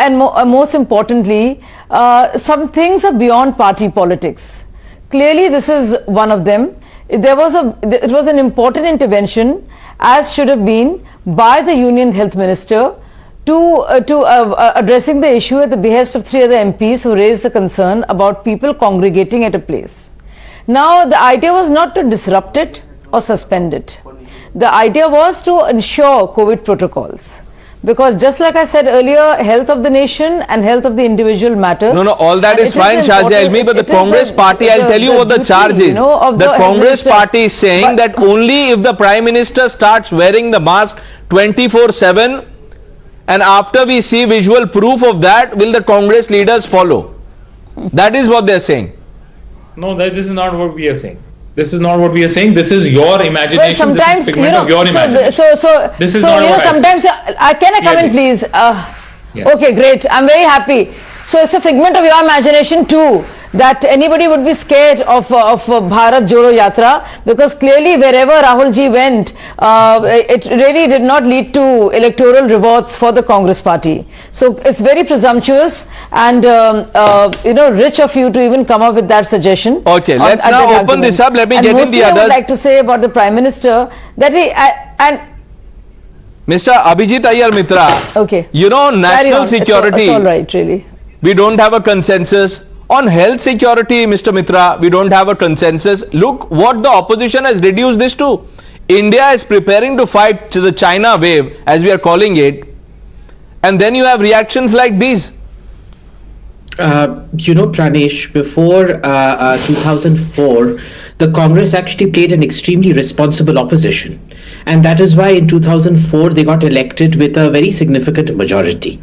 and most importantly, some things are beyond party politics. Clearly, this is one of them. It was an important intervention, as should have been, by the Union Health Minister to addressing the issue at the behest of 3 other MPs who raised the concern about people congregating at a place. Now, the idea was not to disrupt it or suspend it. The idea was to ensure COVID protocols. Because just like I said earlier, health of the nation and health of the individual matters. No, all that is fine, Shazia Elmi, but the Congress party, I'll tell you what the charge is. The Congress party is saying that only if the Prime Minister starts wearing the mask 24/7 and after we see visual proof of that, will the Congress leaders follow. That is what they're saying. No, this is not what we are saying. This is not what we are saying. This is your imagination. Well, sometimes, this is figment of your imagination. This is not what sometimes, can I come in, please? Yes. Okay, great. I'm very happy. So it's a figment of your imagination too, that anybody would be scared of Bharat Jodo Yatra, because clearly wherever Rahul ji went, it really did not lead to electoral rewards for the Congress party. So it's very presumptuous and rich of you to even come up with that suggestion. Okay, let's now open this up. Let me get in the others. I would like to say about the Prime Minister that Mr. Abhijit Iyer Mitra, okay, national security, it's all right, really. We don't have a consensus. On health security, Mr. Mitra, we don't have a consensus. Look what the opposition has reduced this to. India is preparing to fight the China wave, as we are calling it. And then you have reactions like these. Pranesh, before 2004, the Congress actually played an extremely responsible opposition. And that is why in 2004, they got elected with a very significant majority.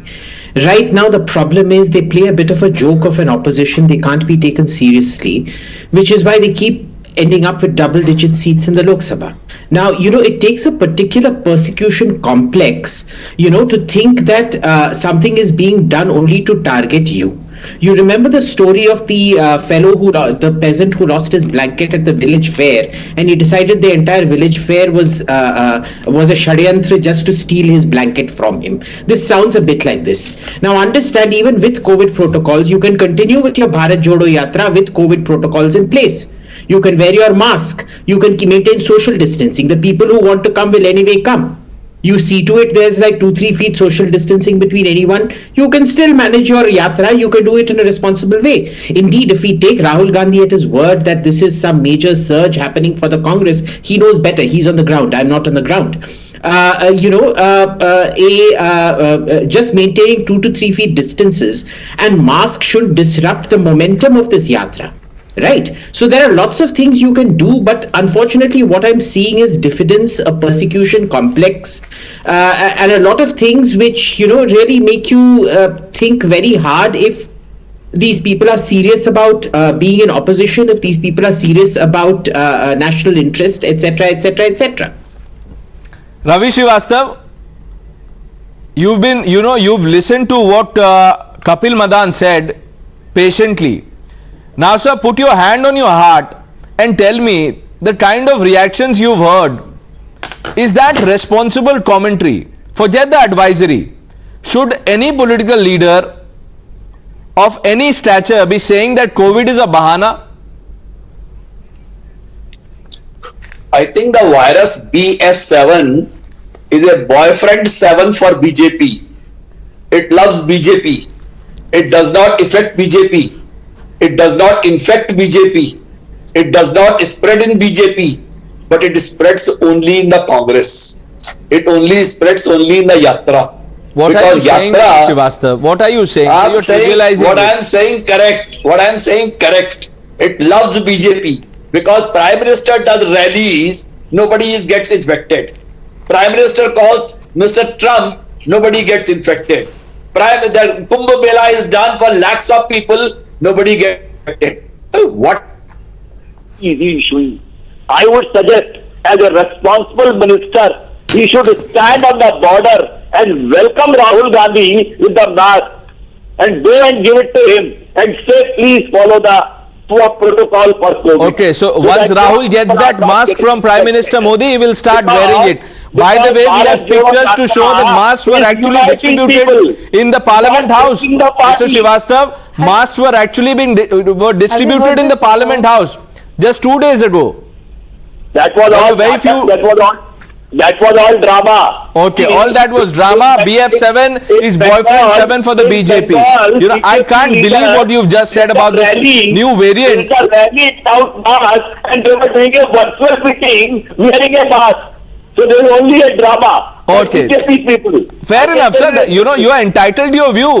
Right now, the problem is they play a bit of a joke of an opposition. They can't be taken seriously, which is why they keep ending up with double-digit seats in the Lok Sabha. Now, it takes a particular persecution complex, to think that something is being done only to target you. You remember the story of the the peasant who lost his blanket at the village fair, and he decided the entire village fair was a shadyantra just to steal his blanket from him. This sounds a bit like this. Now understand, even with COVID protocols, you can continue with your Bharat Jodo Yatra with COVID protocols in place. You can wear your mask. You can maintain social distancing. The people who want to come will anyway come. You see to it there's like 2-3 feet social distancing between anyone. You can still manage your yatra. You can do it in a responsible way. Indeed, if we take Rahul Gandhi at his word that this is some major surge happening for the Congress, he knows better. He's on the ground. I'm not on the ground. Just maintaining 2 to 3 feet distances and mask should disrupt the momentum of this yatra. Right. So there are lots of things you can do, but unfortunately what I'm seeing is diffidence, a persecution complex, and a lot of things which, really make you think very hard if these people are serious about being in opposition, if these people are serious about national interest, etc., etc., etc. Ravi Srivastav, you've listened to what Kapil Madan said patiently. Now, sir, put your hand on your heart and tell me the kind of reactions you've heard. Is that responsible commentary? Forget the advisory. Should any political leader of any stature be saying that COVID is a bahana? I think the virus BF7 is a boyfriend 7 for BJP. It loves BJP. It does not affect BJP. It does not infect BJP. It does not spread in BJP, but it spreads only in the Congress. It only spreads only in the Yatra. What are you saying, Srivastav? What are you saying? I'm saying what I'm saying correct. What I'm saying correct. It loves BJP because Prime Minister does rallies, nobody gets infected. Prime Minister calls Mr. Trump, nobody gets infected. The Kumbh Mela is done for lakhs of people, nobody gets infected. What easy issuing? I would suggest, as a responsible minister, he should stand on the border and welcome Rahul Gandhi with the mask and go and give it to him and say, please follow the to a protocol for COVID. Okay, so once that Rahul gets that mask from Prime Minister Modi, he will start wearing it. By the way, we have pictures to show that masks were actually distributed in the Parliament House. Mr. Srivastav, masks were actually being distributed in the Parliament House just 2 days ago. That was all. very few- That was all drama. Okay, all that was drama. BF7 is boyfriend 7 for the BJP. You know, I can't believe what you've just said about this new variant. The rally without mask, and they were doing a virtual meeting wearing a mask. So there is only a drama. Okay. BJP people. Fair enough, sir. You know, you are entitled to your view.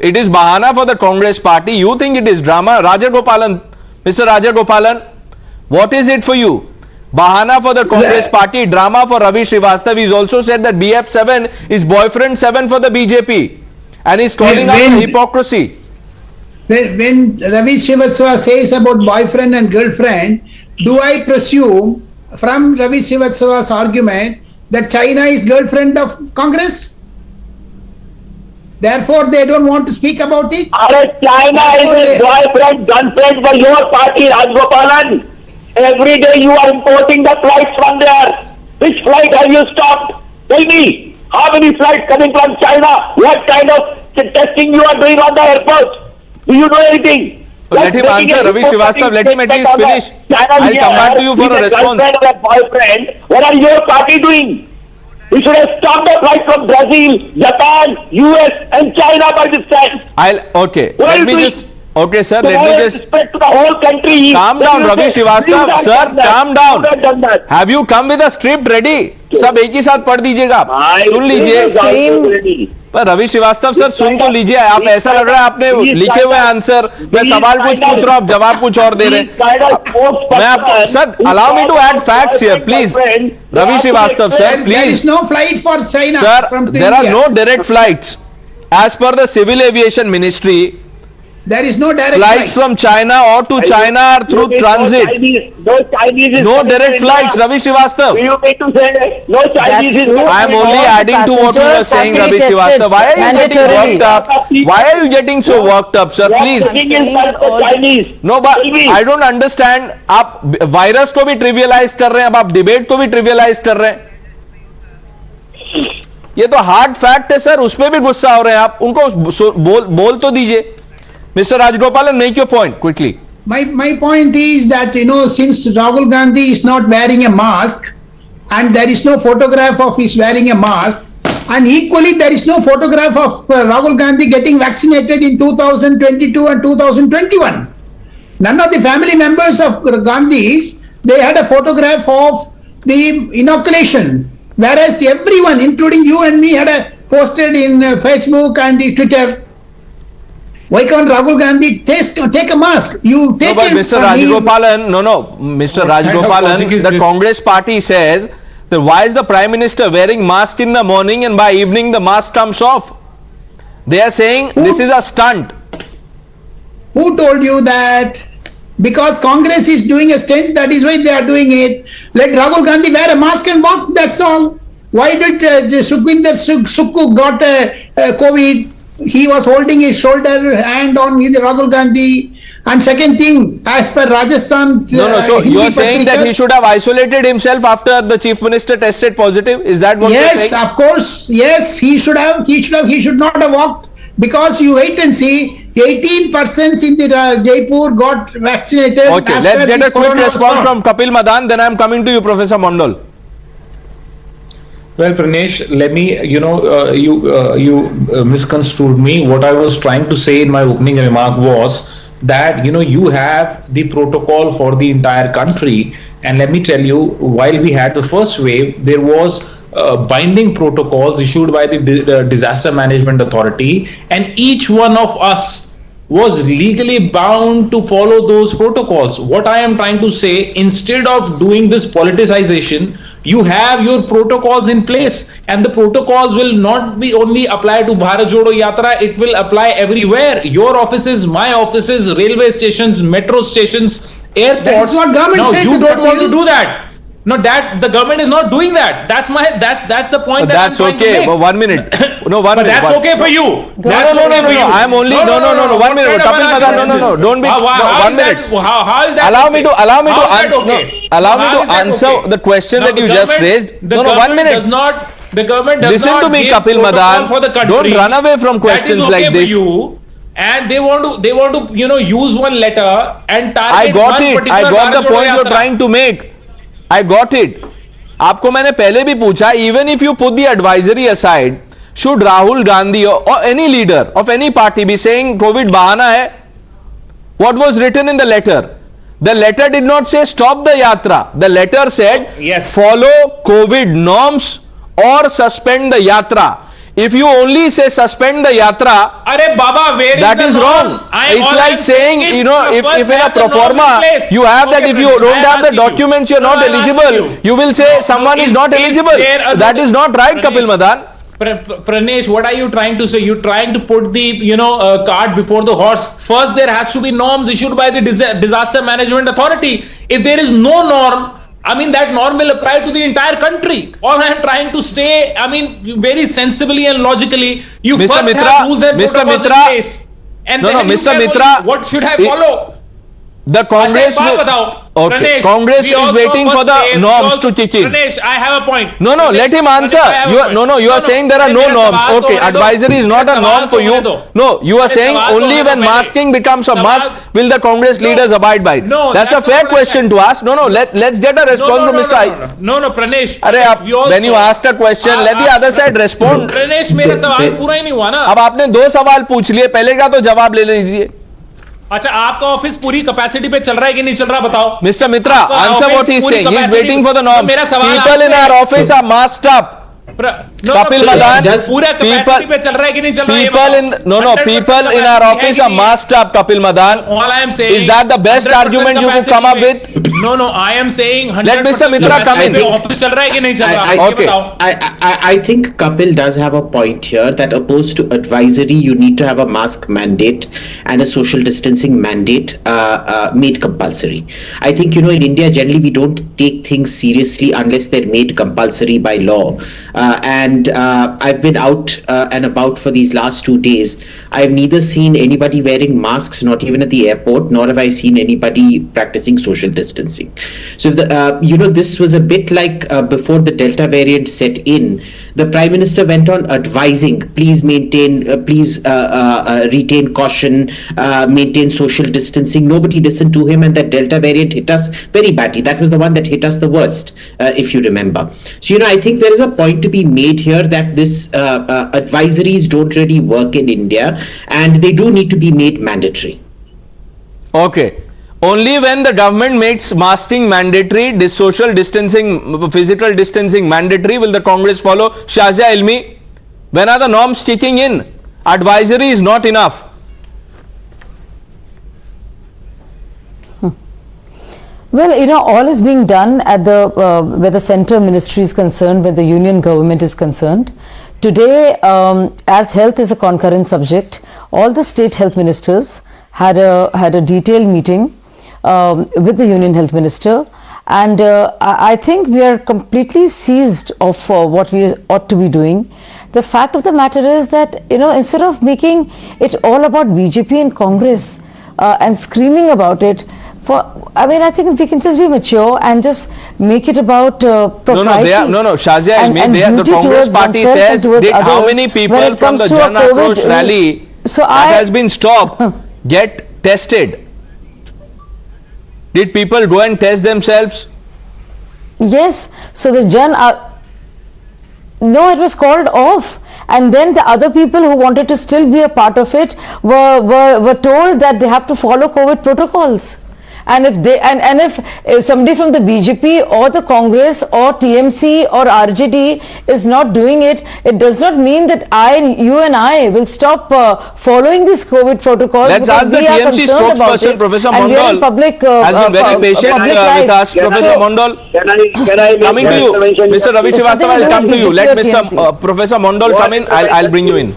It is bahana for the Congress party. You think it is drama. Raja Gopalan, Mr. Raja Gopalan, what is it for you? Bahana for the Congress party, drama for Ravi Srivastav. He's also said that BF7 is boyfriend 7 for the BJP. And he's calling out the hypocrisy. When Ravi Srivastava says about boyfriend and girlfriend, do I presume from Ravi Srivastava's argument that China is girlfriend of Congress? Therefore, they don't want to speak about it? China is a boyfriend, girlfriend for your party, Rajgopalan. Every day you are importing the flights from there. Which flight have you stopped? Tell me, how many flights coming from China? What kind of testing you are doing on the airport? Do you know anything? Let him answer, Ravi Srivastav. Let him at least finish. I'll come back to you for a response. Boyfriend, what are your party doing? We should have stopped the flight from Brazil, Japan, US and China by this time. Okay. What are Let you me doing? just. Okay, sir. Let me just. Respect to the whole country. Calm down, Ravi Srivastav. Sir, calm down. Have you come with a script ready? सब एक ही साथ पढ़ दीजिएगा आप. सुन लीजिए. पर Ravi Srivastava sir सुन तो लीजिए. आप ऐसा लग रहा है आपने लिखे हुए आंसर. मैं सवाल कुछ पूछ रहा हूँ, आप जवाब कुछ और दे रहे हैं. मैं आपको sir allow me to add facts here, please. Ravi Srivastava, sir, please. There is no flight for China. Sir, there are no direct flights. As per the Civil Aviation Ministry, there is no direct flights from China or to China are through transit. No direct flights, Ravi Srivastava. You need to say no Chinese is I am only adding to what you were saying, Ravi Srivastava. Why are you getting worked up? Why are you getting so worked up, sir? Please. No, but I don't understand. आप virus को भी trivialise कर रहे हैं, अब आप debate को भी ट्रिवियलाइज कर रहे हैं. ये तो हार्ड फैक्ट है सर, उसमें भी गुस्सा हो रहे हैं आप. उनको बोल तो दीजिए. Mr. Rajgopalan, make your point quickly. My point is that, since Rahul Gandhi is not wearing a mask and there is no photograph of his wearing a mask, and equally there is no photograph of Rahul Gandhi getting vaccinated in 2022 and 2021. None of the family members of Gandhis, they had a photograph of the inoculation, whereas everyone, including you and me, had a posted in Facebook and Twitter. Why can't Rahul Gandhi take a mask? You take no, but it. Mr. Rajgopalan, Mr. Rajgopalan, the Congress party says that why is the Prime Minister wearing mask in the morning and by evening the mask comes off? They are saying this is a stunt. Who told you that? Because Congress is doing a stunt, that is why they are doing it. Let Rahul Gandhi wear a mask and walk, that's all. Why did Sukhvinder Sukhu got COVID? He was holding his shoulder hand on Rahul Gandhi. And second thing, as per Rajasthan... So you are saying that he should have isolated himself after the Chief Minister tested positive? Is that what you are saying? Yes, of course. Yes, he should not have walked. Because you wait and see, 18% in the Jaipur got vaccinated. Okay, let's get a quick response from Kapil Madan, then I am coming to you, Professor Mondal. Well, Pranesh, let me, you misconstrued me. What I was trying to say in my opening remark was that, you have the protocol for the entire country. And let me tell you, while we had the first wave, there was binding protocols issued by the Disaster Management Authority. And each one of us was legally bound to follow those protocols. What I am trying to say, instead of doing this politicization, you have your protocols in place, and the protocols will not be only applied to Bharat Jodo Yatra, it will apply everywhere. Your offices, my offices, railway stations, metro stations, airports. That is what government says. You don't want to do that. No, that the government is not doing that. That's the point. That's okay. But 1 minute. No, 1 minute. That's okay for you. That's no, okay for you. I'm only no. 1 minute. Kapil Madan, no. Don't be. 1 minute. How is that? Allow me to answer. Okay? Allow me to answer the question that you just raised. No, 1 minute. The government does Listen not to me, give Kapil protocol Madan. for the country. Don't run away from questions that is okay like this. For you. And they want to use one letter and target I got one it. particular I got the Bharat Jodo point you're Yatra. trying to make. I got it. आपको मैंने पहले भी पूछा, even if you put the advisory aside, should Rahul Gandhi or any leader of any party be saying COVID bahana hai? What was written in the letter? The letter did not say stop the yatra. The letter said follow COVID norms or suspend the yatra. If you only say suspend the yatra, Arey Baba, where that is is the wrong. norm? It's like saying, if in a pro forma you have that, if you don't have the documents, you're not eligible. You will say someone is not eligible. That is not right, Kapil Madan. Pranesh, what are you trying to say? You're trying to put the cart before the horse. First, there has to be norms issued by the disaster management authority. If there is no norm, I mean, that norm will apply to the entire country. All I am trying to say, I mean, very sensibly and logically, you Mr. first Mitra, have rules and Mr. protocols Mitra, in place. And no, then Mr. you Mitra, what should I follow? The Congress will, okay. Pranesh, Congress is waiting for the norms to kick in. Pranesh, I have a point. No, let him answer. You are saying there are no norms. Okay, advisory is not a norm for you. No, you are saying only when masking becomes a must will the Congress leaders abide by it. That's a fair question to ask. No, let's get a response from Mr. No, Pranesh. When you ask a question, let the other side respond. Pranesh, मेरा सवाल पूरा ही नहीं हुआ ना. अब आपने दो सवाल पूछ लिए, पहले का तो जवाब ले लीजिए. अच्छा, आपका ऑफिस पूरी कैपेसिटी पे चल रहा है कि नहीं चल रहा, बताओ. Mr. Mitra, answer what he's saying. He's waiting for the norms. People in our office are masked up. Kapil Madan, people in our office are masked up, Kapil Madan. All I am saying is that the best argument you could come up with? No, I am saying 100%. Let Mr. Mitra come in. Office चल रहा है कि नहीं चल रहा? Okay. I think Kapil does have a point here that opposed to advisory, you need to have a mask mandate and a social distancing mandate made compulsory. I think, in India, generally, we don't take things seriously unless they're made compulsory by law. And I've been out and about for these last 2 days. I've neither seen anybody wearing masks, not even at the airport, nor have I seen anybody practicing social distancing. So, this was a bit like before the Delta variant set in. The Prime Minister went on advising, please retain caution, maintain social distancing. Nobody listened to him, and that Delta variant hit us very badly. That was the one that hit us the worst, if you remember. So, I think there is a point to be made here that this advisories don't really work in India, and they do need to be made mandatory. Okay. Only when the government makes masking mandatory, social distancing, physical distancing mandatory, will the Congress follow. Shazia Ilmi, when are the norms kicking in? Advisory is not enough. Well, all is being done at the where the centre ministry is concerned, where the union government is concerned. Today, as health is a concurrent subject, all the state health ministers had a detailed meeting with the union health minister, and I think we are completely seized of what we ought to be doing. The fact of the matter is that instead of making it all about BJP and Congress and screaming about it, I think we can just be mature and just make it about propriety. Shazia Ilmi, the Congress party says, did how many people from the Jan Akrosh rally that has been stopped get tested? Did people go and test themselves? Yes. So the no, it was called off. And then the other people who wanted to still be a part of it were told that they have to follow COVID protocols. And if they and if somebody from the BJP or the Congress or TMC or RJD is not doing it, it does not mean that you and I will stop following these COVID protocols. Let's ask the TMC spokesperson, Professor Mondal, has been very patient with us. Professor Mondal, can I coming to you, Mr. Ravi Srivastava, I'll come to you. Let Mr. Professor Mondal come in. I'll bring you in.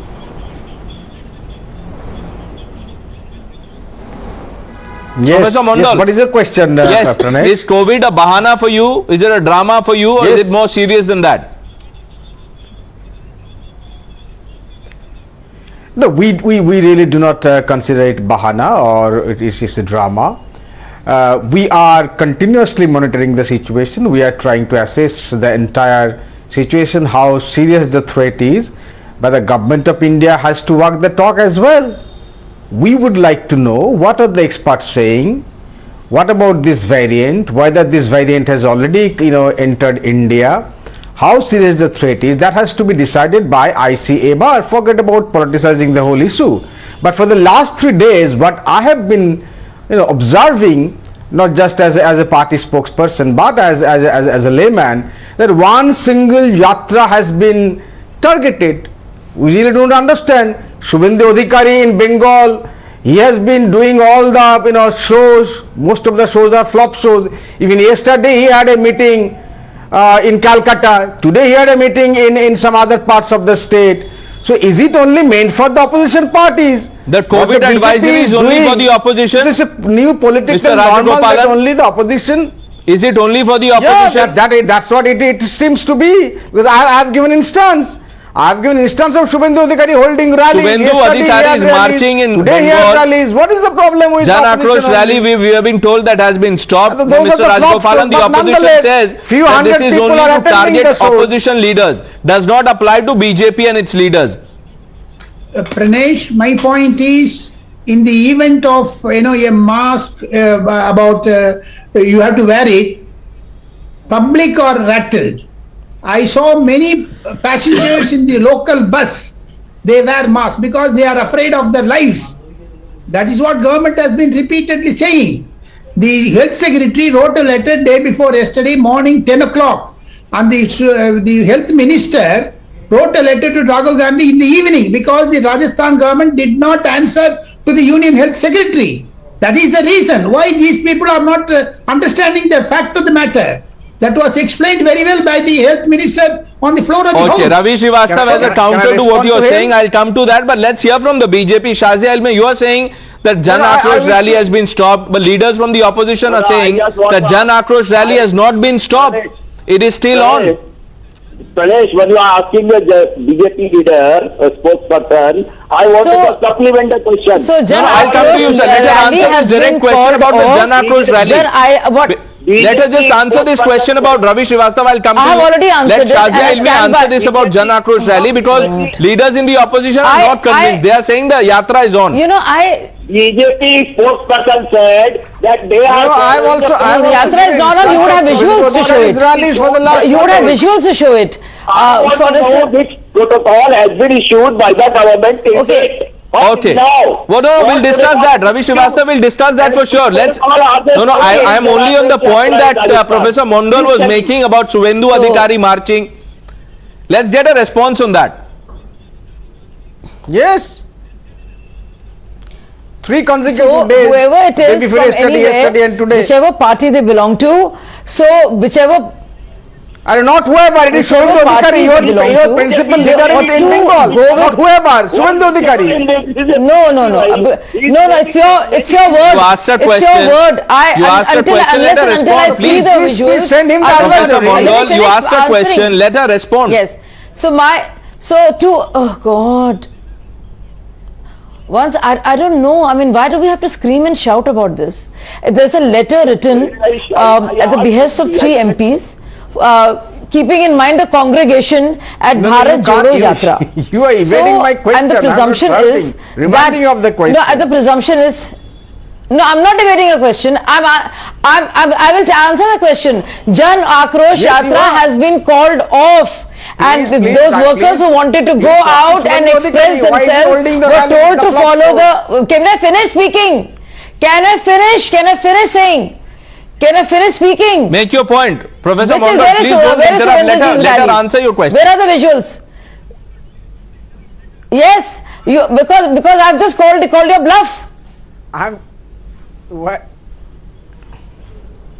Professor Mondal. Yes, what is your question? Yes, Pranay? is COVID a bahana for you? Is it a drama for you, or Yes. is it more serious than that? No, we really do not consider it bahana or it is a drama. We are continuously monitoring the situation. We are trying to assess the entire situation, how serious the threat is. But the government of India has to walk the talk as well. We would like to know what are the experts saying, what about this variant, whether this variant has already entered India, how serious the threat is. That has to be decided by ICAMR. Forget about politicizing the whole issue. But for the last 3 days, what I have been observing, not just as a party spokesperson but as a layman, that one single yatra has been targeted. We really don't understand. Shubhendu Adhikari in Bengal, he has been doing all the shows. Most of the shows are flop shows. Even yesterday he had a meeting in Calcutta. Today he had a meeting in some other parts of the state. So is it only meant for the opposition parties? The COVID advisory is only for the opposition. This is a new political normal that only the opposition. Is it only for the opposition? Yeah, that's what it seems to be. Because I have given instance. I have given instance of Shubhendu Adhikari holding rallies. Shubhendu Adhikari is marching in Today he had rallies. What is the problem with Jan the Akrosh opposition? rally, we have been told that has been stopped. Those Mr. are the flop Rajgopalan, shows, the but opposition nonetheless, says few that this hundred is people only are to attending target the show. opposition leaders. Does not apply to BJP and its leaders. Pranesh, my point is, in the event of a mask about you have to wear it, public or rattled. I saw many passengers in the local bus. They wear masks because they are afraid of their lives. That is what government has been repeatedly saying. The health secretary wrote a letter day before yesterday morning 10 o'clock, and the health minister wrote a letter to Rahul Gandhi in the evening because the Rajasthan government did not answer to the Union Health Secretary. That is the reason why these people are not understanding the fact of the matter. That was explained very well by the health minister on the floor of the house. Okay, Ravi Srivastava has a counter to what you are saying. I'll come to that, but let's hear from the BJP. Shazia Alme, you are saying that Jan Akrosh rally has been stopped, but leaders from the opposition are saying that Jan Akrosh rally has not been stopped. It is still on. Pranesh, when you are asking the BJP leader, a spokesperson, I want to supplement the question. So Jan I'll come to you, sir. Let her answer this direct question about the Jan Akrosh rally. Let us just answer this question about Ravi Srivastava. I'll come to you. I have already answered Let Shazia it. Ilmi answer this about Jan Akrosh rally because leaders in the opposition are not convinced. They are saying the yatra is on. BJP spokesperson said that they are. I have also. The yatra is on. You would have visuals to show it. You would have visuals to show it. I want to know which protocol has been issued by the government. Okay. Okay. Well, no, we'll discuss that. Ravi Srivastava will discuss that for sure. Let's. No, I am only on the point that Professor Mondal was making about Shubhendu Adhikari marching. Let's get a response on that. Yes. 3 consecutive days. Whoever it is from anywhere, and today. whichever party they belong to, so whichever. Not whoever, it is Shubhendu Adhikari, your principal leader in Bengal. Not whoever, Shubhendu Adhikari. No, it's your word. You asked a question. It's your word. Until I see the visuals. Please send him Professor Mondal, you asked a question, let her respond. Yes. Oh God. Once, I don't know, I mean, why do we have to scream and shout about this? There's a letter written at the behest of 3 MPs, keeping in mind the congregation at Bharat Jodo Yatra. You are evading my question. And the presumption is reminding you of the question. No, the presumption is. No, I'm not evading a question. I will answer the question. Jan Akrosh Yatra has been called off. And those workers who wanted to go out and express themselves were told to follow the. Can I finish speaking? Can I finish saying? Can I finish speaking? Make your point. Professor Mondal, where please don't interrupt. Let her answer your question. Where are the visuals? Yes, because I've just called your bluff. What?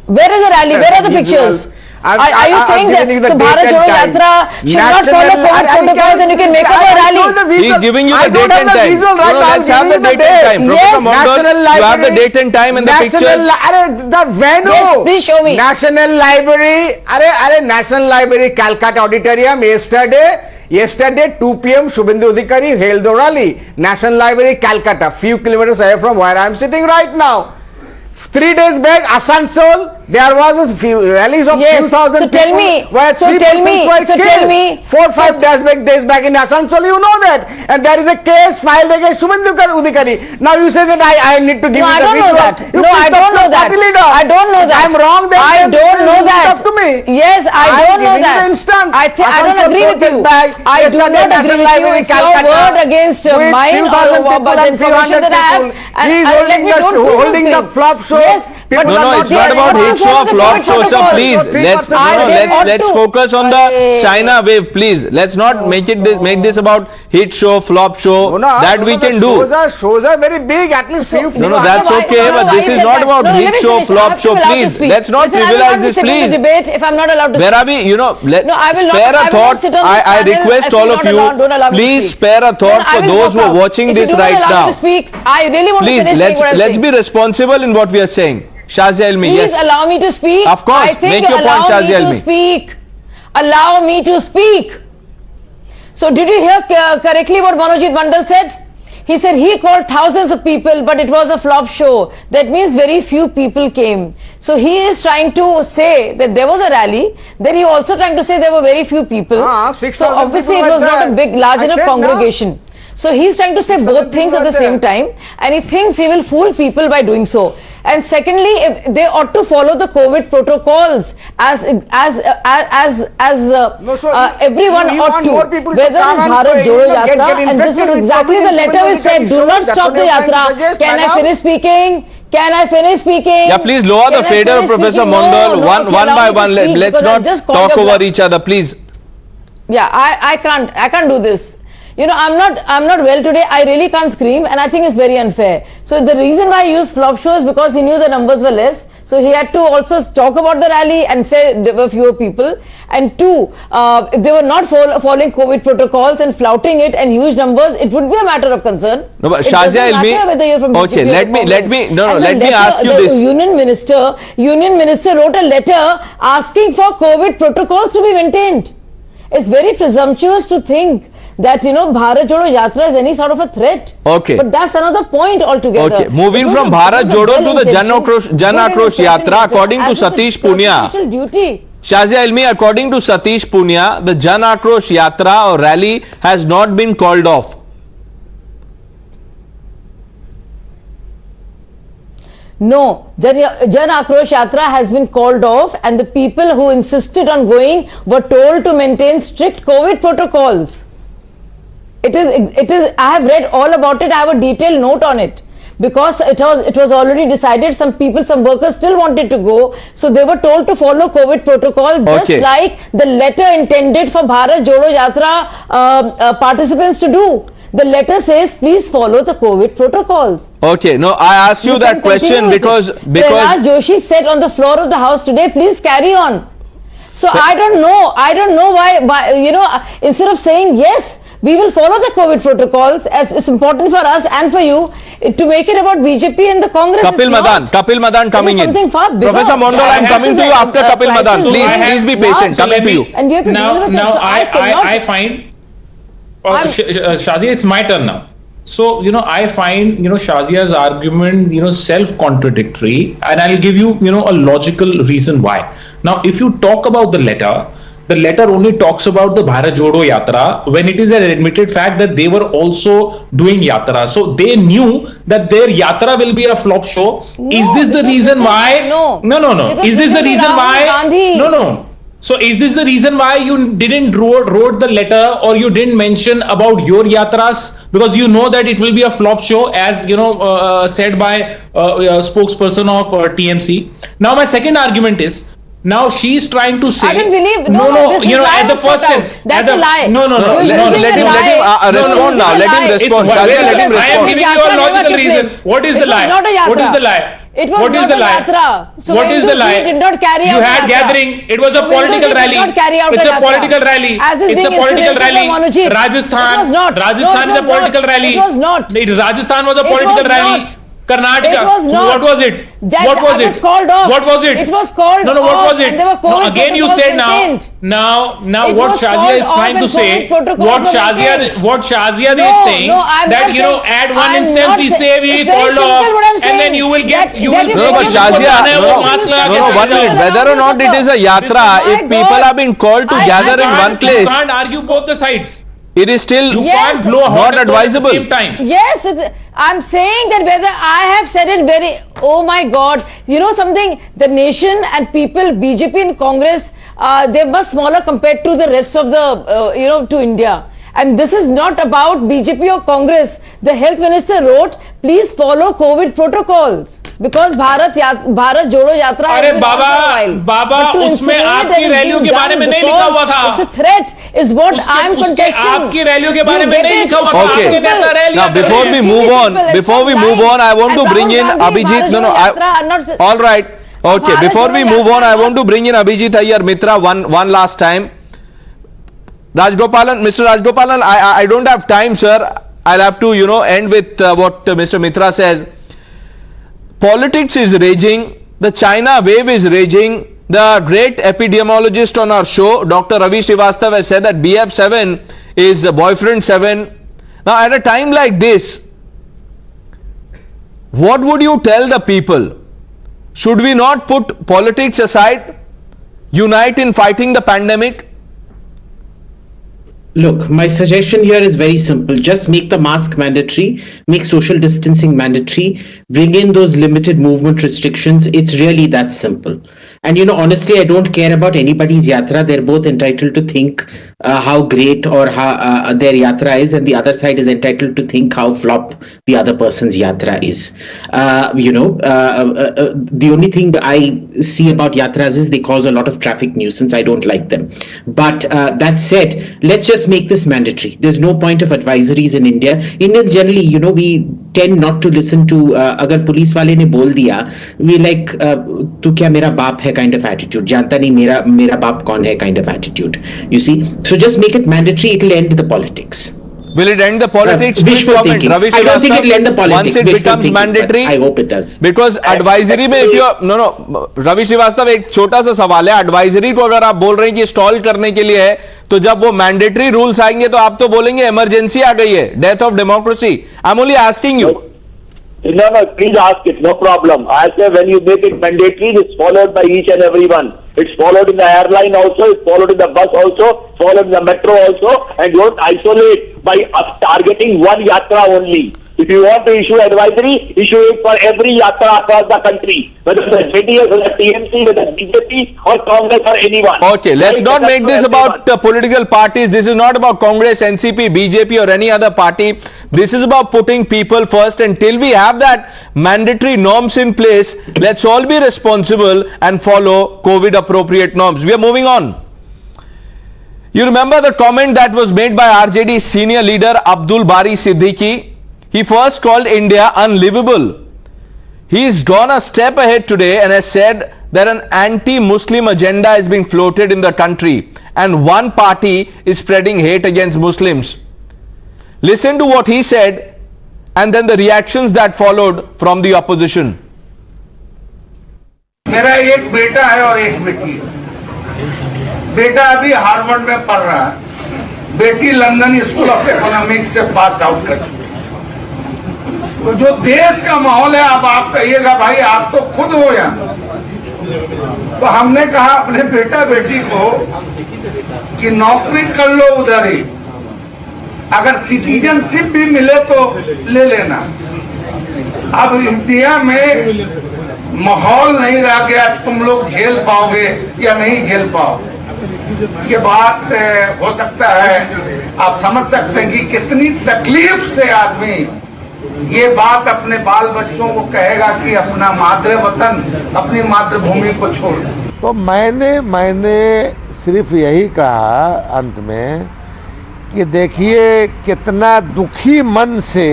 Where is the rally? Where are the pictures? Are you saying that so Bharat Jodo Yatra should not follow COVID protocols and you can make up a rally? He is giving you the date and time. Let's have the date and time. Professor Mondal, you have the date and time and the pictures. The venue. Yes, please show me. National Library, National Library, Calcutta Auditorium, yesterday 2 p.m. Shubhendu Adhikari held the rally. National Library, Calcutta, few kilometers away from where I am sitting right now. 3 days back, Asansol, there was a few rallies of few thousand so tell people me, where so 3 tell persons me, were so killed. tell me, 4-5 days back in Asansol, you know that, and there is a case filed against Shubhendu Adhikari. Now you say that I need to give you I the don't know that. You No, I don't know that. I don't know that. I'm wrong. Then I don't know that. Talk to me. Yes, I don't know that. The instance. I don't agree with you. I do not agree with you. It's your word against mine or the information that I have. He is holding the flop show. Yes, but no, it's not about hate show or flop show, sir. Please, let's focus on the China wave, please. Let's not make this about hate show, flop show. That we can do. Shows are very big. At least few. No, that's okay. But this is not about hate show, flop show. Please, let's not trivialize this, please. Debate if I'm not allowed to Where are we? Spare a thought. I request all of you, please spare a thought for those who are watching this right now. I really want to finish saying what I'm saying. Let's be responsible in what we are saying. Shazia Ilmi, yes. Please allow me to speak. Of course, I think make your point, Shazia Ilmi. Speak. Allow me to speak. So did you hear correctly what Manojit Mandal said? He said he called thousands of people, but it was a flop show. That means very few people came. So he is trying to say that there was a rally. Then he also trying to say there were very few people. So obviously it was not a big, large enough congregation. So he's trying to say both things at the same time, and he thinks he will fool people by doing so. And secondly, they ought to follow the COVID protocols as everyone ought to. Whether it's Bharat Jodo Yatra, and this was exactly the letter we said, do not stop the Yatra. Can I finish speaking? Can I finish speaking? Yeah, please lower the fader, Professor Mondal, one by one. Let's not talk over each other, please. Yeah, I can't do this. You know, I'm not well today. I really can't scream, and I think it's very unfair. So the reason why I used flop show is because he knew the numbers were less. So he had to also talk about the rally and say there were fewer people. And two, if they were not following COVID protocols and flouting it and huge numbers, it would be a matter of concern. No, but Shazia Ilmi, okay, let me ask you this. The union minister wrote a letter asking for COVID protocols to be maintained. It's very presumptuous to think that, you know, Bharat Jodo Yatra is any sort of a threat. Okay. But that's another point altogether. Okay. Moving from Bharat Jodo to the Jan Akrosh Yatra, according to Satish Punia. Shazia Ilmi, according to Satish Punia, the Jan Akrosh Yatra or rally has not been called off. No, Jan Akrosh Yatra has been called off, and the people who insisted on going were told to maintain strict COVID protocols. It is. I have read all about it. I have a detailed note on it, because it was already decided. Some workers still wanted to go, so they were told to follow COVID protocol, just like the letter intended for Bharat Jodo Yatra participants to do. The letter says, please follow the COVID protocols. Okay, no, I asked you that question because Prahlad Joshi said on the floor of the House today, please carry on. So I don't know why, you know, instead of saying yes, we will follow the COVID protocols, as it's important for us and for you, to make it about BJP and the Congress. Kapil Madan coming in. Professor Mondal, I am coming to you after Kapil Madan. Please be patient. Coming to you. And we have to deal with it. So I find, Shazia, it's my turn now. So, you know, I find, you know, Shazia's argument, you know, self-contradictory, and I'll give you, you know, a logical reason why. Now, if you talk about the letter only talks about the Bharat Jodo Yatra, when it is an admitted fact that they were also doing Yatra. So they knew that their Yatra will be a flop show. No, is this the reason why? No. Is this the reason why? No. So is this the reason why you didn't wrote the letter, or you didn't mention about your Yatras? Because you know that it will be a flop show, as you know, said by a spokesperson of TMC. Now my second argument is, now she is trying to say, I don't believe. No, you know, at the first sense. That's a lie. No. Let him respond now. Let him respond. I am giving you a logical reason. What is the lie? What is the lie? It was What is not the a lie? yatra. So What is the lie? did not carry You out had yatra. gathering. It was a So political Hinduji rally. did not carry out It's a yatra. political rally. As is It's a being political incidental rally. by Manojit. Rajasthan. It was not. Rajasthan No, is it a was political not. rally. It was not. Rajasthan was a It political was rally. not. Karnataka. It was not. What was it? That What was I it? was called off. What was it? It was called No, what off was it? and there were No, COVID again you protocols said maintained. now It what was Shazia called is off trying to and say, COVID protocols were maintained. what Shazia No, is saying, no, I'm that not you know, saying- add one I'm instance, not we say- say we it's very called simple off, what I'm and then saying. you will get, That- you that will is say, No, but what Shazia, is no, mask lगा no, के one बैठे minute. हैं। Whether or not it is a yatra, My if people God. have been called to I gather in can't- one you place, can't argue both the sides. it is still You Yes. can't blow a hot Not and cold at the advisable. same time. Yes, I'm saying that whether I have said it very, oh my God, you know something, the nation and people, BJP and Congress, they're much smaller compared to the rest of the, to India. And this is not about BJP or Congress. The health minister wrote, please follow COVID protocols because Bharat Jodo Yatra has अरे been on for a while. Baba But to उसमें insinuate आपकी that it's रैलियों being के बारे done में नहीं लिखा हुआ because था। It's a threat is what I'm उसके contesting. आपकी रैलियों के बारे You में get नहीं it? लिखा हुआ था। Okay. आपके नेता रैलियां Now, कर before रहे we हैं। move on, Simple, before we it's move not on, I want lying. to bring in And Rahul Gandhi, Abhijit. No, no, Bharat Jodo Yatra are not- all right. Okay, Bharat before we Jodo move on, Yatra I are want to bring in Abhijit Iyer Mitra one last time. Rajgopalan, Mr. Rajgopalan, I don't have time, sir. I'll have to, end with what Mr. Mitra says. Politics is raging. The China wave is raging. The great epidemiologist on our show, Dr. Ravi Srivastava, has said that BF7 is boyfriend 7. Now, at a time like this, what would you tell the people? Should we not put politics aside, unite in fighting the pandemic? Look, my suggestion here is very simple. Just make the mask mandatory, make social distancing mandatory, bring in those limited movement restrictions. It's really that simple. And honestly, I don't care about anybody's yatra. They're both entitled to think how great or how their yatra is, and the other side is entitled to think how flop the other person's yatra is. The only thing I see about yatras is they cause a lot of traffic nuisance. I don't like them. But that said, let's just make this mandatory. There's no point of advisories in India. Indians generally, we tend not to listen to agar police wale ne bol diya, we like tu kya mera baap hai kind of attitude, janta nahi mera baap kaun hai kind of attitude, you see. So just make it mandatory, it'll end the politics. Will it end the politics? Wishful Quick comment, thinking. Ravi I don't think Srivastava. it'll end the politics. Once it Wishful becomes thinking, but mandatory, I hope it does. because advisory में if you no Ravi Srivastava, एक छोटा सा सवाल है, advisory को अगर आप बोल रहे हैं कि स्टॉल करने के लिए है, तो जब वो mandatory rules आएंगे तो आप तो बोलेंगे emergency आ गई है, death of democracy. I'm only asking you. No, please ask it, no problem. I say when you make it mandatory, it's followed by each and everyone. It's followed in the airline also, it's followed in the bus also, followed in the metro also, and don't isolate by targeting one yatra only. If you want to issue advisory, issue it for every yatra across the country, whether it's JDS, whether it's TMC, whether it's BJP or Congress or anyone. Okay, let's not make this about political parties. This is not about Congress, NCP, BJP or any other party. This is about putting people first. Until we have that mandatory norms in place, let's all be responsible and follow COVID appropriate norms. We are moving on. You remember the comment that was made by RJD senior leader Abdul Bari Siddiqui? He first called India unlivable. He's gone a step ahead today and has said that an anti-Muslim agenda is being floated in the country and one party is spreading hate against Muslims. Listen to what he said and then the reactions that followed from the opposition. मेरा एक बेटा है और एक बेटी है। बेटा अभी हार्वर्ड में पढ़ रहा है, बेटी लंदन स्कूल ऑफ इकोनॉमिक्स से पास आउट कर चुकी है। तो जो देश का माहौल है, अब आप कहिएगा भाई आप तो खुद हो यहाँ, तो हमने कहा अपने बेटा बेटी को कि नौकरी कर लो उधर ही, अगर सिटीजनशिप भी मिले तो ले लेना। अब इंडिया में माहौल नहीं रह गया, तुम लोग झेल पाओगे या नहीं झेल पाओगे, ये बात हो सकता है। आप समझ सकते हैं कि कितनी तकलीफ से आदमी ये बात अपने बाल बच्चों को कहेगा कि अपना मातृ वतन, अपनी मातृभूमि को छोड़। तो मैंने सिर्फ यही कहा अंत में कि देखिए कितना दुखी मन से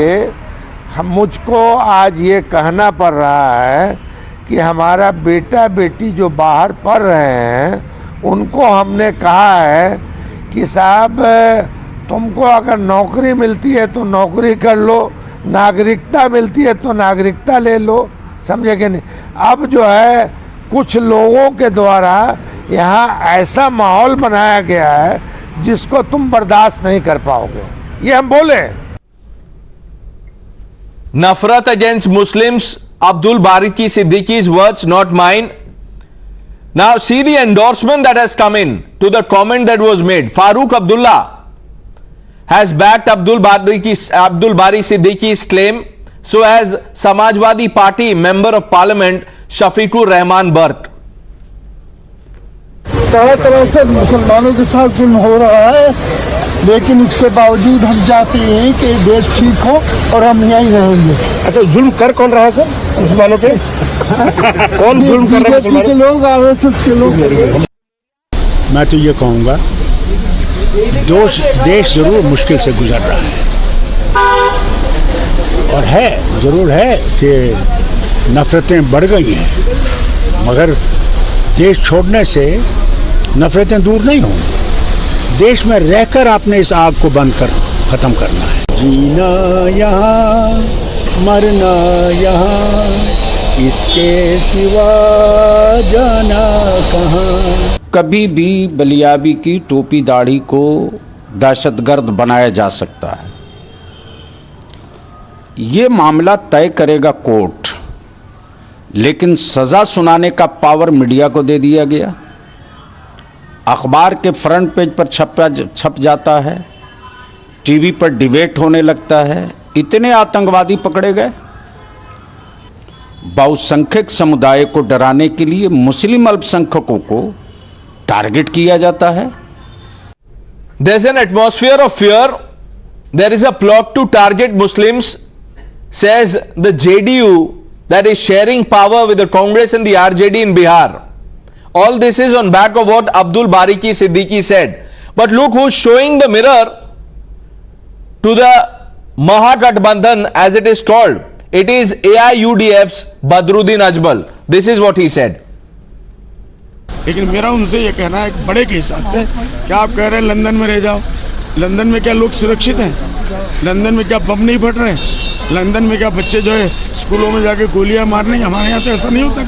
मुझको आज ये कहना पड़ रहा है कि हमारा बेटा बेटी जो बाहर पढ़ रहे हैं उनको हमने कहा है कि साहब तुमको अगर नौकरी मिलती है तो नौकरी कर लो, नागरिकता मिलती है तो नागरिकता ले लो, समझे कि नहीं। अब जो है कुछ लोगों के द्वारा यहाँ ऐसा माहौल बनाया गया है जिसको तुम बर्दाश्त नहीं कर पाओगे, ये हम बोले। Nafrat against Muslims, Abdul Bariki Siddiqui's words, not mine. Now see the endorsement that has come in to the comment that was made. Farooq Abdullah has backed Abdul Bari Siddiqui's claim, so has Samajwadi Party Member of Parliament Shafiqur Rahman Burt. तरह तरह से मुसलमानों के साथ जुल्म हो रहा है, लेकिन इसके बावजूद हम चाहते हैं कि देश ठीक हो और हम यहीं रहेंगे। अच्छा, जुल्म कर कौन रहा है सर मुसलमानों पे? कौन जुल्म कर रहा है? बीजेपी के लोग, आरएसएस के लोग। मैं तो ये कहूँगा, देश जरूर मुश्किल से गुजर रहा है और है, जरूर है कि नफरतें बढ़ गई हैं, मगर देश छोड़ने से नफरतें दूर नहीं होंगी। देश में रहकर आपने इस आग को बंद कर खत्म करना है। जीना यहाँ, मरना यहाँ, इसके सिवा जाना कहाँ। कभी भी बलियाबी की टोपी दाढ़ी को दहशतगर्द बनाया जा सकता है। ये मामला तय करेगा कोर्ट, लेकिन सजा सुनाने का पावर मीडिया को दे दिया गया। अखबार के फ्रंट पेज पर छप जाता है, टीवी पर डिबेट होने लगता है। इतने आतंकवादी पकड़े गए। बहुसंख्यक समुदाय को डराने के लिए मुस्लिम अल्पसंख्यकों को टारगेट किया जाता है। There is an atmosphere of fear. There is a plot to target Muslims, says the JDU that is sharing power with the Congress and the RJD in Bihar. All this is on back of what Abdul Bariki Siddiqui said. But look who's showing the mirror to the Mahagathbandhan, as it is called. It is AIUDF's Badruddin Ajmal. This is what he said. लेकिन मेरा उनसे ये कहना है, बड़े के हिसाब से, क्या आप कह रहे हैं लंदन में रह जाओ? लंदन में क्या लोग सुरक्षित हैं? लंदन में क्या बम नहीं फट रहे? लंदन में क्या बच्चे जो है स्कूलों में जाके गोलियां मारने? हमारे यहाँ तो ऐसा नहीं होता,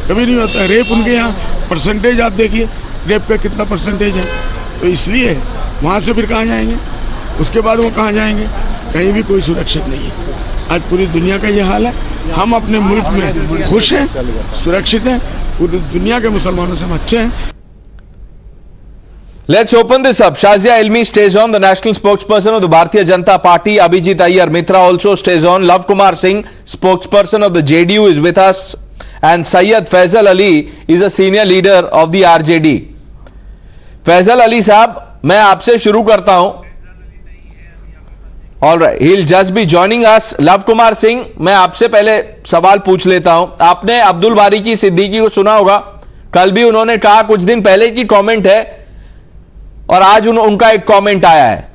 कभी नहीं होता। रेप उनके यहाँ परसेंटेज आप देखिए, रेप का कितना परसेंटेज है। तो इसलिए वहाँ से फिर कहाँ जाएंगे? उसके बाद वो कहाँ जाएंगे? कहीं भी कोई सुरक्षित नहीं है। आज पूरी दुनिया का ये हाल है। हम अपने मुल्क में खुश हैं, सुरक्षित हैं, पूरी दुनिया के मुसलमानों से हम अच्छे हैं। Let's open this up. Shazia Ilmi stays on. The national spokesperson of the Bharatiya Janata Party, Abhijit Iyer Mitra, also stays on. Lav Kumar Singh, spokesperson of the JDU, is with us, and Syed Faisal Ali is a senior leader of the RJD. Faisal Ali साहब, मैं आपसे शुरू करता हूं। All right, he'll just be joining us. Love Kumar Singh, मैं आपसे पहले सवाल पूछ लेता हूं। आपने अब्दुल बारिकी सिद्दीकी को सुना होगा, कल भी उन्होंने कहा, कुछ दिन पहले की कमेंट है और आज उनका एक कमेंट आया है।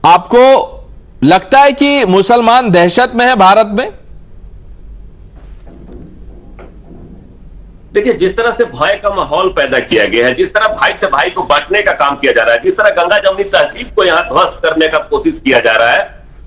आपको लगता है कि मुसलमान दहशत में है भारत में? देखिए, जिस तरह से भय का माहौल पैदा किया गया है, जिस तरह भाई से भाई को बांटने का काम किया जा रहा है, जिस तरह गंगा जमुनी तहजीब को यहां ध्वस्त करने का कोशिश किया जा रहा है,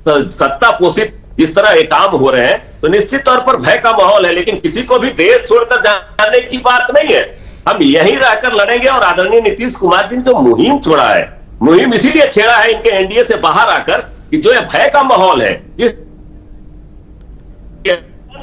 तो सत्ता पोषित जिस तरह ये काम हो रहे हैं, तो निश्चित तौर पर भय का माहौल है। लेकिन किसी को भी देश छोड़कर जाने की बात नहीं है। हम यहीं रहकर लड़ेंगे। और आदरणीय नीतीश कुमार जी ने जो मुहिम छोड़ा है, मुहिम इसीलिए छेड़ा है इनके एनडीए से बाहर आकर कि जो ये भय का माहौल है, जिस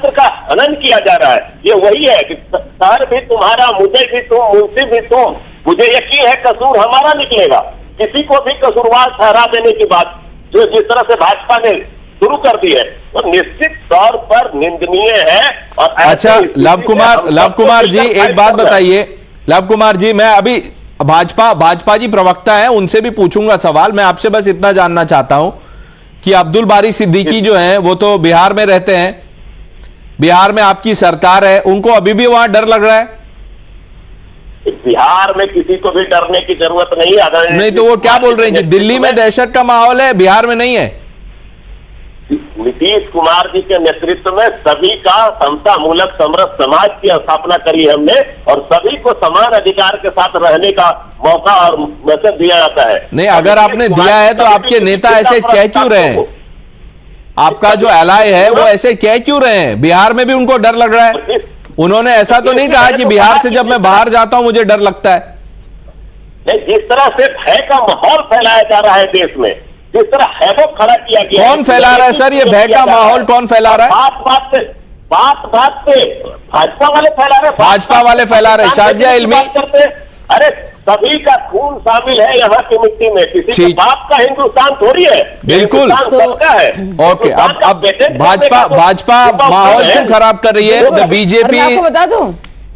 का हनन किया जा रहा है, ये वही है कि सर भी तुम्हारा, मुझे भी तुम, मुझसे भी तुम, मुझे यकीन है कसूर हमारा निकलेगा। किसी को भी कसूरवार ठहरा देने की बात जो जिस तरह से भाजपा ने शुरू कर दी है, तो निश्चित तौर पर निंदनीय है। और अच्छा, लव कुमार जी, एक बात बताइए। लव कुमार जी, मैं अभी भाजपा जी प्रवक्ता है, उनसे भी पूछूंगा सवाल। मैं आपसे बस इतना जानना चाहता हूं कि अब्दुल बारी सिद्दीकी जो है वो तो बिहार में रहते हैं, बिहार में आपकी सरकार है, उनको अभी भी वहां डर लग रहा है? बिहार में किसी को भी डरने की जरूरत नहीं है। नहीं तो वो क्या बोल रहे हैं कि दिल्ली में दहशत का माहौल है, बिहार में नहीं है? नीतीश कुमार जी के नेतृत्व में सभी का समता मूलक समरस समाज की स्थापना करी हमने, और सभी को समान अधिकार के साथ रहने का मौका और मैसेज दिया जाता है। नहीं, अगर आपने दिया है तो आपके नेता ऐसे कह क्यों रहे हैं? आपका जो एलाय है वो ऐसे कह क्यों रहे हैं? बिहार में भी उनको डर लग रहा है। उन्होंने ऐसा तो नहीं कहा कि बिहार से जब मैं बाहर जाता हूं मुझे डर लगता है। नहीं, जिस तरह से भय का माहौल फैलाया जा रहा है देश में, जिस तरह हैवोक खड़ा किया गया, कौन फैला रहा है सर ये भय का माहौल? कौन फैला रहा है? बात पे भाजपा वाले फैला रहे, भाजपा वाले फैला रहे। शाजिया इल्मी, अरे सभी का खून शामिल है यहाँ की मिट्टी में, किसी के बाप का हिंदुस्तान थोड़ी है, बिल्कुल सबका है। ओके। अब भाजपा माहौल क्यों खराब कर रही है? द बीजेपी आपको बता दूं,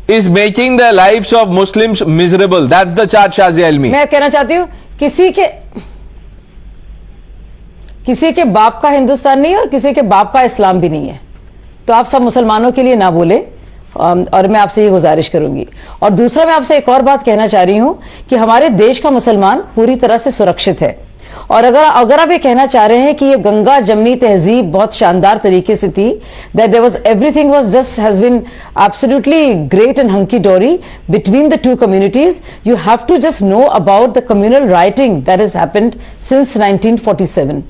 is making the lives of Muslims miserable. That's the charge, Shazia Ilmi. मैं कहना चाहती हूँ किसी के बाप का हिंदुस्तान नहीं है और किसी के बाप का इस्लाम भी नहीं है, तो आप सब मुसलमानों के लिए ना बोले, और मैं आपसे ये गुजारिश करूंगी। और दूसरा, मैं आपसे एक और बात कहना चाह रही हूं कि हमारे देश का मुसलमान पूरी तरह से सुरक्षित है, और अगर आप ये कहना चाह रहे हैं कि ये गंगा जमनी तहजीब बहुत शानदार तरीके से थी, that there was everything was just has been absolutely great and hunky dory between the two communities, you have to just know about the communal rioting that has happened since 1947.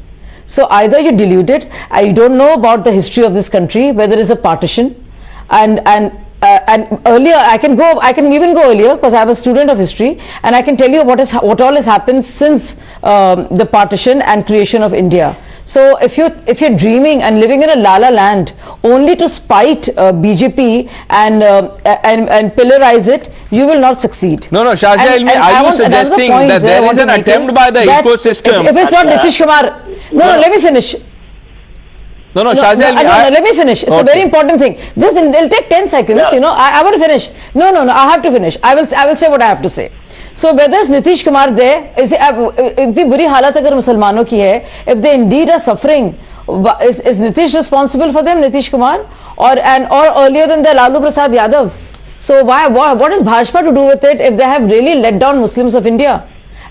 So either you deluded, you don't know about the history of this country, where there is a partition, and earlier I can even go earlier because I am a student of history, and I can tell you what all has happened since the partition and creation of India. So if you're dreaming and living in a la-la land only to spite BJP and pillarize it, you will not succeed. No, Shazia Ilmi, are you suggesting that there is an attempt by the ecosystem? If it's not Nitish Kumar, no, let me finish. No, Shazia Ilmi, let me finish. It's a very important thing. Just it'll take 10 seconds. Yeah. You know, I want to finish. No, I have to finish. I will say what I have to say. So whether it's Nitish Kumar there, इतनी बुरी हालत अगर मुसलमानों की है, if they indeed are suffering, is Nitish responsible for them, Nitish Kumar, or earlier than the Lalu Prasad Yadav? So what is Bhajpa to do with it if they have really let down Muslims of India?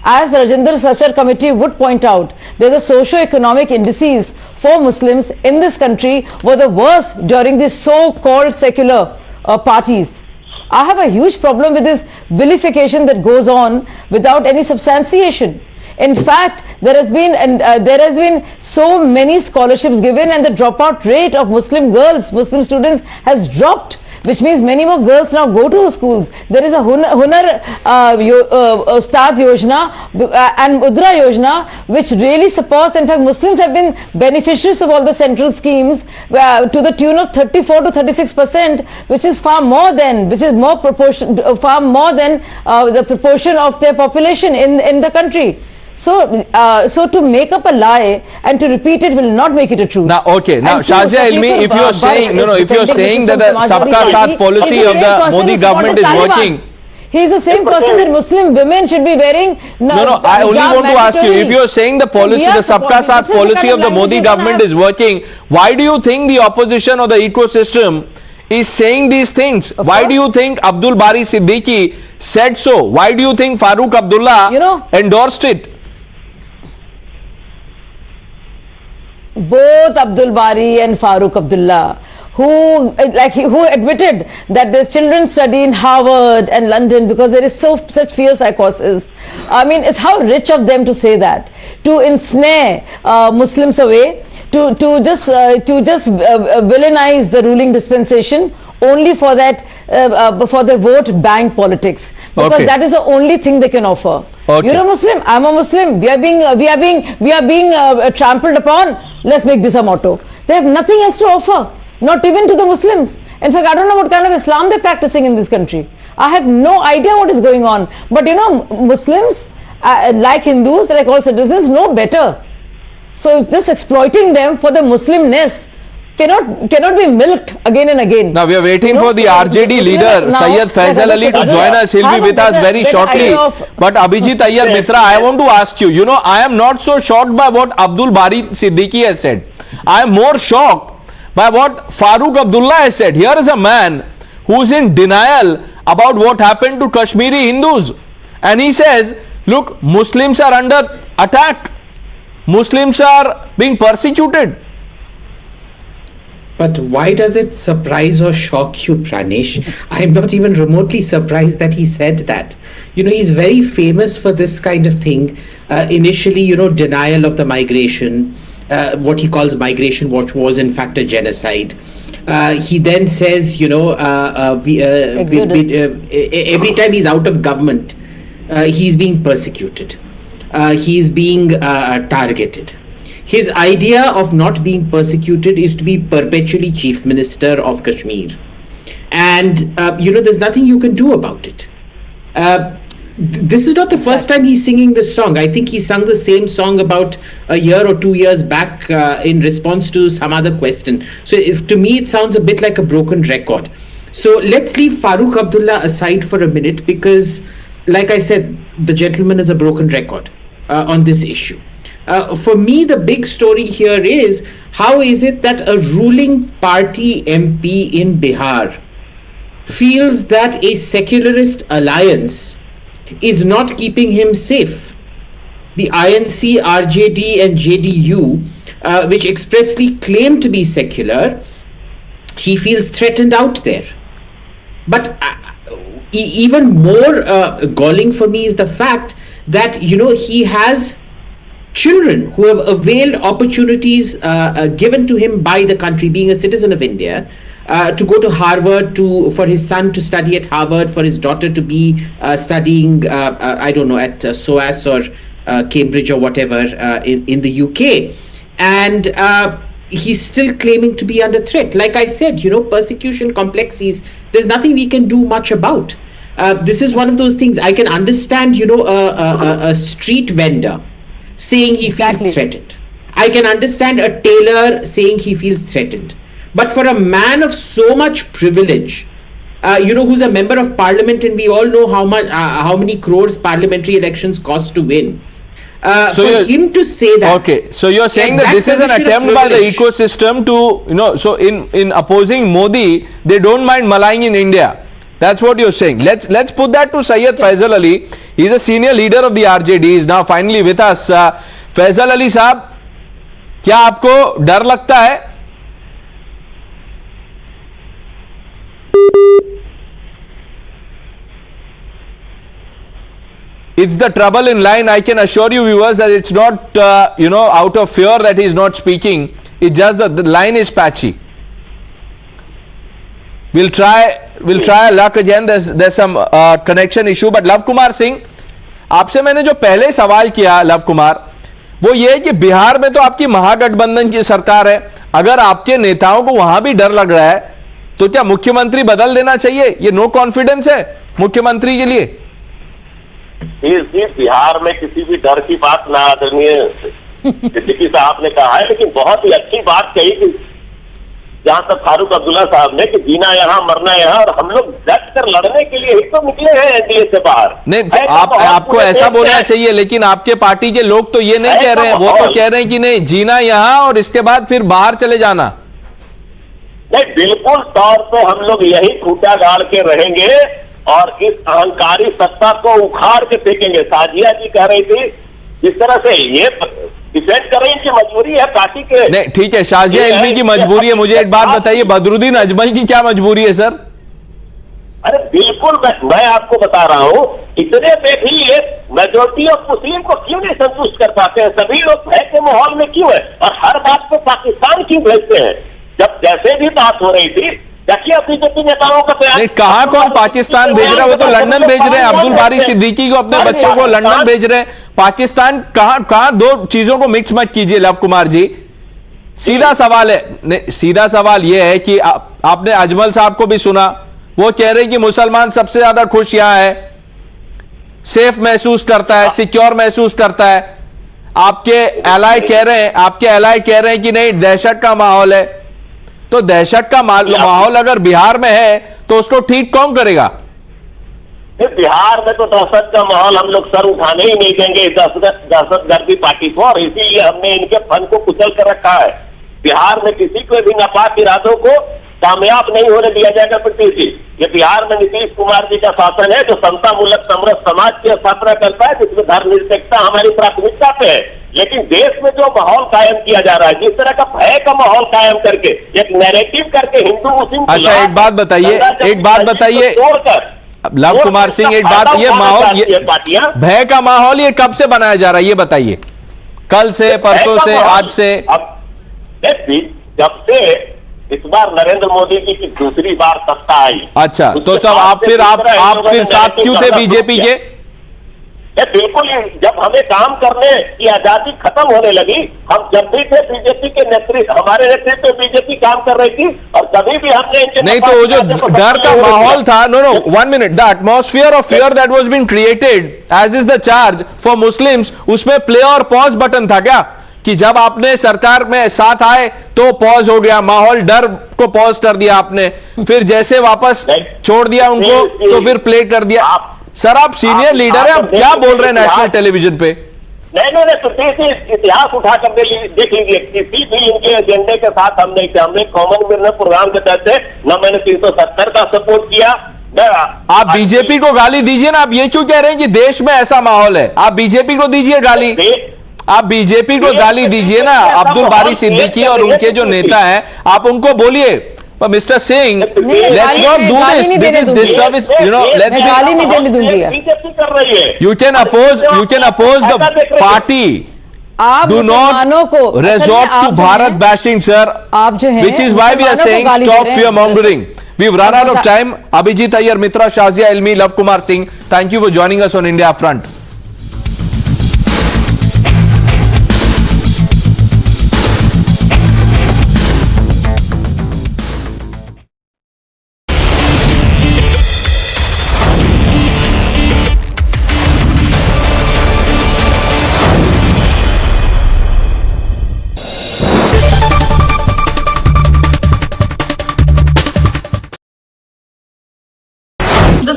As the Rajinder Sachar committee would point out, the socio-economic indices for Muslims in this country were the worst during the so-called secular parties. I have a huge problem with this vilification that goes on without any substantiation. In fact, there has been so many scholarships given, and the dropout rate of Muslim girls, Muslim students, has dropped, which means many more girls now go to schools. There is a Hunar Ustad Yojana and Mudra Yojana, which really supports. In fact, Muslims have been beneficiaries of all the central schemes to the tune of 34 to 36%, which is far more than the proportion of their population in the country. So to make up a lie and to repeat it will not make it a truth. Now, okay. Now, Shazia Ilmi, if you're saying that the Sabka Saath policy of the Modi government is working. He is the same person that Muslim women should be wearing. No, I only want to ask you, if you're saying the policy, the Sabka Saath policy of the Modi government is working, why do you think the opposition or the ecosystem is saying these things? Why do you think Abdul Bari Siddiqui said so? Why do you think Farooq Abdullah endorsed it? Both Abdul Bari and Farooq Abdullah, who admitted that their children study in Harvard and London because there is such fierce psychosis. I mean, it's how rich of them to say that, to ensnare Muslims away, to just villainize the ruling dispensation only for that, for the vote bank politics, because that is the only thing they can offer. You're a Muslim, I'm a Muslim, we are being trampled upon. Let's make this a motto. They have nothing else to offer, not even to the Muslims. In fact, I don't know what kind of Islam they're practicing in this country. I have no idea what is going on. But Muslims, like Hindus, like all citizens, know better. So just exploiting them for the Muslimness cannot be milked again and again. Now we are waiting for the RJD leader Syed Faisal Ali to join us. He'll be with us very shortly. But Abhijit Iyer Mitra, I want to ask you, I am not so shocked by what Abdul Bari Siddiqui has said. I am more shocked by what Farooq Abdullah has said. Here is a man who is in denial about what happened to Kashmiri Hindus. And he says, look, Muslims are under attack. Muslims are being persecuted. But why does it surprise or shock you, Pranesh? I'm not even remotely surprised that he said that. He's very famous for this kind of thing. Initially, denial of the migration, what he calls migration, what was in fact a genocide. He then says, every time he's out of government, he's being persecuted. He's being targeted. His idea of not being persecuted is to be perpetually Chief Minister of Kashmir. And, there's nothing you can do about it. This is not the first time he's singing this song. I think he sung the same song about a year or 2 years back in response to some other question. So to me, it sounds a bit like a broken record. So let's leave Farooq Abdullah aside for a minute because, like I said, the gentleman is a broken record on this issue. For me, the big story here is, how is it that a ruling party MP in Bihar feels that a secularist alliance is not keeping him safe? The INC, RJD and JDU, which expressly claim to be secular, he feels threatened out there. But even more galling for me is the fact that, he has children who have availed opportunities given to him by the country, being a citizen of India, to go to Harvard, for his son to study at Harvard, for his daughter to be studying, at SOAS or Cambridge or whatever in the UK. And he's still claiming to be under threat. Like I said, persecution complexities, there's nothing we can do much about. This is one of those things I can understand, a street vendor saying he feels threatened. I can understand a tailor saying he feels threatened. But for a man of so much privilege, who's a member of parliament, and we all know how many crores parliamentary elections cost to win. For him to say that. Okay, so you're saying that this is an attempt by the ecosystem to, so in opposing Modi, they don't mind maligning in India. That's what you're saying. Let's put that to Syed Faisal Ali. He's a senior leader of the RJD. He's now finally with us. Faisal Ali साहब, क्या आपको डर लगता है? It's the trouble in line. I can assure you, viewers, that it's not out of fear that he's not speaking. It's just that the line is patchy. We'll try luck again. There's some connection issue. But love Kumar Singh, आपसे मैंने जो पहले सवाल किया love Kumar, वो ये है कि बिहार में तो आपकी महागठबंधन की सरकार है. अगर आपके नेताओं को वहां भी डर लग रहा है, तो क्या मुख्यमंत्री बदल देना चाहिए? ये नो कॉन्फिडेंस है मुख्यमंत्री के लिए? बिहार में किसी भी डर की बात ना आदरणीय डिप्टी साहब ने कहा है, लेकिन बहुत ही अच्छी बात कही कि जहां तक फारूक अब्दुल्ला साहब ने कि जीना यहाँ मरना यहाँ, और हम लोग डट कर लड़ने के लिए ही तो निकले हैं एनडीए से बाहर. नहीं, आपको ऐसा बोलना चाहिए, लेकिन आपके पार्टी के लोग तो ये नहीं कह रहे हैं. वो तो कह रहे हैं कि नहीं, जीना यहाँ और इसके बाद फिर बाहर चले जाना. नहीं, बिल्कुल तौर पे हम लोग यही खूंटा गाड़ के रहेंगे और इस अहंकारी सत्ता को उखाड़ के फेंकेंगे. साजिया जी कह रही थी, जिस तरह से ये डिफेंड कर रही है, इनकी मजबूरी है पार्टी के. नहीं, ठीक है, शाजिया इल्मी की मजबूरी है. मुझे एक बात बताइए, बदरुद्दीन अजमल की क्या मजबूरी है सर? अरे बिल्कुल, मैं आपको बता रहा हूं, इतने में भी ये मेजोरिटी ऑफ मुस्लिम को क्यों नहीं संतुष्ट कर पाते हैं? सभी लोग भय के माहौल में क्यों है, और हर बात को पाकिस्तान क्यों भेजते हैं? जब जैसे भी बात हो रही थी, देखिए बीजेपी नेताओं का बयान. कहां कौन पाकिस्तान भेज रहा है? वो तो लंदन भेज रहे हैं. अब्दुल बारी सिद्दीकी को, अपने बच्चों को लंदन भेज रहे हैं. पाकिस्तान कहां? दो चीजों को मिक्स मत कीजिए लव कुमार जी. सीधा सवाल है, सीधा सवाल यह है कि आपने अजमल साहब को भी सुना, वो कह रहे हैं कि मुसलमान सबसे ज्यादा खुश यहां है, सेफ महसूस करता है, सिक्योर महसूस करता है. आपके एलाय कह रहे हैं कि नहीं, दहशत का माहौल है. तो दहशत का माहौल अगर बिहार में है तो उसको ठीक कौन करेगा? बिहार में तो दहशत का माहौल हम लोग सर उठाने ही नहीं देंगे दहशतगर्दी पार्टी को, और इसीलिए हमने इनके फन को कुचल कर रखा है. बिहार में किसी को भी नापाक इरादों को कामयाब नहीं होने दिया जाएगा। पृथ्वी जी, ये बिहार में नीतीश कुमार जी का शासन है जो समता मूलक समरस समाज की स्थापना करता है, जिसमें धर्मनिरपेक्षता हमारी प्राथमिकता पे है। लेकिन देश में जो माहौल कायम किया जा रहा है, जिस तरह का भय का माहौल कायम करके, एक नैरेटिव करके हिंदू मुस्लिम, अच्छा एक बात बताइए तोड़कर लव कुमार सिंह, एक बात, ये माहौल, ये भय का माहौल ये कब से बनाया जा रहा है ये बताइए? कल से, परसों से, आज से? जब से इस बार नरेंद्र मोदी जी की दूसरी बार सत्ता आई। अच्छा, तो तब आप फिर साथ क्यों थे बीजेपी के? बिल्कुल, जब हमें काम करने की आजादी खत्म होने लगी, हम जब भी थे बीजेपी के नेतृत्व, हमारे नेतृत्व में बीजेपी काम कर रही थी, और कभी भी हमने नहीं, तो वो जो डर का माहौल था, no 1 minute, the atmosphere of fear that was being created as is the charge for Muslims, उसमें प्ले और पॉज बटन था क्या? कि जब आपने सरकार में साथ आए तो पॉज हो गया, माहौल डर को पॉज कर दिया आपने, फिर जैसे वापस छोड़ दिया उनको तो फिर प्ले कर दिया। सर आप सीनियर लीडर हैं, आप क्या बोल रहे हैं नेशनल टेलीविजन पे? नहीं, तो इतिहास उठाकर देख लीजिए, किसी भी इनके एजेंडे के साथ हम नहीं थे। हमने कॉमन प्रोग्राम के तहत न मैंने 370 का सपोर्ट किया। आप बीजेपी को गाली दीजिए ना, आप ये क्यों कह रहे हैं कि देश में ऐसा माहौल है? आप बीजेपी को दीजिए गाली, आप बीजेपी को गाली दीजिए ना। अब्दुल बारी सिद्दीकी और उनके जो नेता हैं, आप उनको बोलिए, mister Singh, let's not do this, this is disservice, you know, let's गाली नहीं देने दूंगी। You can oppose the party, आप do not resort to Bharat bashing, sir, आप जो हैं, which is why we are saying stop fear mongering. We've run out of time. Abhijit Iyer, Mitra, Shazia Ilmi, Love Kumar Singh, thank you for joining us on India Front.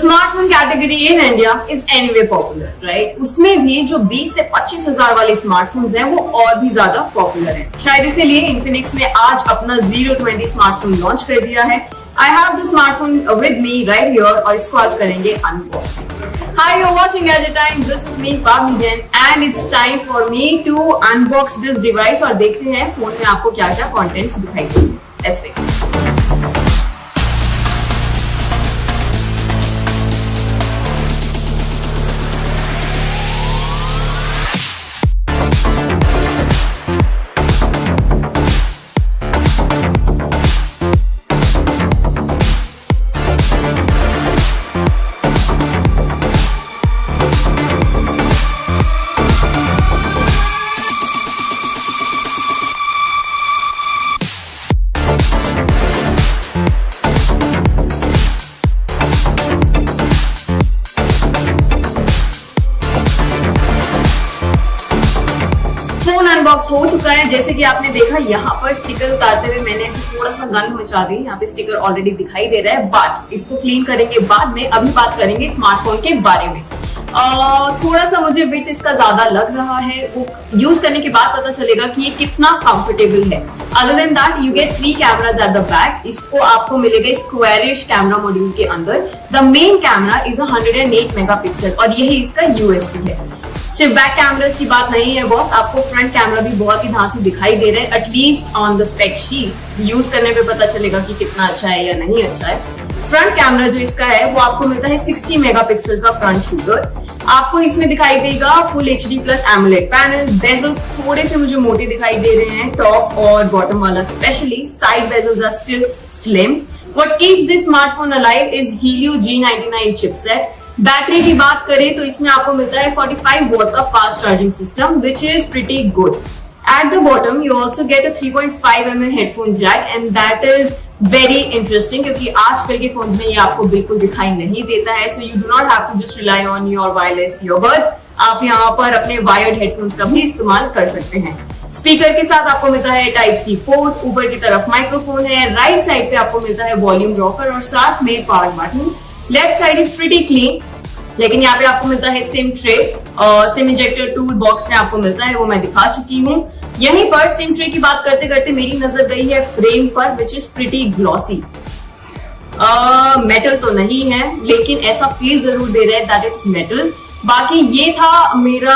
Smartphone category in India is anyway popular, right? उसमें भी जो 20 से 25 हजार वाले smartphones हैं वो और भी ज्यादा पॉपुलर हैं। शायद इसीलिए इन्फिनिक्स ने आज अपना 020 स्मार्टफोन लॉन्च कर दिया है। I have the smartphone with me right here, और इसको आज करेंगे unboxing. Hi, you are watching at time, this is me Padmaja, and it's time for me to unbox this device और देखते हैं फोन में आपको क्या क्या कॉन्टेंट्स दिखाई देंगे। Let's wait. अनबॉक्स हो चुका है। जैसे कि आपने देखा यहाँ पर स्टिकर उतारते हुए मैंने ऐसे थोड़ा सा गन मचा दी। यहाँ पे स्टिकर ऑलरेडी दिखाई दे रहा है, बट इसको क्लीन करेंगे बाद में। अभी बात करेंगे स्मार्टफोन के बारे में। थोड़ा सा मुझे वेट इसका ज्यादा लग रहा है, वो यूज करने के बाद पता चलेगा कि ये कितना कंफर्टेबल है। Other than that you get 3 cameras at the back. इसको आपको मिलेगा स्क्वायरिश कैमरा मॉड्यूल के अंदर। The main camera is 108 megapixel और यही इसका यूएसपी है। सिर्फ बैक कैमरास की बात नहीं है बॉस, आपको फ्रंट कैमरा भी बहुत ही धांसू दिखाई दे रहा है, at least on the spec sheet. Use करने पे पता चलेगा कि कितना अच्छा है या नहीं अच्छा है। फ्रंट कैमरा जो इसका है वो आपको मिलता है 60 मेगापिक्सल का फ्रंट शूटर। आपको इसमें दिखाई देगा full HD plus AMOLED panel. Bezels थोड़े से मुझे मोटे दिखाई दे रहे हैं, टॉप और बॉटम वाला specially. Side bezels are still slim. What keeps this smartphone alive is Helio G99 chipset. Battery की बात करें तो इसमें आपको मिलता है 45 वॉट का fast charging system, which is pretty good. At the bottom you also get a 3.5 mm headphone jack, and that is very interesting क्योंकि आजकल के फोन में ये आपको बिल्कुल दिखाई नहीं देता है। So you do not have to just rely on your wireless earbuds. आप यहाँ पर अपने वायर्ड हेडफोन्स का भी इस्तेमाल कर सकते हैं। स्पीकर के साथ आपको मिलता है Type-C पोर्ट, ऊपर की तरफ माइक्रोफोन है, राइट साइड पे आपको मिलता है वॉल्यूम रॉकर और साथ में power button. Left side is pretty clean, लेकिन यहाँ पे आपको मिलता है सिम ट्रे और सिम इंजेक्टर टूल बॉक्स में आपको मिलता है, वो मैं दिखा चुकी हूँ। यहीं पर सिम ट्रे की बात करते करते मेरी नजर गई है फ्रेम पर, विच इज प्रिटी ग्लॉसी। मेटल तो नहीं है, लेकिन ऐसा फील जरूर दे रहा है दैट इट्स मेटल। बाकी ये था मेरा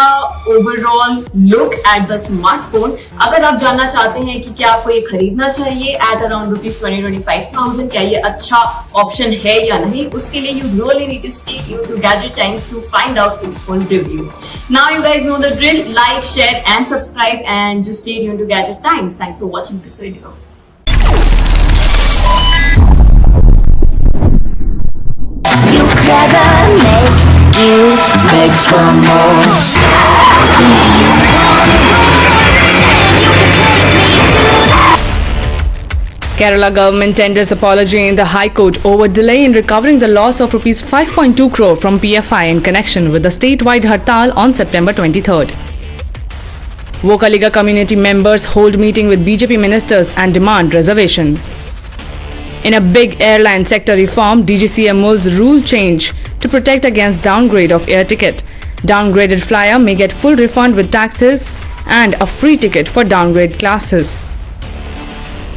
overall look at the smartphone. अगर आप जानना चाहते हैं कि क्या आपको ये खरीदना चाहिए एट अराउंड ₹20,000-25,000, क्या ये अच्छा ऑप्शन है या नहीं, उसके लिए you really need to stay tuned to Gadget Times to find out its full review. Now you guys know the drill, like, share and subscribe and just stay tuned to Gadget Times. Thanks for watching this video. You clever, make you beg for more. Kerala government tenders apology in the High Court over delay in recovering the loss of rupees 5.2 crore from PFI in connection with the statewide Hartal on September 23rd. Vokaliga community members hold meeting with BJP ministers and demand reservation. In a big airline sector reform, DGCA mulls rule change to protect against downgrade of air ticket. Downgraded flyer may get full refund with taxes and a free ticket for downgrade classes.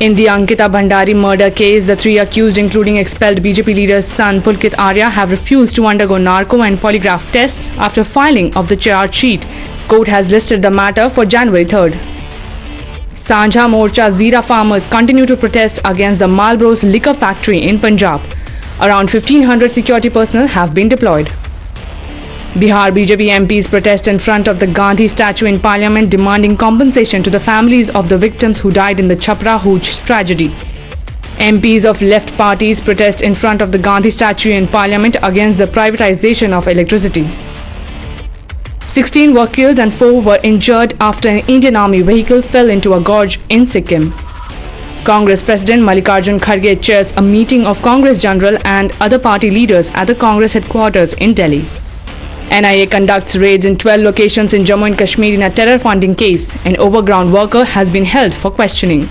In the Ankita Bhandari murder case, the three accused, including expelled BJP leader's son Pulkit Arya, have refused to undergo narco and polygraph tests after filing of the charge sheet. Court has listed the matter for January 3rd. Sanjha Morcha Zira farmers continue to protest against the Marlboro's liquor factory in Punjab. Around 1,500 security personnel have been deployed. Bihar BJP MPs protest in front of the Gandhi statue in Parliament, demanding compensation to the families of the victims who died in the Chhapra Hooch tragedy. MPs of left parties protest in front of the Gandhi statue in Parliament against the privatization of electricity. 16 were killed and 4 were injured after an Indian Army vehicle fell into a gorge in Sikkim. Congress President Mallikarjun Kharge chairs a meeting of Congress General and other party leaders at the Congress headquarters in Delhi. NIA conducts raids in 12 locations in Jammu and Kashmir in a terror funding case. An overground worker has been held for questioning.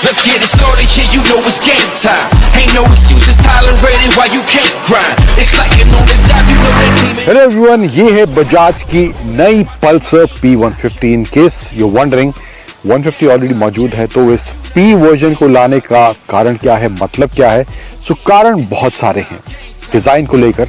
Let's get it started, yeah, you know it's game time. Ain't no excuses tolerated while you can't grind. It's like you're on the job, you know that team. Hello everyone, ये है बजाज की नई Pulsar P150 in case you're wondering 150 already मौजूद है तो इस P version को लाने का कारण क्या है, मतलब क्या है। सो कारण बहुत सारे हैं, डिजाइन को लेकर,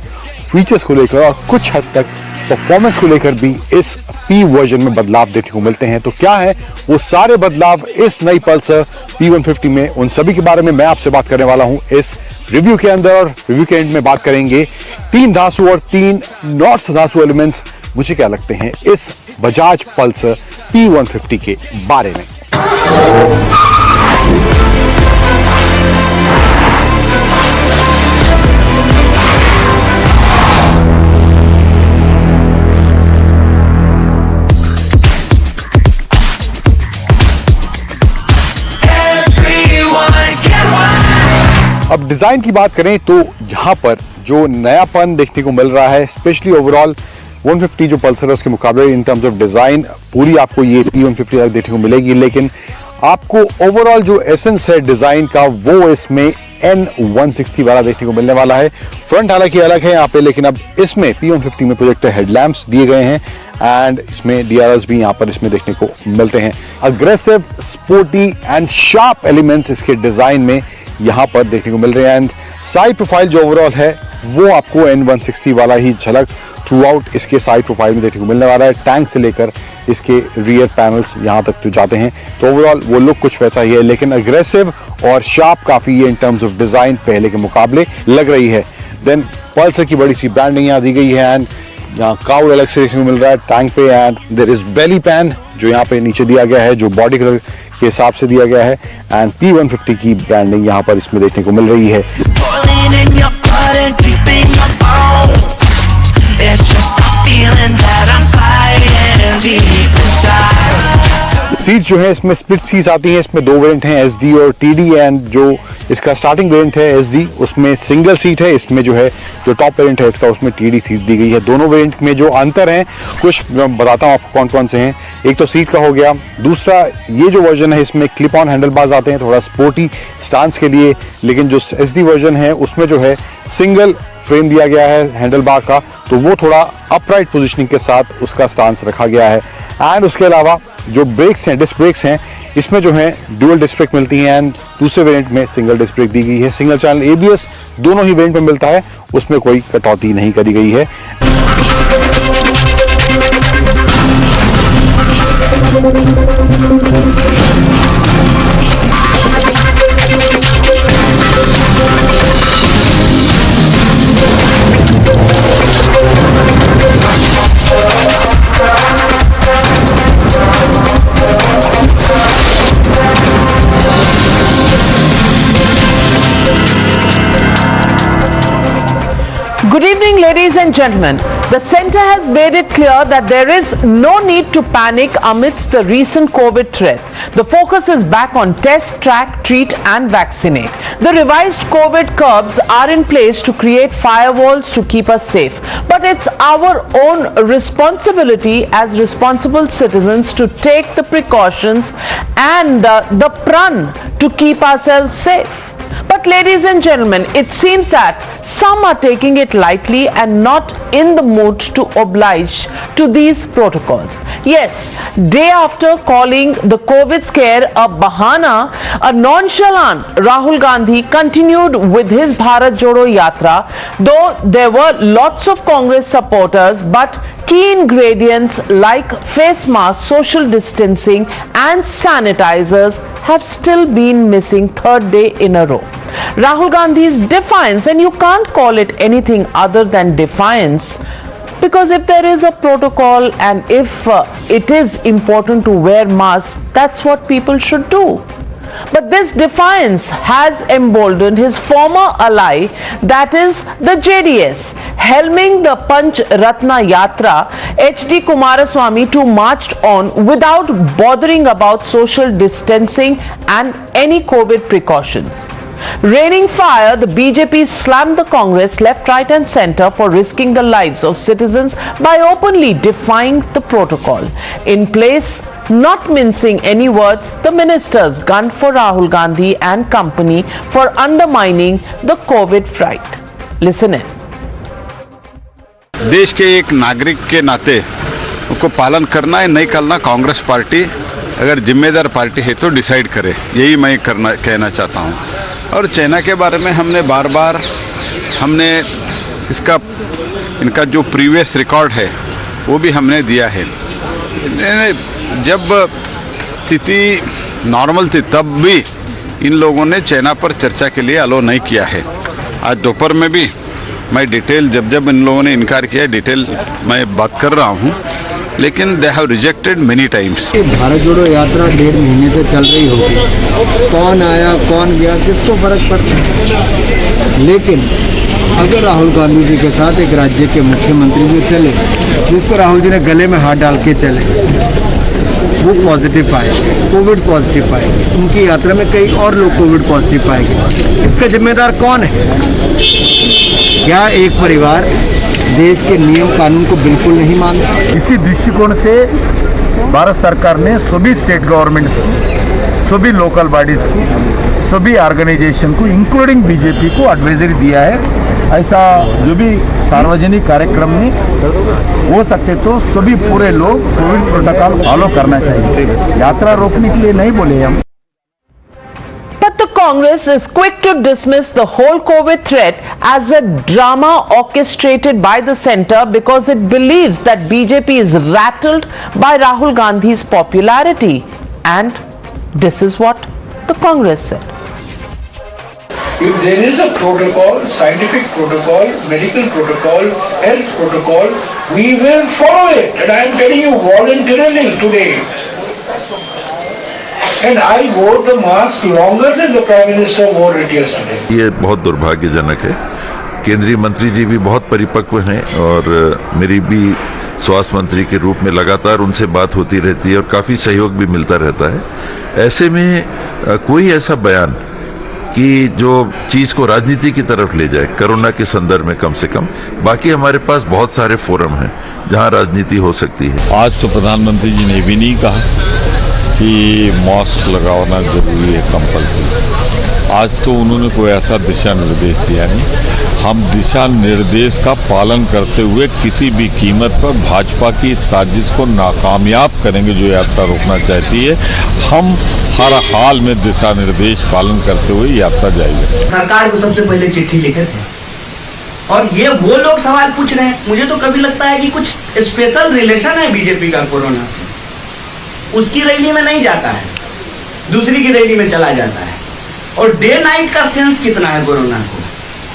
फीचर्स को लेकर और कुछ हद तक परफॉर्मेंस को लेकर भी इस P वर्जन में बदलाव देखने को मिलते हैं। तो क्या है वो सारे बदलाव इस नई पल्सर P150 में, उन सभी के बारे में मैं आपसे बात करने वाला हूं इस रिव्यू के अंदर। और रिव्यू के एंड में बात करेंगे 3 धासु और 3 नॉर्थ धासु एलिमेंट्स मुझे क्या लगते हैं इस बजाज पल्सर P150 के बारे में। अब डिजाइन की बात करें तो यहाँ पर जो नयापन देखने को मिल रहा है, स्पेशली ओवरऑल 150 जो पल्सर है उसके मुकाबले इन टर्म्स ऑफ डिजाइन पूरी आपको ये P150 देखने को मिलेगी, लेकिन आपको ओवरऑल जो एसेंस है डिजाइन का वो इसमें N160 वाला देखने को मिलने वाला है। फ्रंट हालांकि अलग है यहाँ पे, लेकिन अब इसमें P150 में प्रोजेक्टर हेडलैम्प्स दिए गए हैं एंड इसमें DRLs भी यहाँ पर इसमें देखने को मिलते हैं। Aggressive, sporty and sharp elements इसके डिजाइन में यहाँ पर देखने को मिल रहे हैं एंड साइड प्रोफाइल जो ओवरऑल है वो आपको N160 वाला ही झलक थ्रू आउट इसके साइड प्रोफाइल में देखने को मिलने वाला है। टैंक से लेकर इसके रियर पैनल्स यहाँ तक जो जाते हैं तो ओवरऑल वो लुक कुछ वैसा ही है, लेकिन अग्रेसिव और शार्प काफी है इन टर्म्स ऑफ डिजाइन पहले के मुकाबले लग रही है। देन पल्सर की बड़ी सी ब्रांडिंग यहाँ दी गई है एंड यहाँ काउल अलग से देखने को मिल रहा है टैंक पे and there is belly pan जो यहाँ पे नीचे दिया गया है, जो बॉडी कलर के हिसाब से दिया गया है एंड P150 की ब्रांडिंग यहाँ पर इसमें देखने को मिल रही है। सीट्स जो है इसमें स्प्लिट सीट्स आती हैं, इसमें दो वेरिएंट हैं, एसडी और टीडी, एंड जो इसका स्टार्टिंग वेरिएंट है एसडी उसमें सिंगल सीट है, इसमें जो है जो टॉप वेरिएंट है इसका उसमें टीडी सीट दी गई है। दोनों वेरिएंट में जो अंतर हैं कुछ मैं बताता हूँ आपको कौन कौन से हैं। एक तो सीट का हो गया, दूसरा ये जो वर्जन है इसमें क्लिप ऑन हैंडल बार्स आते हैं थोड़ा स्पोर्टी स्टांस के लिए, लेकिन जो एसडी वर्जन है उसमें जो है सिंगल फ्रेम दिया गया है हैंडल बार का, तो वो थोड़ा अपराइट पोजीशनिंग के साथ उसका स्टांस रखा गया है। एंड उसके अलावा जो ब्रेक्स हैं, डिस्क ब्रेक्स हैं, इसमें जो है ड्यूअल डिस्क ब्रेक मिलती हैं एंड दूसरे वेरिएंट में सिंगल डिस्क ब्रेक दी गई है। सिंगल चैनल एबीएस दोनों ही वेरिएंट में मिलता है, उसमें कोई कटौती नहीं करी गई है। Good evening, ladies and gentlemen. The centre has made it clear that there is no need to panic amidst the recent COVID threat. The focus is back on test, track, treat and vaccinate. The revised COVID curbs are in place to create firewalls to keep us safe. But it's our own responsibility as responsible citizens to take the precautions and the prun to keep ourselves safe. But ladies and gentlemen, it seems that some are taking it lightly and not in the mood to oblige to these protocols. Yes, day after calling the COVID scare a bahana, a nonchalant Rahul Gandhi continued with his Bharat Jodo Yatra, though there were lots of Congress supporters, but key ingredients like face masks, social distancing and sanitizers have still been missing third day in a row. Rahul Gandhi's defiance, and you can't call it anything other than defiance, because if there is a protocol and if it is important to wear masks, that's what people should do. But this defiance has emboldened his former ally, that is the JDS, helming the Panch Ratna Yatra, HD Kumaraswamy, to march on without bothering about social distancing and any COVID precautions. Raining fire, the BJP slammed the Congress left, right and centre for risking the lives of citizens by openly defying the protocol. In place, not mincing any words, the ministers gunned for Rahul Gandhi and company for undermining the COVID fight. Listen in. देश के एक नागरिक के नाते उनको पालन करना है नहीं करना, कांग्रेस पार्टी अगर जिम्मेदार पार्टी है तो डिसाइड करे, यही मैं कहना चाहता हूँ। और चाइना के बारे में हमने बार बार इनका जो प्रीवियस रिकॉर्ड है वो भी हमने दिया है। जब स्थिति नॉर्मल थी तब भी इन लोगों ने चाइना पर चर्चा के लिए अलो नहीं किया है। आज दोपहर में भी मैं डिटेल जब इन लोगों ने इनकार किया डिटेल मैं बात कर रहा हूँ, लेकिन they have rejected many times. Bharat जोड़ो यात्रा 1.5 महीने से चल रही होगी, कौन आया कौन गया किसको फर्क पड़ता है, लेकिन अगर राहुल गांधी जी के साथ एक राज्य के मुख्यमंत्री जो चले, जिसको राहुल जी ने गले में हाथ डाल के चले, वो पॉजिटिव पाएंगे, कोविड पॉजिटिव पाएंगे, उनकी यात्रा में कई और लोग कोविड पॉजिटिव पाएंगे, इसका जिम्मेदार कौन है? क्या एक परिवार देश के नियम कानून को बिल्कुल नहीं मानता? इसी दृष्टिकोण से भारत सरकार ने सभी स्टेट गवर्नमेंट्स को, सभी लोकल बॉडीज को, सभी ऑर्गेनाइजेशन को इंक्लूडिंग बीजेपी को एडवाइजरी दिया है। ऐसा जो भी सार्वजनिक कार्यक्रम में हो सके तो सभी पूरे लोग कोविड प्रोटोकॉल फॉलो करना चाहिए, यात्रा रोकने के लिए नहीं बोले हम। But the Congress is quick to dismiss the whole COVID threat as a drama orchestrated by the centre because it believes that BJP is rattled by Rahul Gandhi's popularity. And this is what the Congress said. If there is a protocol, scientific protocol, medical protocol, health protocol, we will follow it. And I am telling you voluntarily today. And I wore the mask longer than the Prime Minister wore it yesterday. ये बहुत दुर्भाग्यजनक है केंद्रीय मंत्री जी भी बहुत परिपक्व हैं और मेरी भी स्वास्थ्य मंत्री के रूप में लगातार उनसे बात होती रहती है और काफ़ी सहयोग भी मिलता रहता है। ऐसे में कोई ऐसा बयान कि जो चीज़ को राजनीति की तरफ ले जाए कोरोना के संदर्भ में कम से कम, बाकी हमारे पास बहुत सारे फोरम हैं जहां राजनीति हो सकती है। आज तो प्रधानमंत्री जी ने भी नहीं कहा कि मास्क लगाना जरूरी है कंपल्सरी। आज तो उन्होंने कोई ऐसा दिशा निर्देश दिया नहीं। हम दिशा निर्देश का पालन करते हुए किसी भी कीमत पर भाजपा की साजिश को नाकामयाब करेंगे जो यात्रा रोकना चाहती है। हम हर हाल में दिशा निर्देश पालन करते हुए यात्रा जाएगी। सरकार को सबसे पहले चिट्ठी लिखे थे और ये वो लोग सवाल पूछ रहे हैं। मुझे तो कभी लगता है कि कुछ स्पेशल रिलेशन है बीजेपी का कोरोना से। उसकी रैली में नहीं जाता है, दूसरी की रैली में चला जाता है। और डे नाइट का सेंस कितना है कोरोना को,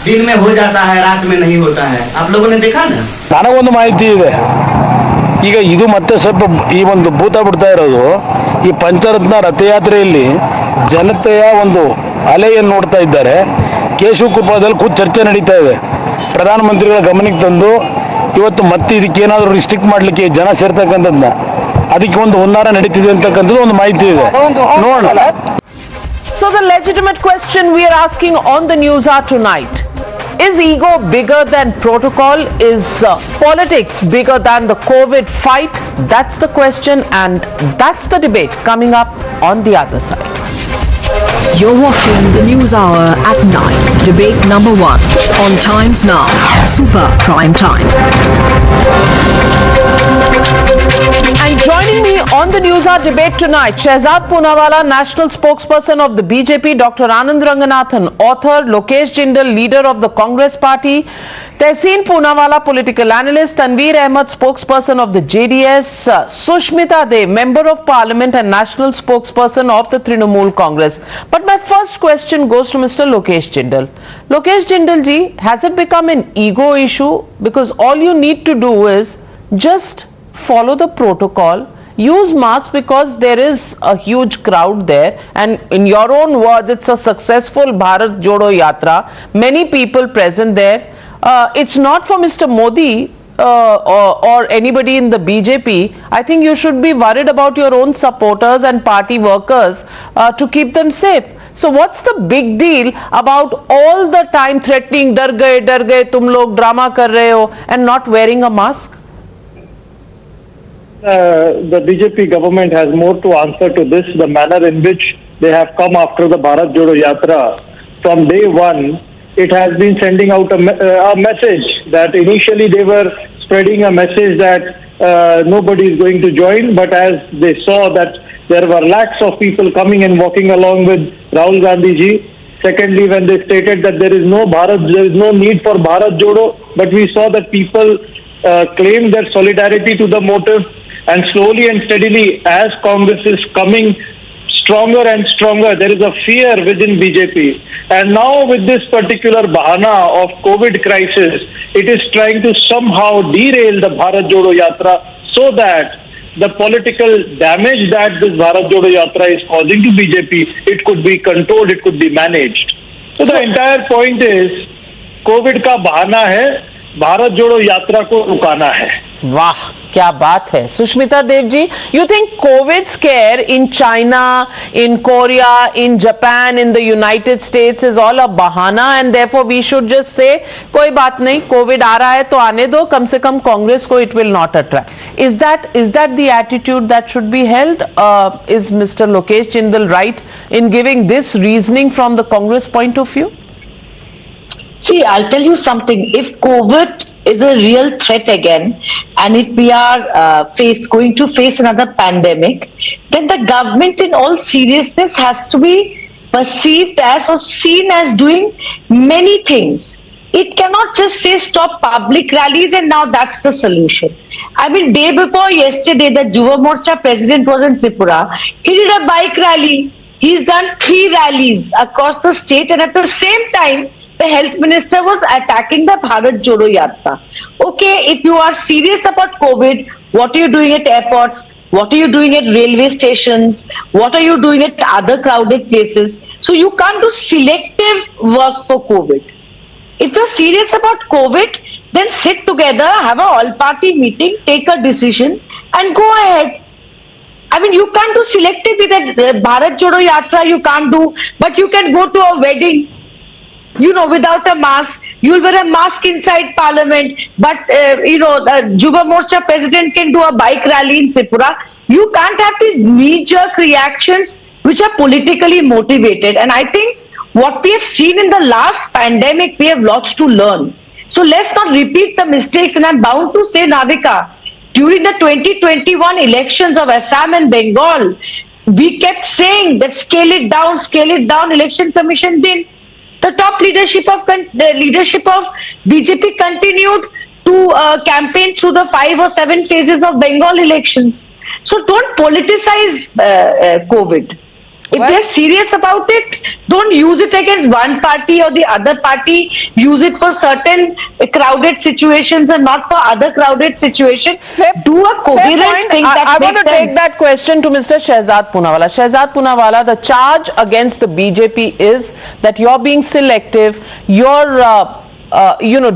दिन में हो जाता है रात में नहीं होता है। आप लोगों ने देखा ना। ನನಗೊಂದು ಮಾಹಿತಿ ಇದೆ, ಈಗ ಇದು ಮತ್ತೆ ಸ್ವಲ್ಪ ಈ ಒಂದು ಭೂತ ಬಿಡ್ತಾ ಇರೋದು ಈ ಪಂಚರತ್ನ ರಥಯಾತ್ರೆಯಲ್ಲಿ ಜನತೆಯ ಒಂದು ಅಲೆಯನ್ನು ನೋಡ್ತಾ ಇದ್ದಾರೆ. ಕೇಶವಕೃಪದಲ್ಲಿ ಕೂತು ಚರ್ಚೆ ನಡೀತಾ ಇದೆ. ಪ್ರಧಾನಮಂತ್ರಿಗಳ ಗಮನಕ್ಕೆ ತಂದು ಇವತ್ತು ಮತ್ತೆ ಇದಕ್ಕೆ ಏನಾದರೂ ರಿಸ್ಟ್ರಿಕ್ಟ್ ಮಾಡಲಿಕ್ಕೆ ಜನ ಸೇರ್ತಕ್ಕಂಥದ್ದನ್ನ ಅದಕ್ಕೆ ಒಂದು ಹುನ್ನಾರ ನಡೀತಿದೆ ಅಂತಕ್ಕಂಥದ್ದು ಒಂದು ಮಾಹಿತಿ ಇದೆ ನೋಡೋಣ. So the legitimate question we are asking on the Newshour tonight, is ego bigger than protocol? Is politics bigger than the COVID fight? That's the question, and that's the debate coming up on the other side. You're watching the Newshour at 9, debate number 1 on Times Now, Super Prime Time. And joining me on the Newshour debate tonight, Shehzad Poonawalla, national spokesperson of the BJP, Dr. Anand Ranganathan, author, Lokesh Jindal, leader of the Congress party, Tehseen Poonawalla, political analyst, Tanveer Ahmed, spokesperson of the JDS, Sushmita Dev, member of parliament and national spokesperson of the Trinamool Congress. But my first question goes to Mr. Lokesh Jindal. Lokesh Jindal ji, has it become an ego issue? Because all you need to do is just follow the protocol, use masks because there is a huge crowd there, and in your own words, it's a successful Bharat Jodo Yatra, many people present there. It's not for Mr. Modi or anybody in the BJP. I think you should be worried about your own supporters and party workers to keep them safe. So what's the big deal about all the time threatening, dar gaye tum log drama kar rahe ho, and not wearing a mask? The BJP government has more to answer to this, the manner in which they have come after the Bharat Jodo Yatra. From day one, it has been sending out a message that initially they were spreading a message that nobody is going to join, but as they saw that there were lakhs of people coming and walking along with Rahul Gandhi ji. Secondly, when they stated that there is no need for Bharat Jodo, but we saw that people claimed their solidarity to the motive. And slowly and steadily, as Congress is coming stronger and stronger, there is a fear within BJP. And now with this particular bahana of COVID crisis, it is trying to somehow derail the Bharat Jodo Yatra so that the political damage that this Bharat Jodo Yatra is causing to BJP, it could be controlled, it could be managed. So the entire point is, COVID का बहाना है, भारत जोड़ो यात्रा को रुकाना है. वाह, क्या बात है. Sushmita Dev ji, you think COVID scare in China, in Korea, in Japan, in the United States is all a bahana, and therefore we should just say कोई बात नहीं, COVID आ रहा है तो आने दो, कम से कम कांग्रेस को it will not attract. Is that the attitude that should be held? Is Mr. Lokesh Jindal right in giving this reasoning from the Congress point of view? See, I'll tell you something. If COVID is a real threat again, and if we are going to face another pandemic, then the government in all seriousness has to be perceived as or seen as doing many things. It cannot just say stop public rallies and now that's the solution. I mean, day before yesterday, the Yuva Morcha president was in Tripura. He did a bike rally. He's done 3 rallies across the state, and at the same time, the health minister was attacking the Bharat Jodo Yatra. Okay, if you are serious about COVID, what are you doing at airports? What are you doing at railway stations? What are you doing at other crowded places? So you can't do selective work for COVID. If you're serious about COVID, then sit together, have a all-party meeting, take a decision, and go ahead. I mean, you can't do selectively that Bharat Jodo Yatra, you can't do, but you can go to a wedding, you know, without a mask. You'll wear a mask inside Parliament, but, you know, the Yuva Morcha president can do a bike rally in Tripura. You can't have these knee-jerk reactions which are politically motivated. And I think what we have seen in the last pandemic, we have lots to learn. So let's not repeat the mistakes. And I'm bound to say, Navika, during the 2021 elections of Assam and Bengal, we kept saying that scale it down, Election Commission didn't. The top leadership of BJP continued to campaign through the 5 or 7 phases of Bengal elections. So don't politicize COVID. If they're serious about it, don't use it against one party or the other party. Use it for certain crowded situations and not for other crowded situations. Do a coherent thing that I makes want to take that question to Mr. Shehzad Poonawalla. Shehzad Poonawalla, the charge against the BJP is that you're being selective, you're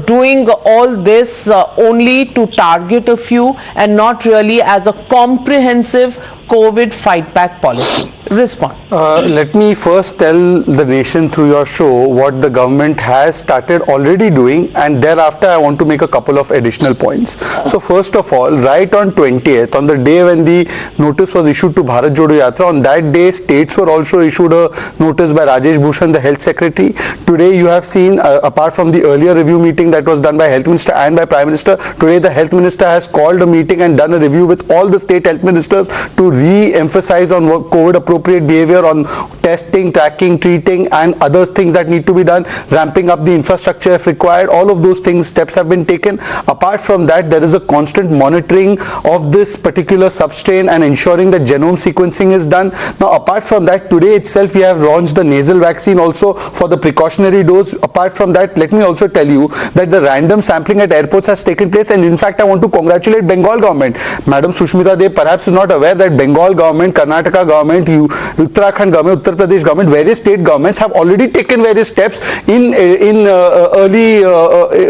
doing all this only to target a few and not really as a comprehensive COVID fight back policy. Respond. Let me first tell the nation through your show what the government has started already doing, and thereafter I want to make a couple of additional points. So first of all, right on 20th, on the day when the notice was issued to Bharat Jodo Yatra, on that day states were also issued a notice by Rajesh Bhushan, the health secretary. Today you have seen, apart from the earlier review meeting that was done by health minister and by prime minister, today the health minister has called a meeting and done a review with all the state health ministers to re-emphasize on COVID appropriate behavior, on testing, tracking, treating and other things that need to be done, ramping up the infrastructure if required. All of those things, steps have been taken. Apart from that, there is a constant monitoring of this particular substrain and ensuring that genome sequencing is done. Now apart from that, today itself we have launched the nasal vaccine also for the precautionary dose. Apart from that, let me also tell you that the random sampling at airports has taken place, and in fact I want to congratulate Bengal government. Madam Sushmita Dev perhaps is not aware that Bengal government, Karnataka government, Uttarakhand government, Uttar Pradesh government, various state governments have already taken various steps in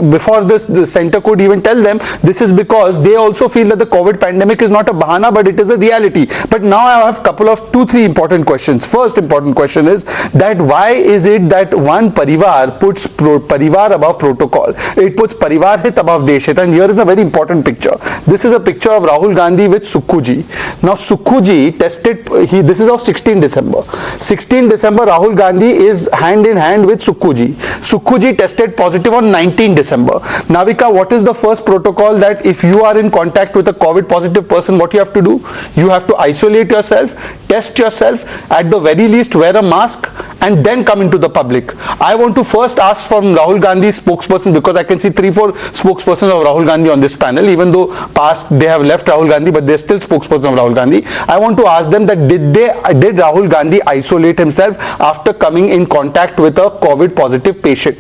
before the center could even tell them. This is because they also feel that the COVID pandemic is not a bahana but it is a reality. But now I have a couple of 2-3 important questions. First important question is that why is it that one parivar puts parivar above protocol? It puts parivar hit above desh hit, and here is a very important picture. This is a picture of Rahul Gandhi with Sukhuji. Now Sukhuji tested, this is of 16 December. 16 December, Rahul Gandhi is hand in hand with Sukhuji. Sukhuji tested positive on 19 December. Navika, what is the first protocol that if you are in contact with a COVID positive person, what you have to do? You have to isolate yourself, test yourself, at the very least wear a mask and then come into the public. I want to first ask from Rahul Gandhi's spokesperson, because I can see 3-4 spokespersons of Rahul Gandhi on this panel, even though past they have left Rahul Gandhi, but they're still spokespersons of Rahul Gandhi. I want to ask them that did Rahul Gandhi isolate himself after coming in contact with a COVID positive patient?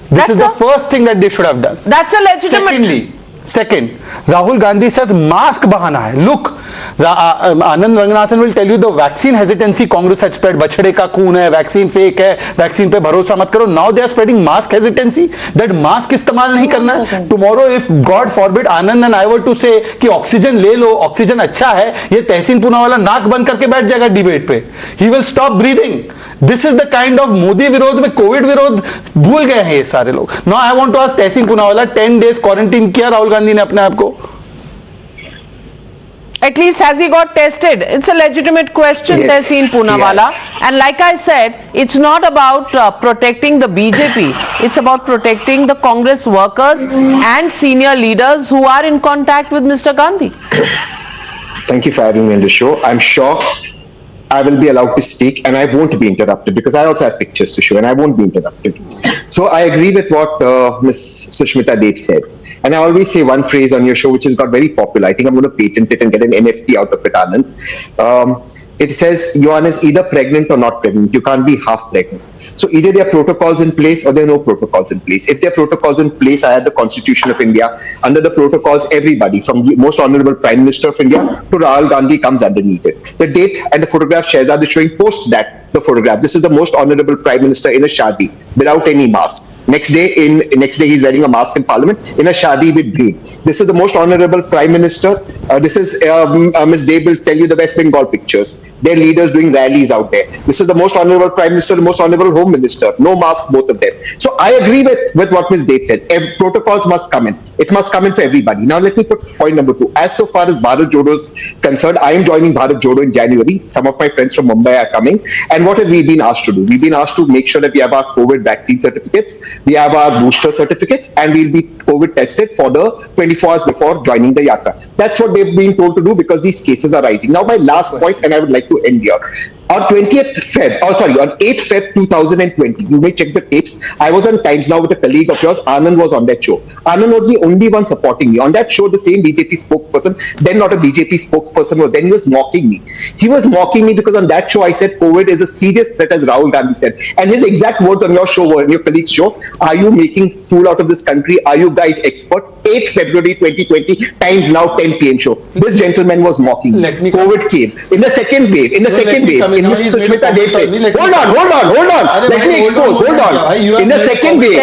This is the first thing that they should have done. That's a legitimate. Second, Rahul Gandhi says mask bahana hai. Look, Anand Ranganathan will tell you the vaccine hesitancy Congress had spread. Bachade ka khoon hai, vaccine fake hai, vaccine pe bharosa mat karo. Now they are spreading mask hesitancy. That mask istemal nahi karna hai. Tomorrow, if God forbid Anand and I were to say कि oxygen ले लो, oxygen अच्छा है, ये तहसीन पूनावाला नाक बंद करके बैठ जाएगा डिबेट पे. He will stop breathing. This is the kind of Modi विरोध में कोविड विरोध भूल गए हैं ये सारे लोग. Now I want to ask Tehseen Poonawalla, 10 days quarantine किया राहुल गांधी ने अपने आप को? At least has he got tested? It's a legitimate question, Yes. Tehseen Poonawalla. Yes. And like I said, it's not about protecting the BJP. It's about protecting the Congress workers and senior leaders who are in contact with Mr. Gandhi. Thank you for having me on the show. I'm sure I will be allowed to speak and I won't be interrupted because I also have pictures to show and I won't be interrupted. So I agree with what Ms. Sushmita Dev said. And I always say one phrase on your show which has got very popular. I think I'm going to patent it and get an NFT out of it, Anand. It says, Yuan is either pregnant or not pregnant. You can't be half pregnant. So either there are protocols in place or there are no protocols in place. If there are protocols in place, I have the Constitution of India. Under the protocols, everybody from the most honorable Prime Minister of India to Rahul Gandhi comes underneath it. The date and the photograph Shehzad is showing post that, the photograph. This is the most honorable Prime Minister in a shadi without any mask. Next day he's wearing a mask in Parliament in a shadi with green. This is the most honourable Prime Minister. This is Ms. Deb will tell you the West Bengal pictures. Their leaders doing rallies out there. This is the most honourable Prime Minister, the most honourable Home Minister. No mask, both of them. So I agree with what Ms. Deb said. Protocols must come in. It must come in for everybody. Now let me put point number 2. As so far as Bharat Jodo is concerned, I am joining Bharat Jodo in January. Some of my friends from Mumbai are coming. And what have we been asked to do? We've been asked to make sure that we have our COVID vaccine certificates, we have our booster certificates, and we'll be COVID tested for the 24 hours before joining the Yatra. That's what they've been told to do because these cases are rising. Now my last point, and I would like to end here. On 8th Feb 2020, you may check the tapes. I was on Times Now with a colleague of yours. Anand was on that show. Anand was the only one supporting me. On that show, the same BJP spokesperson, then not a BJP spokesperson, was then he was mocking me. He was mocking me because on that show I said COVID is a serious threat, as Rahul Gandhi said. And his exact words on your show were, on your colleague's show, are you making fool out of this country? Are you guys experts? 8th February 2020, Times Now 10 PM show. This gentleman was mocking me. COVID came. In the second wave, in Ms. Sushmita Dev said, hold on, let me expose, hold on. In the second wave,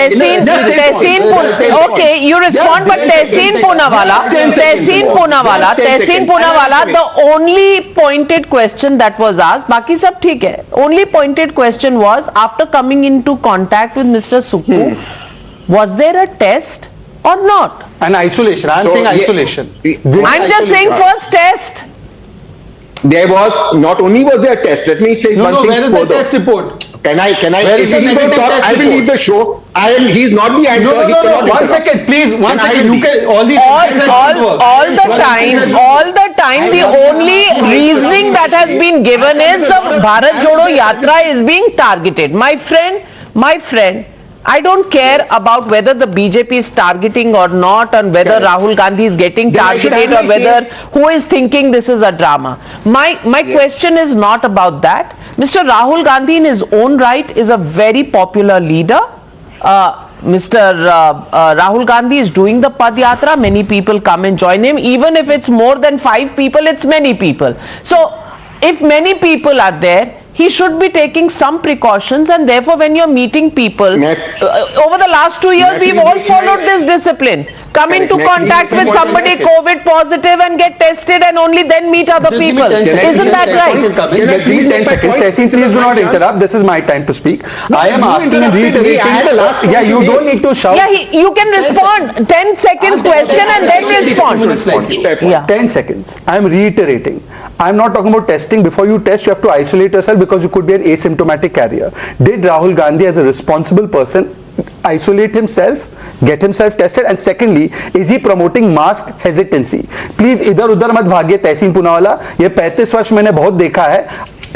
okay, you respond, but Tehseen Poonawala, the only pointed question that was asked, baki sab theek hai, only pointed question was, after coming into contact with Mr. Sukhu, was there a test or not? An isolation, I'm saying isolation. I'm just saying first test. There was, not only was there a test, let me say one thing further. Where is the test report? Can I, if he don't talk, I will leave the show. He's not the anchor. No, 1 second, please, 1 second. You can, all the time, the only reasoning that has been given is the Bharat Jodo Yatra is being targeted. My friend, I don't care about whether the BJP is targeting or not, and whether Rahul Gandhi is getting targeted, or whether who is thinking this is a drama. My question is not about that. Mr. Rahul Gandhi in his own right is a very popular leader. Mr. Rahul Gandhi is doing the Padyatra. Many people come and join him. Even if it's more than 5 people, it's many people. So if many people are there, he should be taking some precautions, and therefore when you're meeting people, over the last 2 years, we've all followed this discipline. Come into contact with somebody COVID positive and get tested, and only then meet other people. Isn't that right? Please 10 seconds. Tehseen, please do not interrupt. This is my time to speak. I am asking and reiterating. Yeah, you don't need to shout. Yeah, you can respond. 10 seconds question and then respond. 10 seconds. I am reiterating. I am not talking about testing. Before you test, you have to isolate yourself because you could be an asymptomatic carrier. Did Rahul Gandhi, as a responsible person, isolate himself, get himself tested? And secondly, is he promoting mask hesitancy? Please इधर उधर मत भागिए तहसीन पूनावाला, ये 35 वर्ष मैंने बहुत देखा है,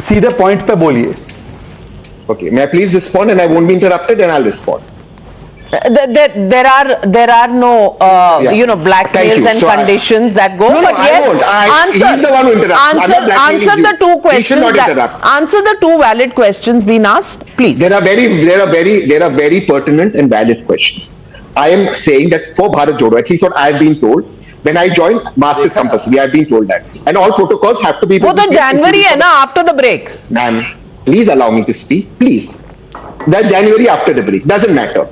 सीधे पॉइंट पे बोलिए. Okay, may I please respond, and I won't be interrupted, and I'll respond. There are no blackmails and conditions that go. No, but yes, he's the one who interrupts. Answer the 2 questions. Answer the 2 valid questions being asked, please. There are very pertinent and valid questions. I am saying that for Bharat Jodo, at least what I have been told, when I joined, mask is compulsory. I have been told that, and all protocols have to be. वो तो January है ना, after the break. Ma'am, please allow me to speak, please. That's January after the break. Doesn't matter.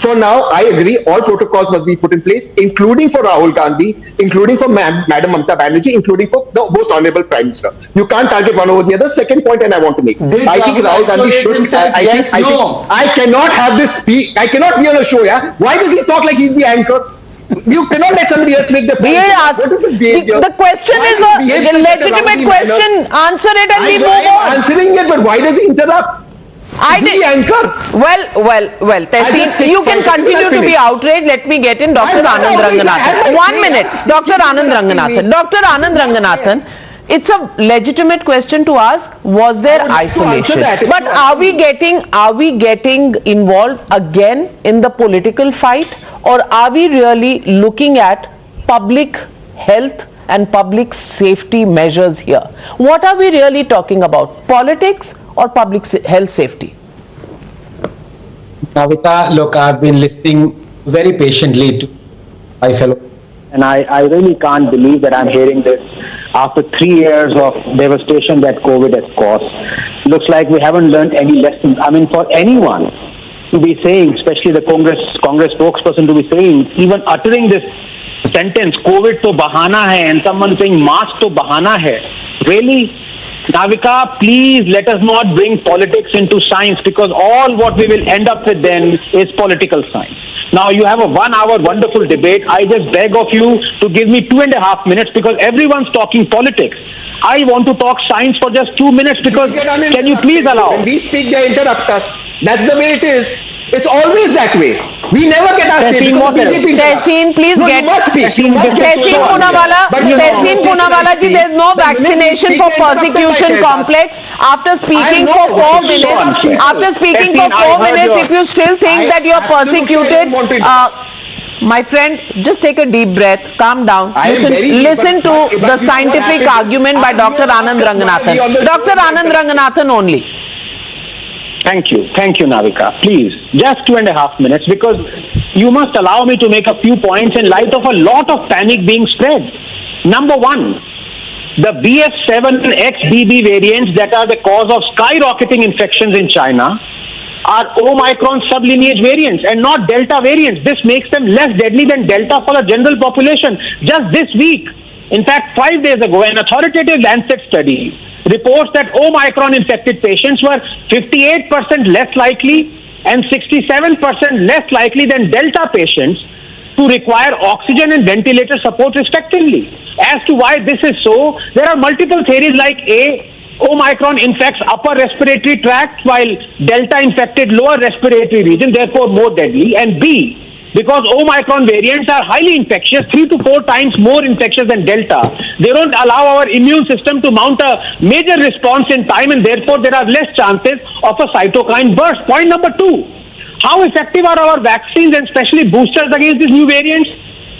For now, I agree, all protocols must be put in place, including for Rahul Gandhi, including for Madam Mamata Banerjee, including for the most honorable Prime Minister. You can't target one over the other. Second point, and I want to make. I think Rahul Gandhi should. I cannot have this speak. I cannot be on a show. Yeah. Why does he talk like he's the anchor? You cannot let somebody else make the point. What is the behavior? The question is a legitimate question. Answer it and we move on. I am answering it, but why does he interrupt? Well, Tehseen, you can continue to be outraged. Let me get in Dr. Anand Ranganathan. 1 minute. Dr. Anand Ranganathan. It's a legitimate question to ask, was there isolation? But are we getting involved again in the political fight, or are we really looking at public health and public safety measures here? What are we really talking about? Politics or public health safety? Navita, look, I've been listening very patiently to my fellow, and I really can't believe that I'm hearing this after 3 years of devastation that COVID has caused. Looks like we haven't learned any lessons. I mean, for anyone to be saying, especially the Congress spokesperson to be saying, even uttering this sentence, COVID to bahana hai, and someone saying mask to bahana hai. Really? Navika, please let us not bring politics into science, because all what we will end up with then is political science. Now you have a 1 hour wonderful debate. I just beg of you to give me 2.5 minutes, because everyone's talking politics. I want to talk science for just 2 minutes, because can you please allow? When we speak, they interrupt us. That's the way it is. It's always that way. We never get our say because BJP interrupts. Tehseen, please No, get. you must speak. You must get Tehseen to Poonawala, But you know, Tehseen Poonawala ji, there is no the minute we vaccination speak, for they interrupt us by persecution Shehbaz. complex. After speaking know for what 4 is going on. minutes, after speaking for Tehseen, I 4 heard minutes, your- if you still think that you are persecuted, want to my friend, just take a deep breath, calm down, I am very deep, listen but to you know the what scientific happens is, argument by after Dr. you Anand ask us why we on Ranganathan. the Dr. show, Anand Ranganathan only. Thank you, Navika. Please, just 2.5 minutes, because you must allow me to make a few points in light of a lot of panic being spread. Number one, the BF7 and XBB variants that are the cause of skyrocketing infections in China are Omicron sublineage variants and not Delta variants. This makes them less deadly than Delta for the general population. Just this week, in fact 5 days ago, an authoritative Lancet study reports that Omicron infected patients were 58% less likely and 67% less likely than Delta patients to require oxygen and ventilator support respectively. As to why this is so, there are multiple theories like A, Omicron infects upper respiratory tract while Delta infected lower respiratory region, therefore more deadly, and B, because Omicron variants are highly infectious, 3 to 4 times more infectious than Delta, they don't allow our immune system to mount a major response in time, and therefore there are less chances of a cytokine burst. Point number 2, how effective are our vaccines and especially boosters against these new variants?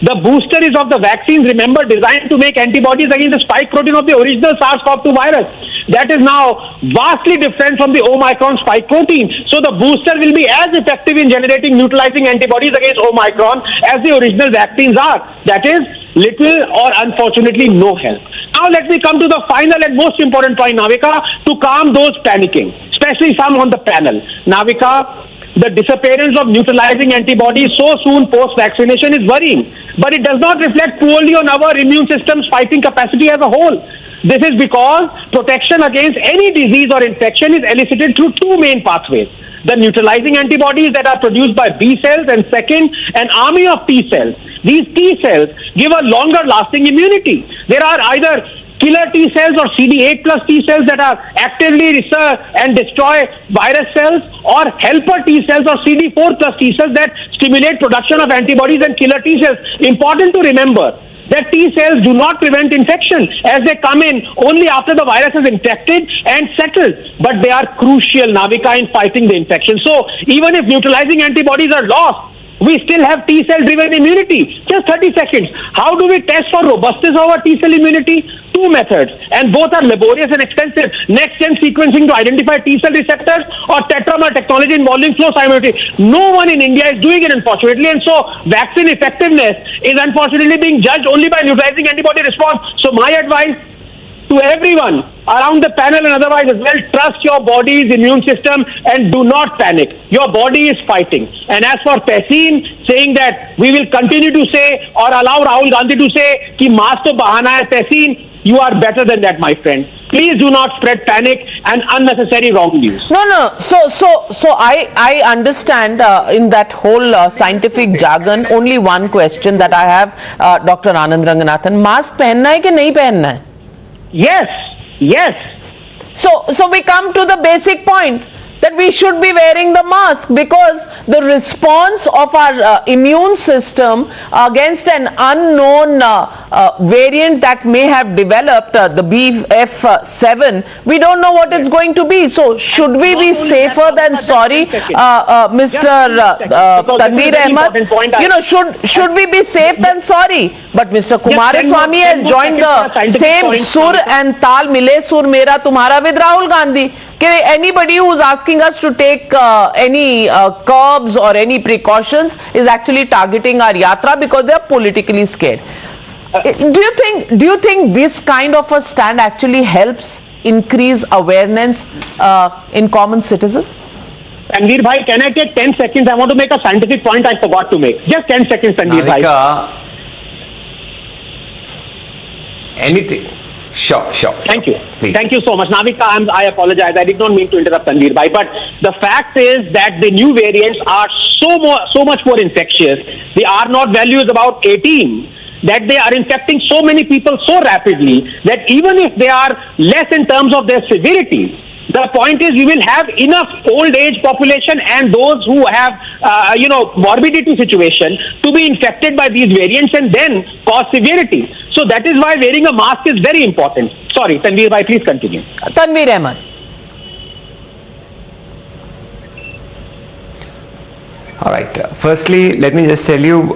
The booster is of the vaccines, remember, designed to make antibodies against the spike protein of the original SARS-CoV-2 virus. That is now vastly different from the Omicron spike protein. So the booster will be as effective in generating neutralizing antibodies against Omicron as the original vaccines are. That is little or unfortunately no help. Now let me come to the final and most important point, Navika, to calm those panicking, especially some on the panel. Navika, the disappearance of neutralizing antibodies so soon post-vaccination is worrying, but it does not reflect poorly on our immune system's fighting capacity as a whole. This is because protection against any disease or infection is elicited through 2 main pathways. The neutralizing antibodies that are produced by B cells, and second, an army of T cells. These T cells give a longer lasting immunity. There are either killer T cells or CD8 plus T cells that are actively research and destroy virus cells, or helper T cells or CD4 plus T cells that stimulate production of antibodies and killer T cells. Important to remember that T cells do not prevent infection, as they come in only after the virus is infected and settled, but they are crucial, Navika, in fighting the infection. So even if neutralizing antibodies are lost, we still have T cell driven immunity. Just 30 seconds. How do we test for robustness of our T cell immunity? 2 methods, and both are laborious and expensive. Next gen sequencing to identify T cell receptors, or tetramer technology involving flow cytometry. No one in India is doing it, unfortunately, and so vaccine effectiveness is unfortunately being judged only by neutralizing antibody response. So my advice to everyone around the panel and otherwise as well, trust your body's immune system and do not panic. Your body is fighting. And as for Tehseen saying that we will continue to say, or allow Rahul Gandhi to say ki mask to bahana hai, Tehseen, you are better than that, my friend. Please do not spread panic and unnecessary wrong news. No. So I understand in that whole scientific jargon. Only one question that I have, Dr. Anand Ranganathan: mask पहनना है कि नहीं पहनना है? Yes. So we come to the basic point that we should be wearing the mask, because the response of our immune system against an unknown variant that may have developed, the BF7, we don't know what it's going to be. So should we be safer than sorry, Mr. Tanveer Ahmed? You know, should we be safe than sorry? But Mr. Kumaraswamy has joined the same sur and tal mile sur mera tumhara with Rahul Gandhi. Anybody who's asking us to take any curbs or any precautions is actually targeting our yatra because they are politically scared. Do you think this kind of a stand actually helps increase awareness in common citizens? Tanveer bhai, can I take 10 seconds? I want to make a scientific point I forgot to make. Just 10 seconds, Tanveer bhai. Anything. Sure. Thank you. Please. Thank you so much. Navika, I apologize. I did not mean to interrupt Tanveer bhai, but the fact is that the new variants are so much more infectious. The R0 value is about 18. That they are infecting so many people so rapidly that even if they are less in terms of their severity, the point is we will have enough old age population and those who have, morbidity situation to be infected by these variants and then cause severity. So that is why wearing a mask is very important. Sorry, Tanveer bhai, please continue. Tanveer Ahmed. All right. Firstly, let me just tell you,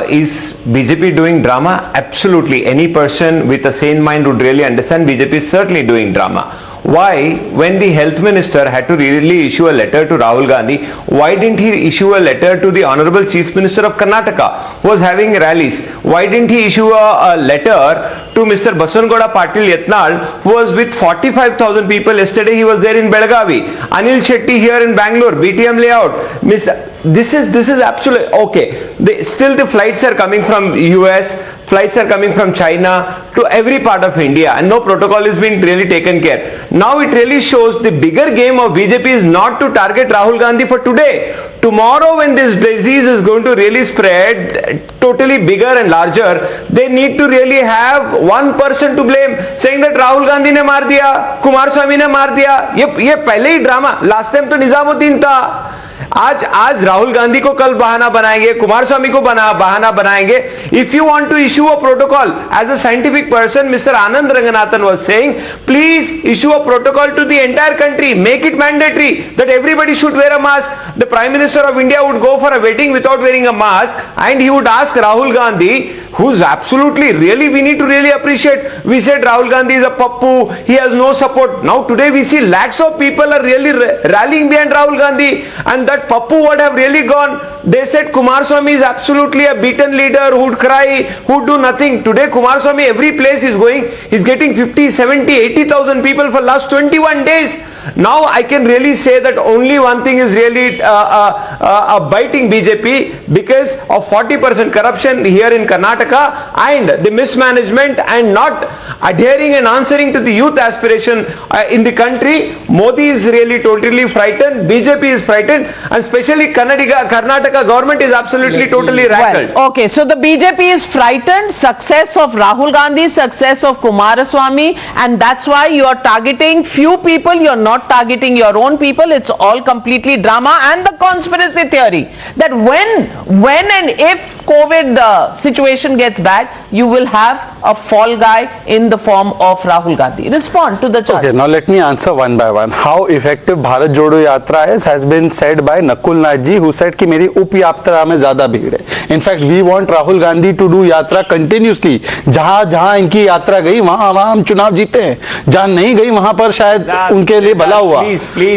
is BJP doing drama? Absolutely. Any person with a sane mind would really understand BJP is certainly doing drama. Why, when the health minister had to really issue a letter to Rahul Gandhi, why didn't he issue a letter to the Honorable Chief Minister of Karnataka, who was having rallies? Why didn't he issue a letter to Mr. Baswanagoda Patil Yatnal, who was with 45,000 people yesterday? He was there in Belagavi. Anil Shetty here in Bangalore, BTM layout. This is absolutely okay. Still the flights are coming from US, flights are coming from China to every part of India, and no protocol is being really taken care. Now it really shows the bigger game of BJP is not to target Rahul Gandhi for today. Tomorrow when this disease is going to really spread totally bigger and larger, they need to really have one person to blame, saying that Rahul Gandhi ne maar diya, Kumaraswamy ne maar diya. ये पहले ही drama, last time तो निजामुद्दीन था. आज राहुल गांधी को कल बहाना बनाएंगे, कुमारस्वामी को बहाना बनाएंगे. If you want to issue a protocol, as a scientific person, Mr. Anand Ranganathan was saying, please issue a protocol to the entire country, make it mandatory that everybody should wear a mask. The Prime Minister of India would go for a wedding without wearing a mask, and he would ask Rahul Gandhi, who's absolutely really, we need to really appreciate. We said Rahul Gandhi is a pappu, he has no support. Now today we see lakhs of people are really rallying behind Rahul Gandhi, and that pappu would have really gone. They said Kumaraswamy is absolutely a beaten leader who would cry, who would do nothing. Today Kumaraswamy, every place he's going, he's getting 50, 70, 80,000 people for last 21 days. Now I can really say that only one thing is really biting BJP because of 40% corruption here in Karnataka and the mismanagement and not adhering and answering to the youth aspiration in the country. Modi is really totally frightened, BJP is frightened, and especially Karnataka government is absolutely totally rattled. Well, okay, so the BJP is frightened, success of Rahul Gandhi, success of Kumaraswamy, and that's why you are targeting few people, you're not targeting your own people. It's all completely drama, and the conspiracy theory that when and if COVID situation gets bad, you will have a fall guy in the form of Rahul Gandhi. Respond to the charge. Okay, now let me answer one by one. How effective Bharat Jodo Yatra is has been said by Nakul Nath ji, who said कि मेरी उप यात्रा में ज्यादा भीड़ है. In fact, we want Rahul Gandhi to do यात्रा continuously. जहां इनकी यात्रा गई वहां हम चुनाव जीते हैं. जहां नहीं गई वहां पर शायद उनके लिए भला हुआ.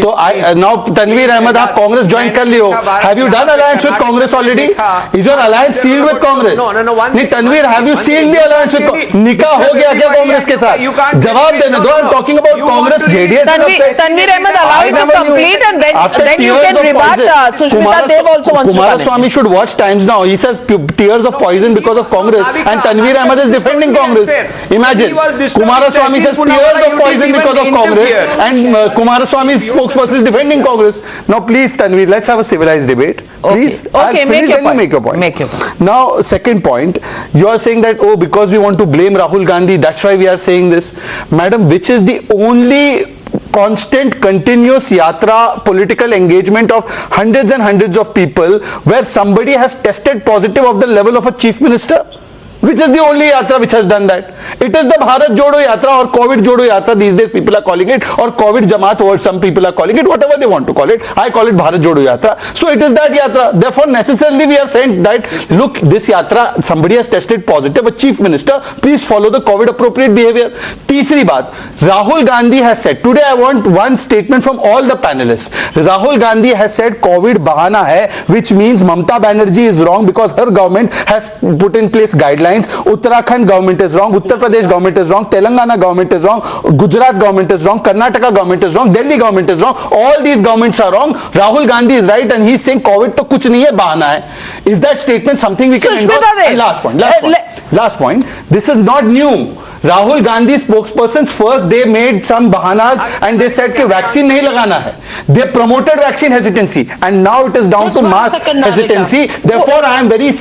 तो now Tanveer Ahmed, आप कांग्रेस ज्वाइन कर लियो. Have you done alliance with Congress already? Is your alliance sealed with Congress? नहीं Tanveer, have you sealed the alliance with Congress? निकाह हो गया क्या कांग्रेस के साथ? जवाब देने दो. I'm talking about Congress, JDS. Tanveer Ahmed, allow him to complete and then you can rebut. Sushmita Dev also wants to Kumaraswamy should watch Times now. He says tears of poison because of Congress, and Tanveer Ahmed is defending Congress. Imagine, Kumaraswamy says tears of poison because of Congress, and Kumaraswamy's spokesperson is defending Congress. Now please Tanveer, let's have a civilized debate. Please. Okay, make your point. Make your point. Now second point, you are saying that, oh, because we want to blame Rahul Gandhi, that's why we are saying this. Madam, which is the only constant, continuous yatra, political engagement of hundreds and hundreds of people where somebody has tested positive of the level of a chief minister? Which is the only yatra which has done that? It is the Bharat Jodo Yatra or COVID Jodo Yatra, these days people are calling it, or COVID Jamaat, or some people are calling it, whatever they want to call it. I call it Bharat Jodo Yatra. So it is that yatra. Therefore necessarily we have said that, look, this yatra, somebody has tested positive, a chief minister, please follow the COVID appropriate behavior. Teesri baat, Rahul Gandhi has said, today I want one statement from all the panelists. Rahul Gandhi has said COVID bahana hai, which means Mamta Banerjee is wrong because her government has put in place guidelines headlines. Uttarakhand government is wrong, Uttar Pradesh government is wrong, Telangana government is wrong, Gujarat government is wrong, Karnataka government is wrong, Delhi government is wrong. All these governments are wrong. Rahul Gandhi is right and he's saying COVID to kuch nahi hai, bahana hai. Is that statement something we can endorse? And last point. This is not new. Rahul Gandhi's spokespersons first they made some bahanas and they said कि vaccine नहीं लगाना है. They promoted vaccine hesitancy and now it is down to mass hesitancy. Therefore, I am very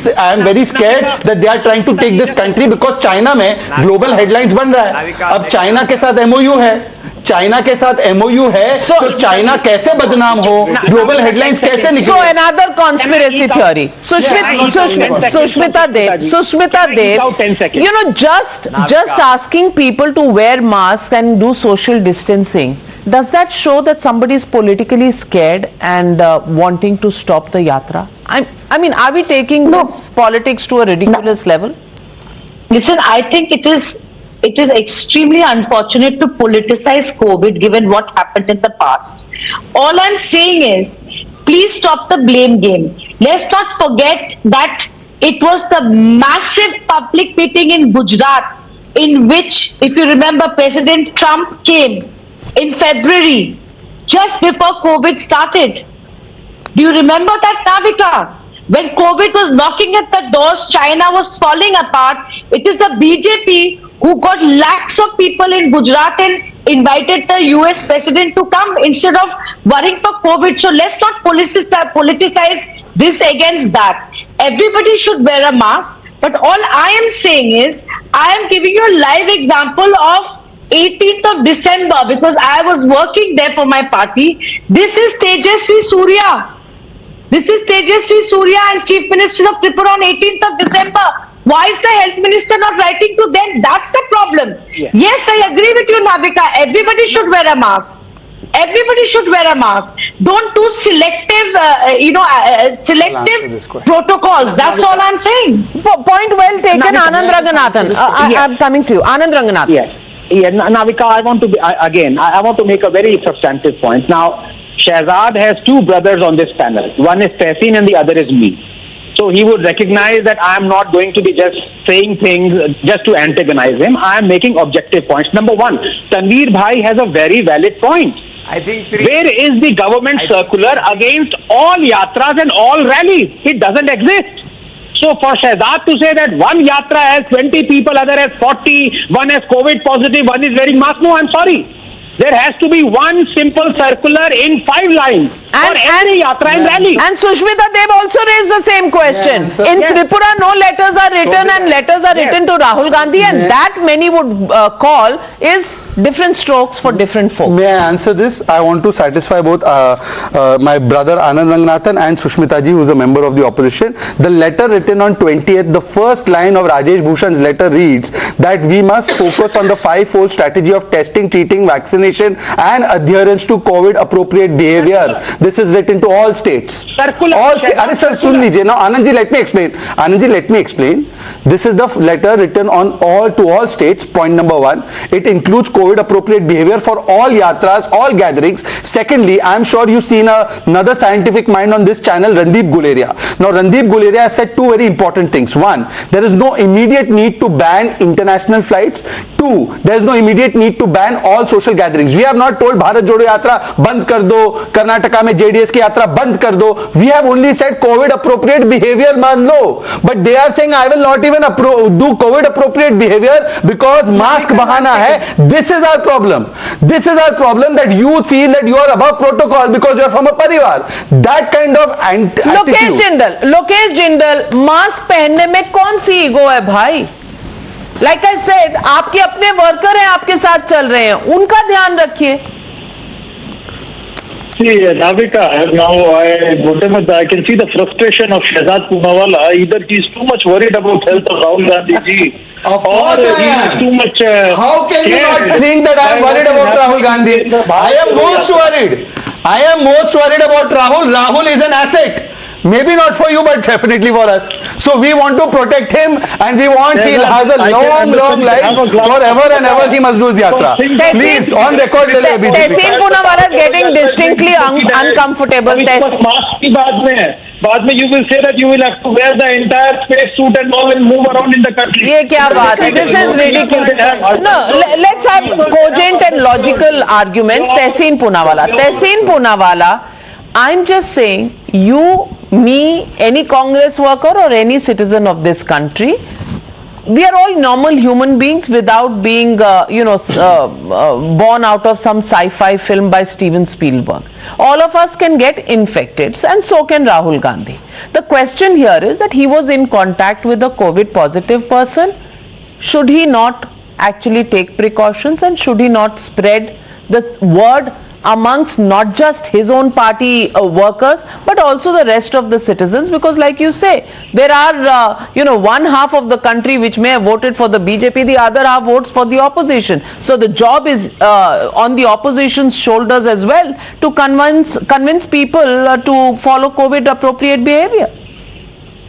scared that they are trying to take this country because China में global headlines बन रहा है. अब China के साथ MOU है. China के साथ MOU है तो चाइना कैसे बदनाम हो, ग्लोबल हेडलाइंस कैसे निकले? So another conspiracy theory. Sushmita Dev, you know, just asking people to wear masks and do social distancing, does that show that somebody is politically scared and wanting to stop the yatra? I mean, are we taking this politics to a ridiculous level? Listen, I think it is extremely unfortunate to politicize COVID given what happened in the past. All I'm saying is, please stop the blame game. Let's not forget that it was the massive public meeting in Gujarat in which, if you remember, President Trump came in February, just before COVID started. Do you remember that, Navika? When COVID was knocking at the doors, China was falling apart. It is the BJP who got lakhs of people in Gujarat and invited the US president to come instead of worrying for COVID. So let's not politicize this against that. Everybody should wear a mask. But all I am saying is, I am giving you a live example of 18th of December because I was working there for my party. This is Tejasvi Surya. This is Tejasvi Surya and Chief Minister of Tripura on 18th of December. Why is the Health Minister not writing to them? That's the problem. Yes, I agree with you, Navika. Everybody should wear a mask. Everybody should wear a mask. Don't do selective, selective protocols. That's all I'm saying. Point well taken, Anand Ranganathan. I'm coming to you. Anand Ranganathan. Yes. Yeah, Navika, I want to make a very substantive point. Now, Shehzad has two brothers on this panel. One is Tehseen and the other is me. So he would recognize that I am not going to be just saying things just to antagonize him. I am making objective points. Number one, Tanveer Bhai has a very valid point. I think where is the government circular against all yatras and all rallies? It doesn't exist. So for Shehzad to say that one yatra has 20 people, other has 40, one has COVID positive, one is wearing mask, no, I'm sorry. There has to be one simple circular in 5 lines for every yatra and rally. And Sushmita Dev also raised the same question. In Tripura, no letters are written and letters are written to Rahul Gandhi, and that many would call is different strokes for different folks. May I answer this? I want to satisfy both my brother Anand Ranganathan and Sushmita ji, who is a member of the opposition. The letter written on 20th, the first line of Rajesh Bhushan's letter reads that we must focus on the 5-fold strategy of testing, treating, vaccination and adherence to COVID appropriate behavior. This is written to all states. All states. Sir, sun lijiye. Now, Anandji, let me explain. Anandji, let me explain. This is the letter written on all states. Point number 1. It includes COVID appropriate behavior for all yatras, all gatherings. Secondly, I am sure you've seen another scientific mind on this channel, Randeep Guleria. Now, Randeep Guleria has said 2 very important things. 1, there is no immediate need to ban international flights. 2, there is no immediate need to ban all social gatherings. We have not told Bharat Jodo Yatra band kar do, Karnataka mein JDS ki yatra band kar do. We have only said COVID appropriate behavior maan lo. But they are saying I will not even do COVID appropriate behavior because mask bahana hai. This is our problem. This is our problem, that you feel that you are above protocol because you are from a parivar. That kind of attitude. Lokesh Jindal, mask पहनने में कौन सी ego है भाई? Like I said, आपके अपने worker हैं, आपके साथ चल रहे हैं, उनका ध्यान रखिए. See, Navika, now I can see the frustration of Shehzad Poonawala. Either he's too much worried about health of Rahul Gandhi ji, of course or he is too much. How can you not think that I am worried about Rahul Gandhi? I am most worried. I am most worried about Rahul. Rahul is an asset. Maybe not for you, but definitely for us. So we want to protect him, and we want he has a long life forever and ever. He must do his yatra. Please, on record, Tehseen Poonawalla is getting distinctly uncomfortable. बाद में you will say that you will have to wear the entire space suit and all and move around in the country. ये क्या बात है? This is ridiculous. No, let's have cogent and logical arguments. Tehseen Poonawalla, I'm just saying, you, me, any Congress worker or any citizen of this country, we are all normal human beings without being, born out of some sci-fi film by Steven Spielberg. All of us can get infected, and so can Rahul Gandhi. The question here is that he was in contact with a COVID positive person. Should he not actually take precautions, and should he not spread the word amongst not just his own party workers, but also the rest of the citizens? Because like you say, there are one half of the country which may have voted for the BJP, the other half votes for the opposition. So the job is on the opposition's shoulders as well to convince people to follow COVID appropriate behavior.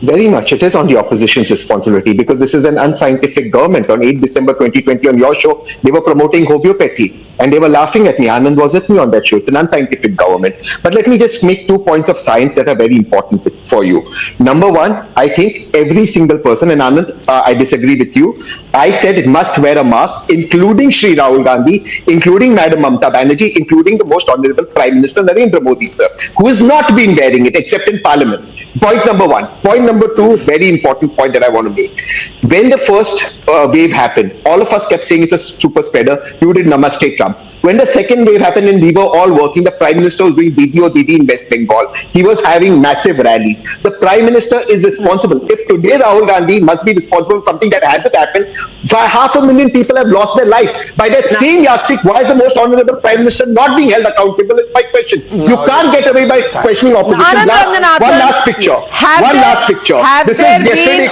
Very much. It is on the opposition's responsibility, because this is an unscientific government. On 8 December 2020 on your show, they were promoting homeopathy and they were laughing at me. Anand was with me on that show. It's an unscientific government. But let me just make 2 points of science that are very important for you. Number one, I think every single person, and Anand, I disagree with you. I said it must wear a mask, including Shri Rahul Gandhi, including Madam Mamata Banerjee, including the most honorable Prime Minister Narendra Modi, sir, who has not been wearing it except in Parliament. Point number one. Point number two, very important point that I want to make. When the first wave happened, all of us kept saying it's a super spreader. You did Namaste Trump. When the second wave happened and we were all working, the Prime Minister was doing Video Didi in West Bengal. He was having massive rallies. The Prime Minister is responsible. If today Rahul Gandhi must be responsible for something that hasn't happened, 500,000 people have lost their life. By that same yardstick, why is the most honorable Prime Minister not being held accountable is my question. You can't get away by questioning opposition. One last picture. Have there been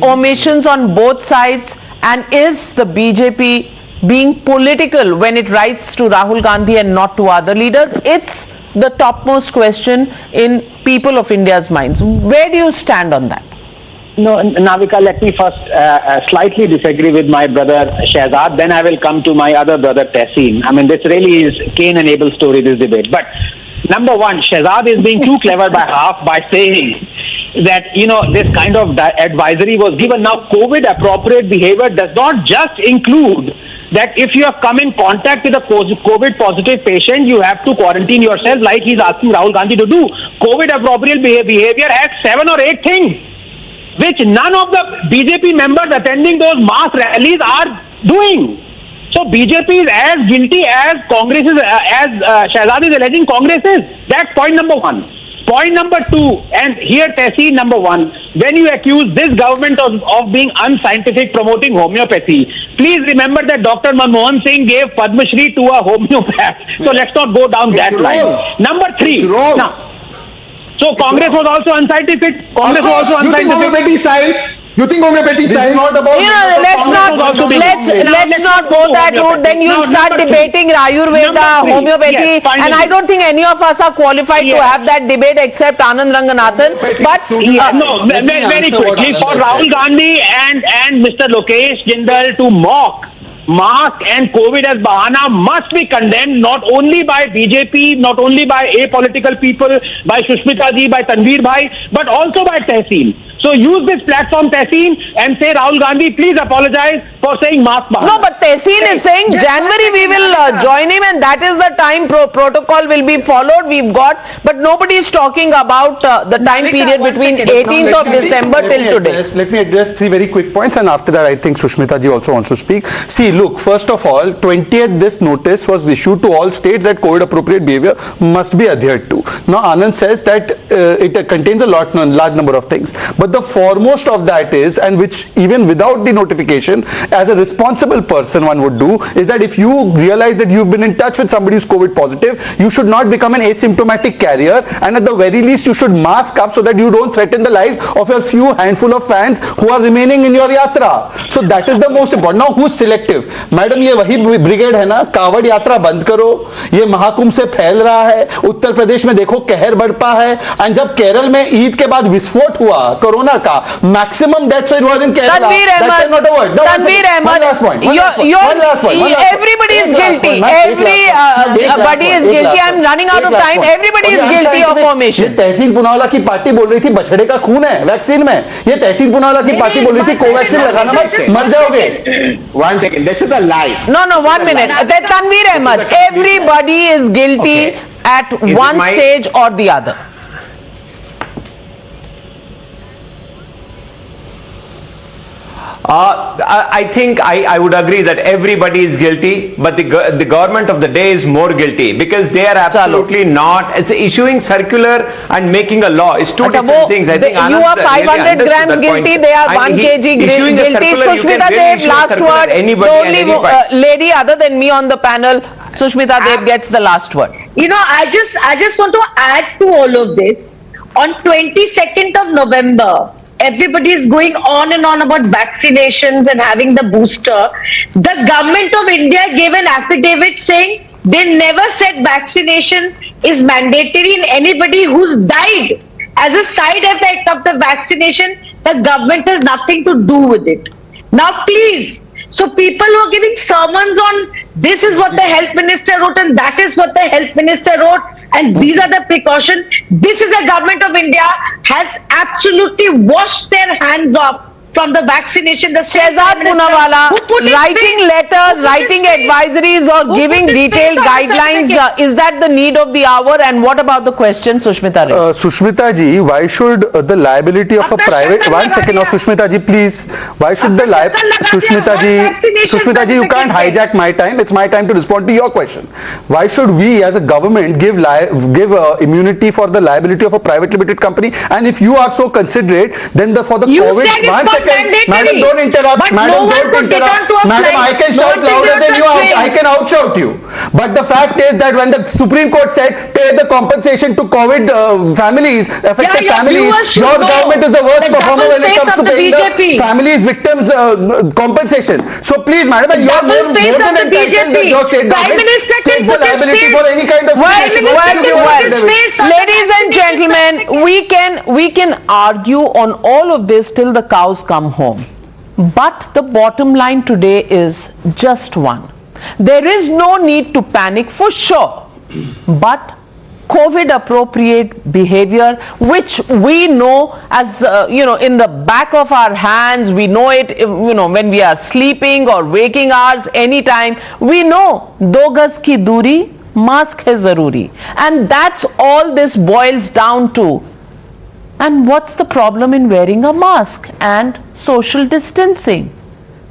omissions on both sides, and is the BJP being political when it writes to Rahul Gandhi and not to other leaders? It's the topmost question in people of India's minds. Where do you stand on that? No, Navika, let me first slightly disagree with my brother Shehzad, then I will come to my other brother Tehseen. I mean, this really is Cain and Abel story, this debate. But number one, Shehzad is being too clever by half by saying that, this kind of advisory was given. Now, COVID appropriate behavior does not just include that if you have come in contact with a COVID positive patient, you have to quarantine yourself like he's asking Rahul Gandhi to do. COVID appropriate behavior has 7 or 8 things, which none of the BJP members attending those mass rallies are doing. So BJP is as guilty as Congress is, as Shehzad is alleging Congress is. That's point number one. Point number two, and here Tehseen, number one, when you accuse this government of being unscientific, promoting homeopathy, please remember that Dr. Manmohan Singh gave Padma Shri to a homeopath. So let's not go down that line. Number three. Now, so Congress was also unscientific. Congress was also unscientific. You think homeopathy science? You think homeopathy science? Let's not go that route. Then you'll start debating Ayurveda, homeopathy, and I don't think any of us are qualified to have that debate except Anand Ranganathan. But very quickly, for Rahul Gandhi and Mr. Lokesh Jindal to mock mask and COVID as bahana must be condemned, not only by BJP, not only by apolitical people, by Sushmita ji, by Tanveer bhai, but also by Tehseen. So use this platform, Tehseen, and say, Rahul Gandhi, please apologize for saying mask bahana. No, but Tehseen is saying January we will join him, and that is the time protocol will be followed. We've got, but nobody is talking about the time period between 18th of December till today. Let me address 3 very quick points, and after that I think Sushmita ji also wants to speak. See, look, first of all, 20th this notice was issued to all states that COVID appropriate behavior must be adhered to. Now Anand says that it contains a large number of things, but the foremost of that is, and which even without the notification, as a responsible person one would do is that if you realize that you've been in touch with somebody who's COVID positive, you should not become an asymptomatic carrier, and at the very least you should mask up so that you don't threaten the lives of your few handful of fans who are remaining in your yatra. So that is the most important. Now who's selective? Madam, ये वही brigade है ना, कावड़ यात्रा बंद करो, ये महाकुंभ से फैल रहा है, उत्तर प्रदेश में देखो कहर बढ़पा है, and जब केरल में ईद के बाद विस्फोट हुआ कोरोना का, maximum deaths were in Kerala. That cannot avoid. One last point. Everybody is guilty. Everybody is guilty. I'm running out of time. Everybody is guilty of formation. ये तहसीन पुनावाला की पार्टी बोल रही थी बछड़े का खून है वैक्सीन में, ये तहसीन पुनावाला की पार्टी बोल रही थी कोवैक्सीन लगाना मत, मर जाओगे. One second, this is a lie. No, 1 minute. Tanveer Ahmed, everybody is guilty at one stage or the other. I think I would agree that everybody is guilty, but the government of the day is more guilty because they are absolutely not. It's issuing circular and making a law. It's two different things. I think you are 500 grams guilty. They are 1 kg guilty. Sushmita Dev, last word. The only lady other than me on the panel, Sushmita Dev gets the last word. You know, I just want to add to all of this. On 22nd of November, everybody is going on and on about vaccinations and having the booster. The government of India gave an affidavit saying they never said vaccination is mandatory in anybody who's died as a side effect of the vaccination. The government has nothing to do with it. Now, please, so people who are giving sermons on this is what the health minister wrote and that is what the health minister wrote and these are the precautions. This is a government of India has absolutely washed their hands off from the vaccination. The Shehzad Poonawalla writing letters, writing advisories or giving detailed guidelines, is that the need of the hour? And what about the question, Sushmita? Sushmita ji, why should the liability of a private, 1 second, Sushmita ji, please, why should the Sushmita ji, you can't hijack my time, it's my time to respond to your question. Why should we as a government give immunity for the liability of a private limited company? And if you are so considerate, then for the COVID, 1 second, madam, don't interrupt. Madam, don't interrupt. Madam, I can shout louder than you. I can outshout you. But the fact is that when the Supreme Court said pay the compensation to COVID families, affected families, your government is the worst performer when it comes to paying the families, victims compensation. So please, madam, and you are more than entitled that your state government takes the liability for any kind of Ladies and gentlemen, we can argue on all of this till the cows come home. But the bottom line today is just one. There is no need to panic for sure, but COVID appropriate behavior, which we know as in the back of our hands, we know it when we are sleeping or waking hours, anytime, we know do gaz ki duri, mask hai zaruri, and that's all this boils down to. And what's the problem in wearing a mask and social distancing?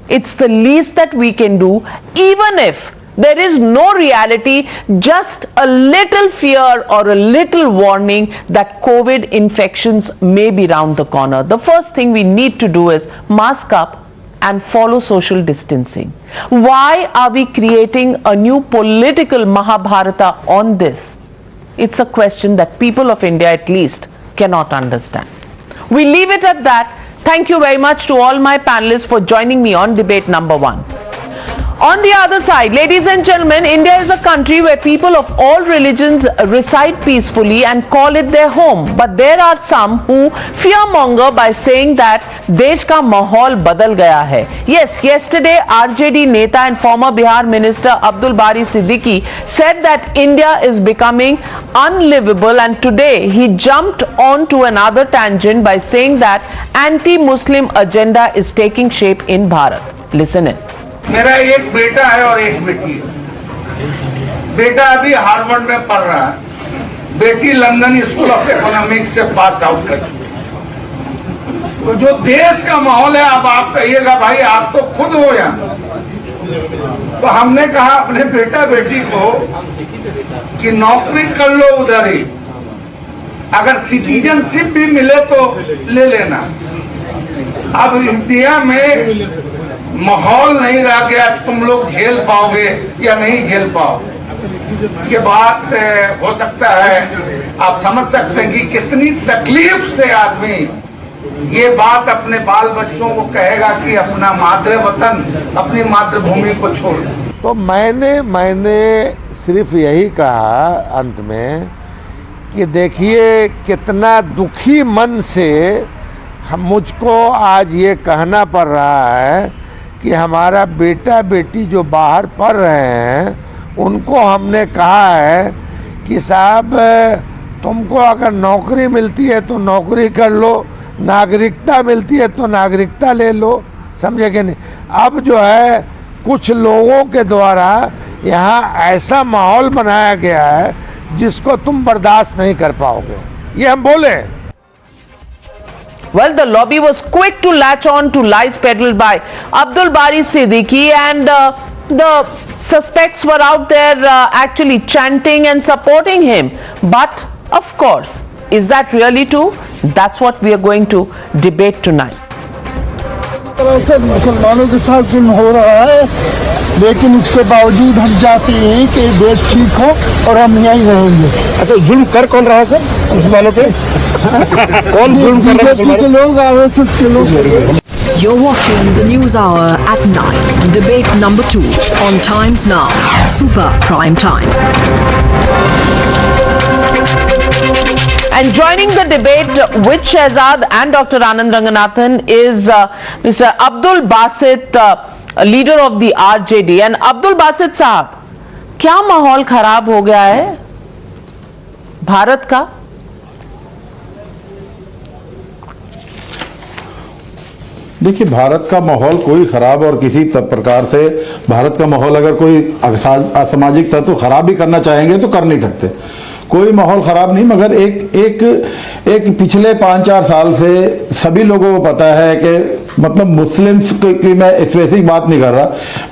It's the least that we can do, even if there is no reality, just a little fear or a little warning that COVID infections may be round the corner. The first thing we need to do is mask up and follow social distancing. Why are we creating a new political Mahabharata on this? It's a question that people of India at least cannot understand. We leave it at that. Thank you very much to all my panelists for joining me on debate number 1. On the other side, ladies and gentlemen, India is a country where people of all religions reside peacefully and call it their home. But there are some who fearmonger by saying that desh ka mahol badal gaya hai. Yes, yesterday RJD Neta and former Bihar Minister Abdul Bari Siddiqui said that India is becoming unlivable, and today he jumped on to another tangent by saying that anti-Muslim agenda is taking shape in Bharat. Listen in. मेरा एक बेटा है और एक बेटी है। बेटा अभी हार्वर्ड में पढ़ रहा है, बेटी लंदन स्कूल ऑफ इकोनॉमिक्स से पास आउट कर चुकी है। तो जो देश का माहौल है, अब आप कहिएगा भाई आप तो खुद हो यहाँ, तो हमने कहा अपने बेटा बेटी को कि नौकरी कर लो उधर ही, अगर सिटीजनशिप भी मिले तो ले लेना। अब इंडिया में माहौल नहीं रह गया, तुम लोग झेल पाओगे या नहीं झेल पाओगे। ये बात हो सकता है, आप समझ सकते हैं कि कितनी तकलीफ से आदमी ये बात अपने बाल बच्चों को कहेगा कि अपना मातृ वतन, अपनी मातृभूमि को छोड़। तो मैंने सिर्फ यही कहा अंत में कि देखिए कितना दुखी मन से मुझको आज ये कहना पड़ रहा है कि हमारा बेटा बेटी जो बाहर पढ़ रहे हैं उनको हमने कहा है कि साहब तुमको अगर नौकरी मिलती है तो नौकरी कर लो, नागरिकता मिलती है तो नागरिकता ले लो, समझे कि नहीं। अब जो है कुछ लोगों के द्वारा यहाँ ऐसा माहौल बनाया गया है जिसको तुम बर्दाश्त नहीं कर पाओगे, ये हम बोले। Well, the lobby was quick to latch on to lies peddled by Abdul Bari Siddiqui, and the suspects were out there actually chanting and supporting him. But of course, is that really true? That's what we are going to debate tonight. तरह से मुसलमानों के साथ जुल्म हो रहा है, लेकिन इसके बावजूद हम चाहते हैं कि देश ठीक हो और हम यहीं रहेंगे। अच्छा, जुल्म कर कौन रहा है सर मुसलमानों पे? कौन जुल्म कर रहा है? बीजेपी के लोग, आरएसएस के लोग। You're watching the News Hour at 9, debate number 2 on Times Now, Super Prime Time. And joining the debate with Shehzad and Dr. Anand Ranganathan is Mr. Abdul Basit, leader of the RJD. And Abdul Basit साहब, क्या माहौल खराब हो गया है भारत का? देखिए, भारत का माहौल कोई खराब और किसी प्रकार से भारत का माहौल अगर कोई असामाजिक तत्व खराब भी करना चाहेंगे तो कर नहीं सकते। कोई माहौल खराब नहीं, मगर एक पिछले 5-4 साल से सभी लोगों को पता है कि मतलब मुस्लिम्स की मैं स्पेसिफिक बात नहीं कर रहा,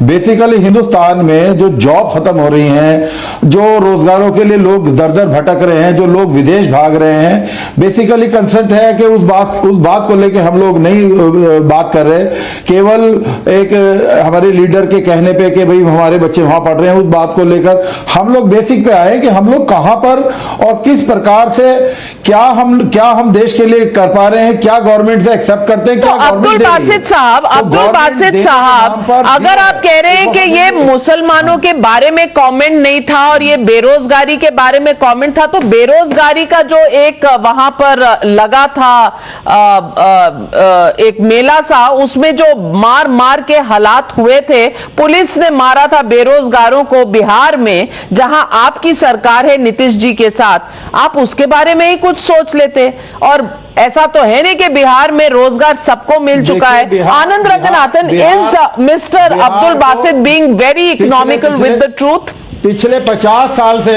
बेसिकली हिंदुस्तान में जो जॉब खत्म हो रही हैं, जो रोजगारों के लिए लोग दर दर भटक रहे हैं, जो लोग विदेश भाग रहे हैं, बेसिकली कंसर्न है कि उस बात को लेके हम लोग नहीं बात कर रहे, केवल एक हमारे लीडर के कहने पे कि भाई हमारे बच्चे वहां पढ़ रहे हैं, उस बात को लेकर हम लोग बेसिक पे आए कि हम लोग कहां पर और किस प्रकार से क्या हम देश के लिए कर पा रहे हैं, क्या गवर्नमेंट से एक्सेप्ट करते हैं, क्या अब्दुल बासित साहब, अगर आप कह रहे हैं कि ये मुसलमानों के बारे में कमेंट नहीं था और ये बेरोजगारी के बारे में कमेंट था, तो बेरोजगारी का जो एक वहां पर लगा था एक मेला सा, उसमें जो मार के हालात हुए थे, पुलिस ने मारा था बेरोजगारों को बिहार में, जहां आपकी सरकार है नीतीश जी के साथ, आप उसके बारे में ही कुछ सोच लेते। और ऐसा तो है नहीं कि बिहार में रोजगार सबको मिल चुका है। Anand Ranganathan, is mister Abdul Basit being very economical with the truth? पिछले 50 साल से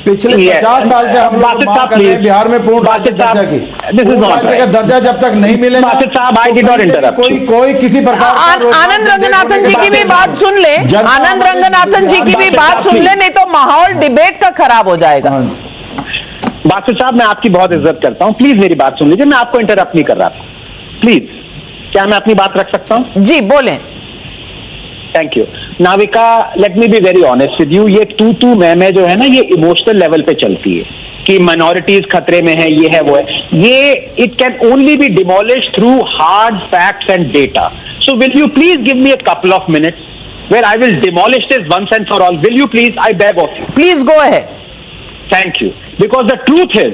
हम लोग बात कर रहे हैं बिहार में पूर्ण राज्य दर्जा की, राज्य का दर्जा जब तक नहीं मिलेगा, कोई किसी प्रकार। आनंद रंगनाथन जी की भी बात सुन ले, आनंद रंगनाथन जी की भी बात सुन ले, नहीं तो माहौल डिबेट का खराब हो जाएगा। बासित साहब, मैं आपकी बहुत इज्जत करता हूं, प्लीज मेरी बात सुन लीजिए, मैं आपको इंटरप्ट नहीं कर रहा, प्लीज क्या मैं अपनी बात रख सकता हूं? जी बोलें। Thank you Navika, let me be very honest with you, ये तू मैं जो है ना, ये इमोशनल लेवल पे चलती है कि माइनॉरिटीज खतरे में है, ये है वो है, ये it can only be demolish through hard facts and data. So will you please give me a couple of minutes where I will demolish this once and for all? Will you please? I beg of you. Please go ahead. Thank you. Because the truth is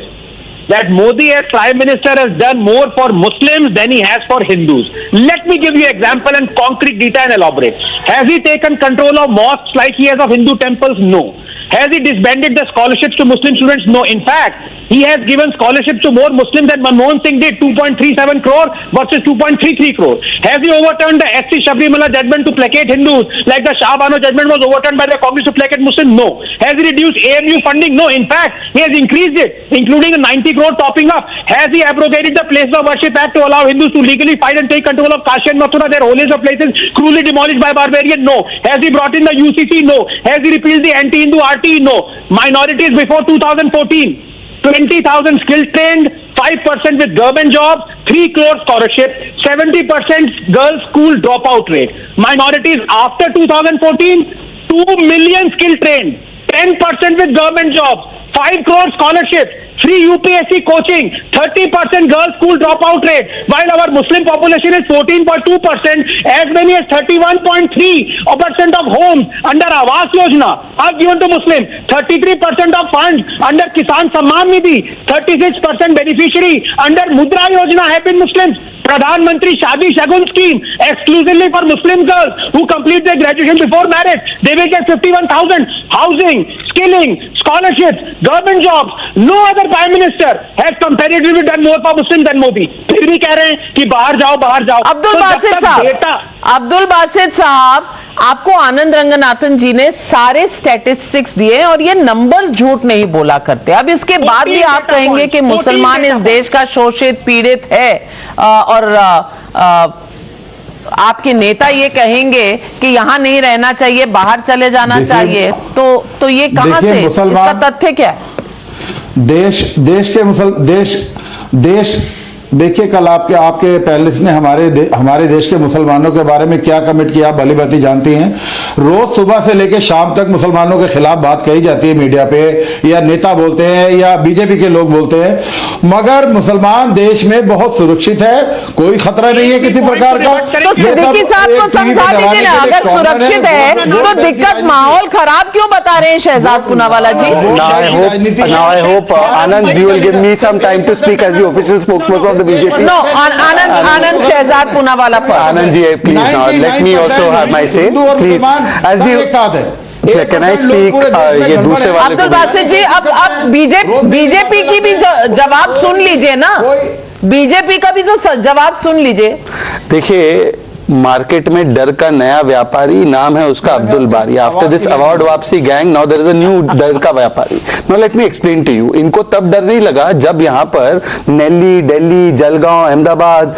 that Modi as Prime Minister has done more for Muslims than he has for Hindus. Let me give you example and concrete data and elaborate. Has he taken control of mosques like he has of Hindu temples? No. Has he disbanded the scholarships to Muslim students? No. In fact, he has given scholarships to more Muslims than Manmohan Singh did, 2.37 crore versus 2.33 crore. Has he overturned the SC Shabrimala judgment to placate Hindus like the Shah Bano judgment was overturned by the Congress to placate Muslims? No. Has he reduced AMU funding? No. In fact, he has increased it, including a 90 crore topping up. Has he abrogated the Places of Worship Act to allow Hindus to legally fight and take control of Kashi and Mathura, their holiest of places cruelly demolished by barbarians? No. Has he brought in the UCC? No. Has he repealed the anti-Hindu RT? No. Minorities before 2014, 20,000 skill trained, 5% with government jobs, 3 crore scholarship, 70% girls school dropout rate. Minorities after 2014, 2 million skill trained, 10% with government jobs, 5 crore scholarship, free UPSC coaching, 30% girls school dropout rate, while our Muslim population is 14.2%, as many as 31.3% of homes under Awas Yojana are given to Muslim, 33% of funds under Kisan Samman Nidhi, 36% beneficiary under Mudra Yojana have been Muslims. Pradhan Mantri Shadi Shagun scheme exclusively for Muslim girls who complete their graduation before marriage. They will get 51,000. Housing, skilling, scholarships, government jobs. No other Prime Minister has comparatively done more for Muslims than Modi. फिर भी कह रहे हैं कि बाहर जाओ बाहर जाओ। अब्दुल बासित साहब, आपको आनंद रंगनाथन जी ने सारे स्टैटिस्टिक्स दिए और ये नंबर्स झूठ नहीं बोला करते। अब इसके बाद भी आप कहेंगे कि मुसलमान इस देश का शोषित पीड़ित है और आपके नेता ये कहेंगे कि यहाँ नहीं रहना चाहिए, बाहर चले जाना चाहिए, तो ये कहां से, इसका तथ्य क्या है? देश देखिए, कल आपके पैनलिस्ट ने हमारे देश के मुसलमानों के बारे में क्या कमेंट किया, भली भांति जानती हैं। रोज सुबह से लेकर शाम तक मुसलमानों के खिलाफ बात कही जाती है मीडिया पे, या नेता बोलते हैं या बीजेपी के लोग बोलते हैं, मगर मुसलमान देश में बहुत सुरक्षित है, कोई खतरा नहीं है किसी प्रकार का। तो सिद्दीकी साहब को समझा दीजिए ना, अगर सुरक्षित है तो दिक्कत, माहौल खराब क्यों बता रहे हैं शहजाद पूनावाला जी? Now I hope Anand, you will give me some time to speak as the official spokesperson of the BJP. No, Anand Shehzad Poonawala first. Anand ji, please now let me also have my say, please. As the can I speak? ये दूसरे वाले अब्दुल बासित जी, अब BJP की भी जवाब सुन लीजिए ना, BJP का भी तो जवाब सुन लीजिए। देखिए, मार्केट में डर का नया व्यापारी, नाम है उसका Abdul Bari. After this award वापसी gang, now there is a new डर का व्यापारी। Now let me explain to you. इनको तब डर नहीं लगा जब यहाँ पर नेल्ली, दिल्ली, जलगांव, अहमदाबाद,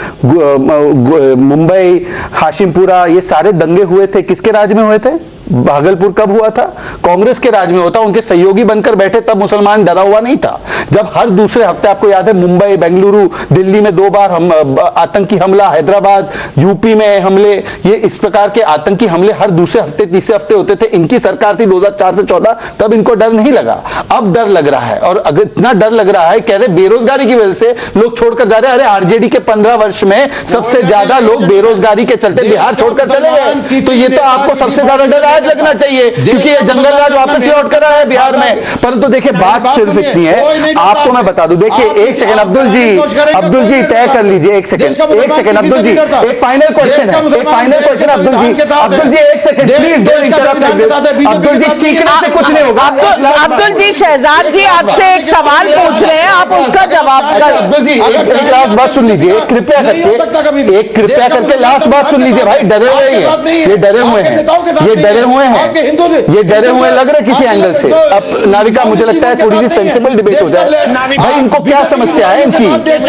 मुंबई, हाशिमपुरा, ये सारे दंगे हुए थे। किसके राज में हुए थे? भागलपुर कब हुआ था? कांग्रेस के राज में होता, उनके सहयोगी बनकर बैठे, तब मुसलमान डरा हुआ नहीं था। जब हर दूसरे हफ्ते, आपको याद है, मुंबई, बेंगलुरु, दिल्ली में 2 बार आतंकी हमला, हैदराबाद, यूपी में हमले, ये इस प्रकार के आतंकी हमले हर दूसरे हफ्ते, तीसरे हफ्ते होते थे। इनकी सरकार थी 2004 से 14, तब इनको डर नहीं लगा। अब डर लग रहा है, और अगर इतना डर लग रहा है, कह रहे बेरोजगारी की वजह से लोग छोड़कर जा रहे हैं। अरे आरजेडी के 15 वर्ष में सबसे ज्यादा लोग बेरोजगारी के चलते बिहार छोड़कर चले गए, तो ये तो आपको सबसे ज्यादा डर लगना चाहिए, क्योंकि ये जंगल राज वापस लौट कर रहा है बिहार में। परंतु देखिए, बात सिर्फ इतनी है, आपको मैं बता दूं। देखिए, एक सेकंड अब्दुल जी तय कर लीजिए, एक सेकंड अब्दुल जी, एक फाइनल क्वेश्चन है, अब्दुल जी एक second please don't interrupt. Abdul ji, चीखने से कुछ नहीं होगा। अब्दुल जी, शहजाद जी आपसे एक सवाल पूछ रहे हैं, आप उसका जवाब कर। अब्दुल जी, एक लास्ट बात सुन लीजिए, कृपया करके लास्ट बात सुन लीजिए। भाई डरे हुए हैं, ये डरे हुए हैं, ये डरे हुए लग रहे किसी एंगल से। अब नाविका, मुझे लगता है थोड़ी सी सेंसिबल डिबेट हो जाए। भाई इनको क्या समस्या है इनकी,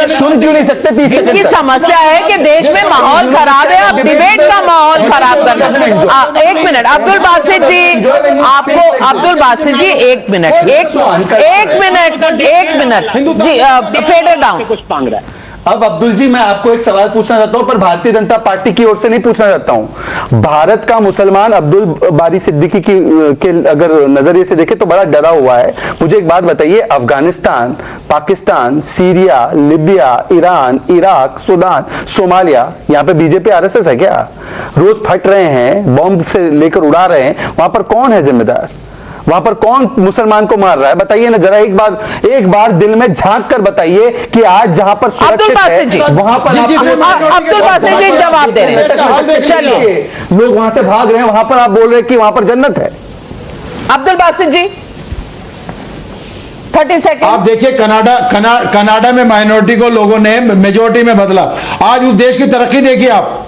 सुन क्यों नहीं सकते 30 सेकंड की समस्या है कि देश में माहौल खराब है, अब डिबेट का माहौल खराब कर रहे हैं। 1 मिनट अब्दुल बासित जी, आपको अब्दुल बासित जी 1 मिनट जी, फेडर डाउन। अब अब्दुल जी, मैं आपको एक सवाल पूछना चाहता हूं, पर भारतीय जनता पार्टी की ओर से नहीं पूछना चाहता हूं। भारत का मुसलमान अब्दुल बारी सिद्दीकी के अगर नजरिए से देखे तो बड़ा डरा हुआ है। मुझे एक बात बताइए, Afghanistan, Pakistan, Syria, Libya, Iran, Iraq, Sudan, Somalia, यहाँ पे बीजेपी आरएसएस है क्या? रोज फट रहे हैं, बॉम्ब से लेकर उड़ा रहे हैं, वहां पर कौन है जिम्मेदार? वहां पर कौन मुसलमान को मार रहा है? बताइए ना जरा, एक बार दिल में झांक कर बताइए कि आज जहां पर सुरक्षित है वहां पर अब्दुल बासित जी जवाब दे रहे हैं। चलिए, लोग वहां से भाग रहे हैं, वहां पर आप बोल रहे हैं कि वहां पर जन्नत है। अब्दुल बासित जी 30 सेकंड। आप देखिए, कनाडा में माइनॉरिटी को लोगों ने मेजोरिटी में बदला। आज उस देश की तरक्की देखिए आप।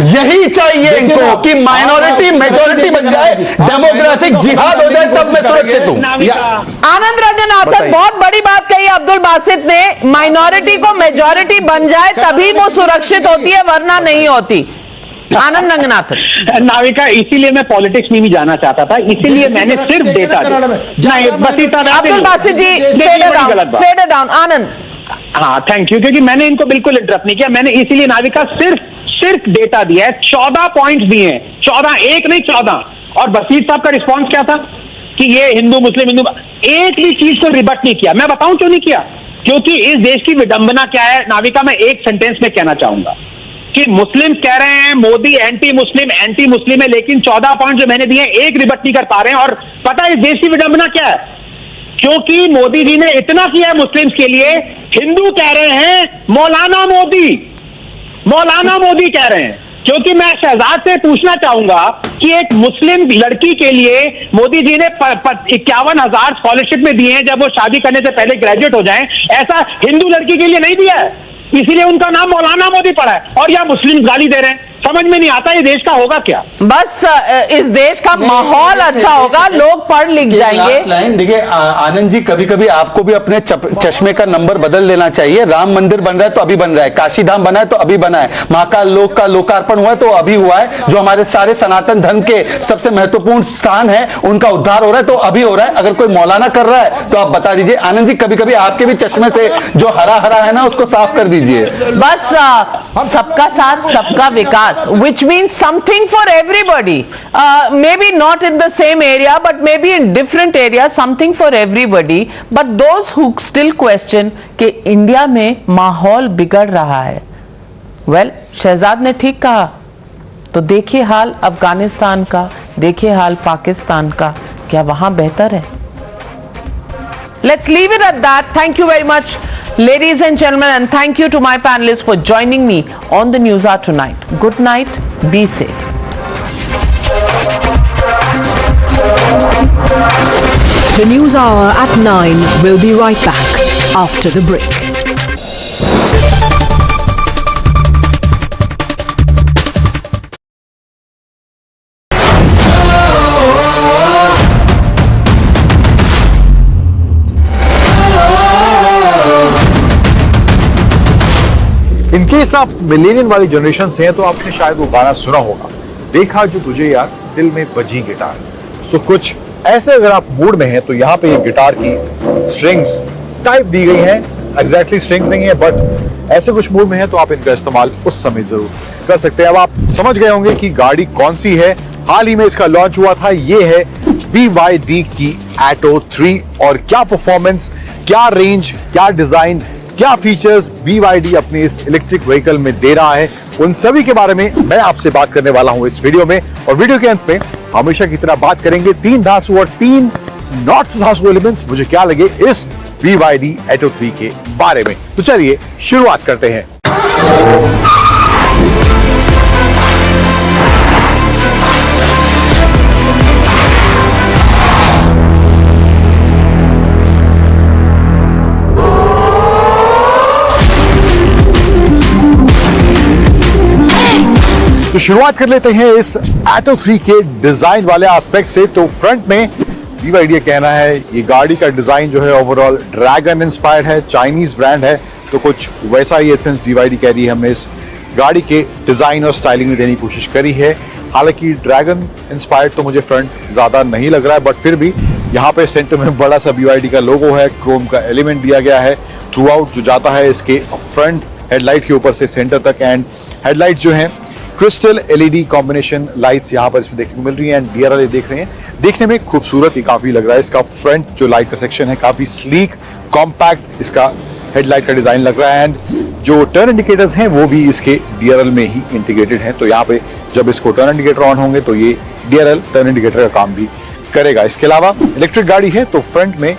यही चाहिए इनको कि माइनॉरिटी मेजॉरिटी बन जाए, डेमोग्राफिक जिहाद हो जाए, तब मैं सुरक्षित हूं। आनंद रंगनाथन, बहुत बड़ी बात कही अब्दुल बासित ने, माइनॉरिटी को मेजॉरिटी बन जाए तभी वो सुरक्षित होती है, वरना नहीं होती। आनंद रंगनाथन, नाविका, इसीलिए मैं पॉलिटिक्स में भी जाना चाहता था, इसीलिए मैंने सिर्फ डेटा अब्दुल बासित जी फेड डाउन। आनंद हाँ थैंक यू, क्योंकि मैंने इनको बिल्कुल इंटरप्ट नहीं किया, मैंने इसीलिए नाविका सिर्फ डेटा दिया है, 14 पॉइंट्स दिए हैं, 14, एक नहीं 14। और बसीर साहब का रिस्पॉन्स क्या था कि ये हिंदू मुस्लिम एक भी चीज को रिबट नहीं किया। मैं बताऊं क्यों नहीं किया, क्योंकि इस देश की विडंबना क्या है नाविका, मैं एक सेंटेंस में कहना चाहूंगा कि मुस्लिम कह रहे हैं मोदी एंटी मुस्लिम है, लेकिन 14 पॉइंट जो मैंने दिए एक रिबट नहीं कर पा रहे हैं। और पता है इस देश की विडंबना क्या है, क्योंकि मोदी जी ने इतना किया है मुस्लिम्स के लिए, हिंदू कह रहे हैं मौलाना मोदी कह रहे हैं। क्योंकि मैं शहजाद से पूछना चाहूंगा कि एक मुस्लिम लड़की के लिए मोदी जी ने 51,000 स्कॉलरशिप में दिए हैं जब वो शादी करने से पहले ग्रेजुएट हो जाएं, ऐसा हिंदू लड़की के लिए नहीं दिया है, इसीलिए उनका नाम मौलाना मोदी पड़ा है। और यह मुस्लिम गाली दे रहे हैं, समझ में नहीं आता ये देश का होगा क्या। बस इस देश का माहौल अच्छा होगा, लोग पढ़ लिख जाएंगे। देखिए आनंद जी, कभी कभी आपको भी अपने चश्मे का नंबर बदल लेना चाहिए। राम मंदिर बन रहा है तो अभी बन रहा है, काशी धाम बना है तो अभी बना है, महाकाल लोक का लोकार्पण हुआ है तो अभी हुआ है, जो हमारे सारे सनातन धर्म के सबसे महत्वपूर्ण स्थान है उनका उद्धार हो रहा है तो अभी हो रहा है। अगर कोई मौलाना कर रहा है तो आप बता दीजिए। आनंद जी, कभी कभी आपके भी चश्मे से जो हरा हरा है ना उसको साफ कर दीजिए। बस सबका साथ सबका विकास, which means something for everybody, maybe not in the same area but maybe in different areas, something for everybody. But those who still question कि इंडिया में माहौल बिगड़ रहा है, well, शहजाद ने ठीक कहा। तो देखिए हाल अफगानिस्तान का, देखिए हाल पाकिस्तान का, क्या वहां बेहतर है? Let's leave it at that. Thank you very much, ladies and gentlemen, and thank you to my panelists for joining me on the Newshour tonight. Good night. Be safe. The Newshour at 9 will be right back after the break. In case आप मिलेनियन वाली generation से हैं तो आपने शायद वो गाना सुना होगा, देखा जो तुझे यार दिल में बजी गिटार। सो कुछ ऐसे अगर आप मूड में हैं तो यहाँ पे ये गिटार की स्ट्रिंग्स टाइप दी गई हैं, एग्जैक्टली स्ट्रिंग्स नहीं है बट ऐसे कुछ मूड में है तो आप इनका इस्तेमाल उस समय जरूर कर सकते हैं। अब आप समझ गए होंगे कि गाड़ी कौन सी है, हाल ही में इसका लॉन्च हुआ था, ये है BYD की Atto 3। और क्या परफॉर्मेंस, क्या रेंज, क्या डिजाइन, क्या फीचर्स BYD अपने इस इलेक्ट्रिक व्हीकल में दे रहा है, उन सभी के बारे में मैं आपसे बात करने वाला हूं इस वीडियो में। और वीडियो के अंत में हमेशा की तरह बात करेंगे 3 धांसू और 3 नॉट धांसू एलिमेंट्स मुझे क्या लगे इस BYD Atto 3 के बारे में। तो चलिए शुरुआत करते हैं। तो शुरुआत कर लेते हैं इस Atto 3 के डिजाइन वाले एस्पेक्ट से। तो फ्रंट में BYD कहना है ये गाड़ी का डिजाइन जो है ओवरऑल ड्रैगन इंस्पायर्ड है, चाइनीज ब्रांड है, तो कुछ वैसा ही एसेंस BYD कह रही है हमने इस गाड़ी के डिजाइन और स्टाइलिंग में देने की कोशिश करी है। हालांकि ड्रैगन इंस्पायर्ड तो मुझे फ्रंट ज्यादा नहीं लग रहा है, बट फिर भी यहाँ पे सेंटर में बड़ा सा BYD का लोगो है, क्रोम का एलिमेंट दिया गया है थ्रू आउट जो जाता है इसके फ्रंट हेडलाइट के ऊपर से सेंटर तक। एंड हेडलाइट जो है क्रिस्टल LED कॉम्बिनेशन लाइट्स यहाँ पर इसमें देखने को मिल रही है। एंड DRL देख रहे हैं, देखने में खूबसूरत ही काफी लग रहा है। इसका फ्रंट जो लाइट का सेक्शन है काफी स्लीक कॉम्पैक्ट इसका हेडलाइट का डिजाइन लग रहा है। एंड जो टर्न इंडिकेटर्स हैं वो भी इसके DRL में ही इंटीग्रेटेड हैं, तो यहाँ पे जब इसको टर्न इंडिकेटर ऑन होंगे तो ये DRL टर्न इंडिकेटर का काम भी करेगा। इसके अलावा इलेक्ट्रिक गाड़ी है तो फ्रंट में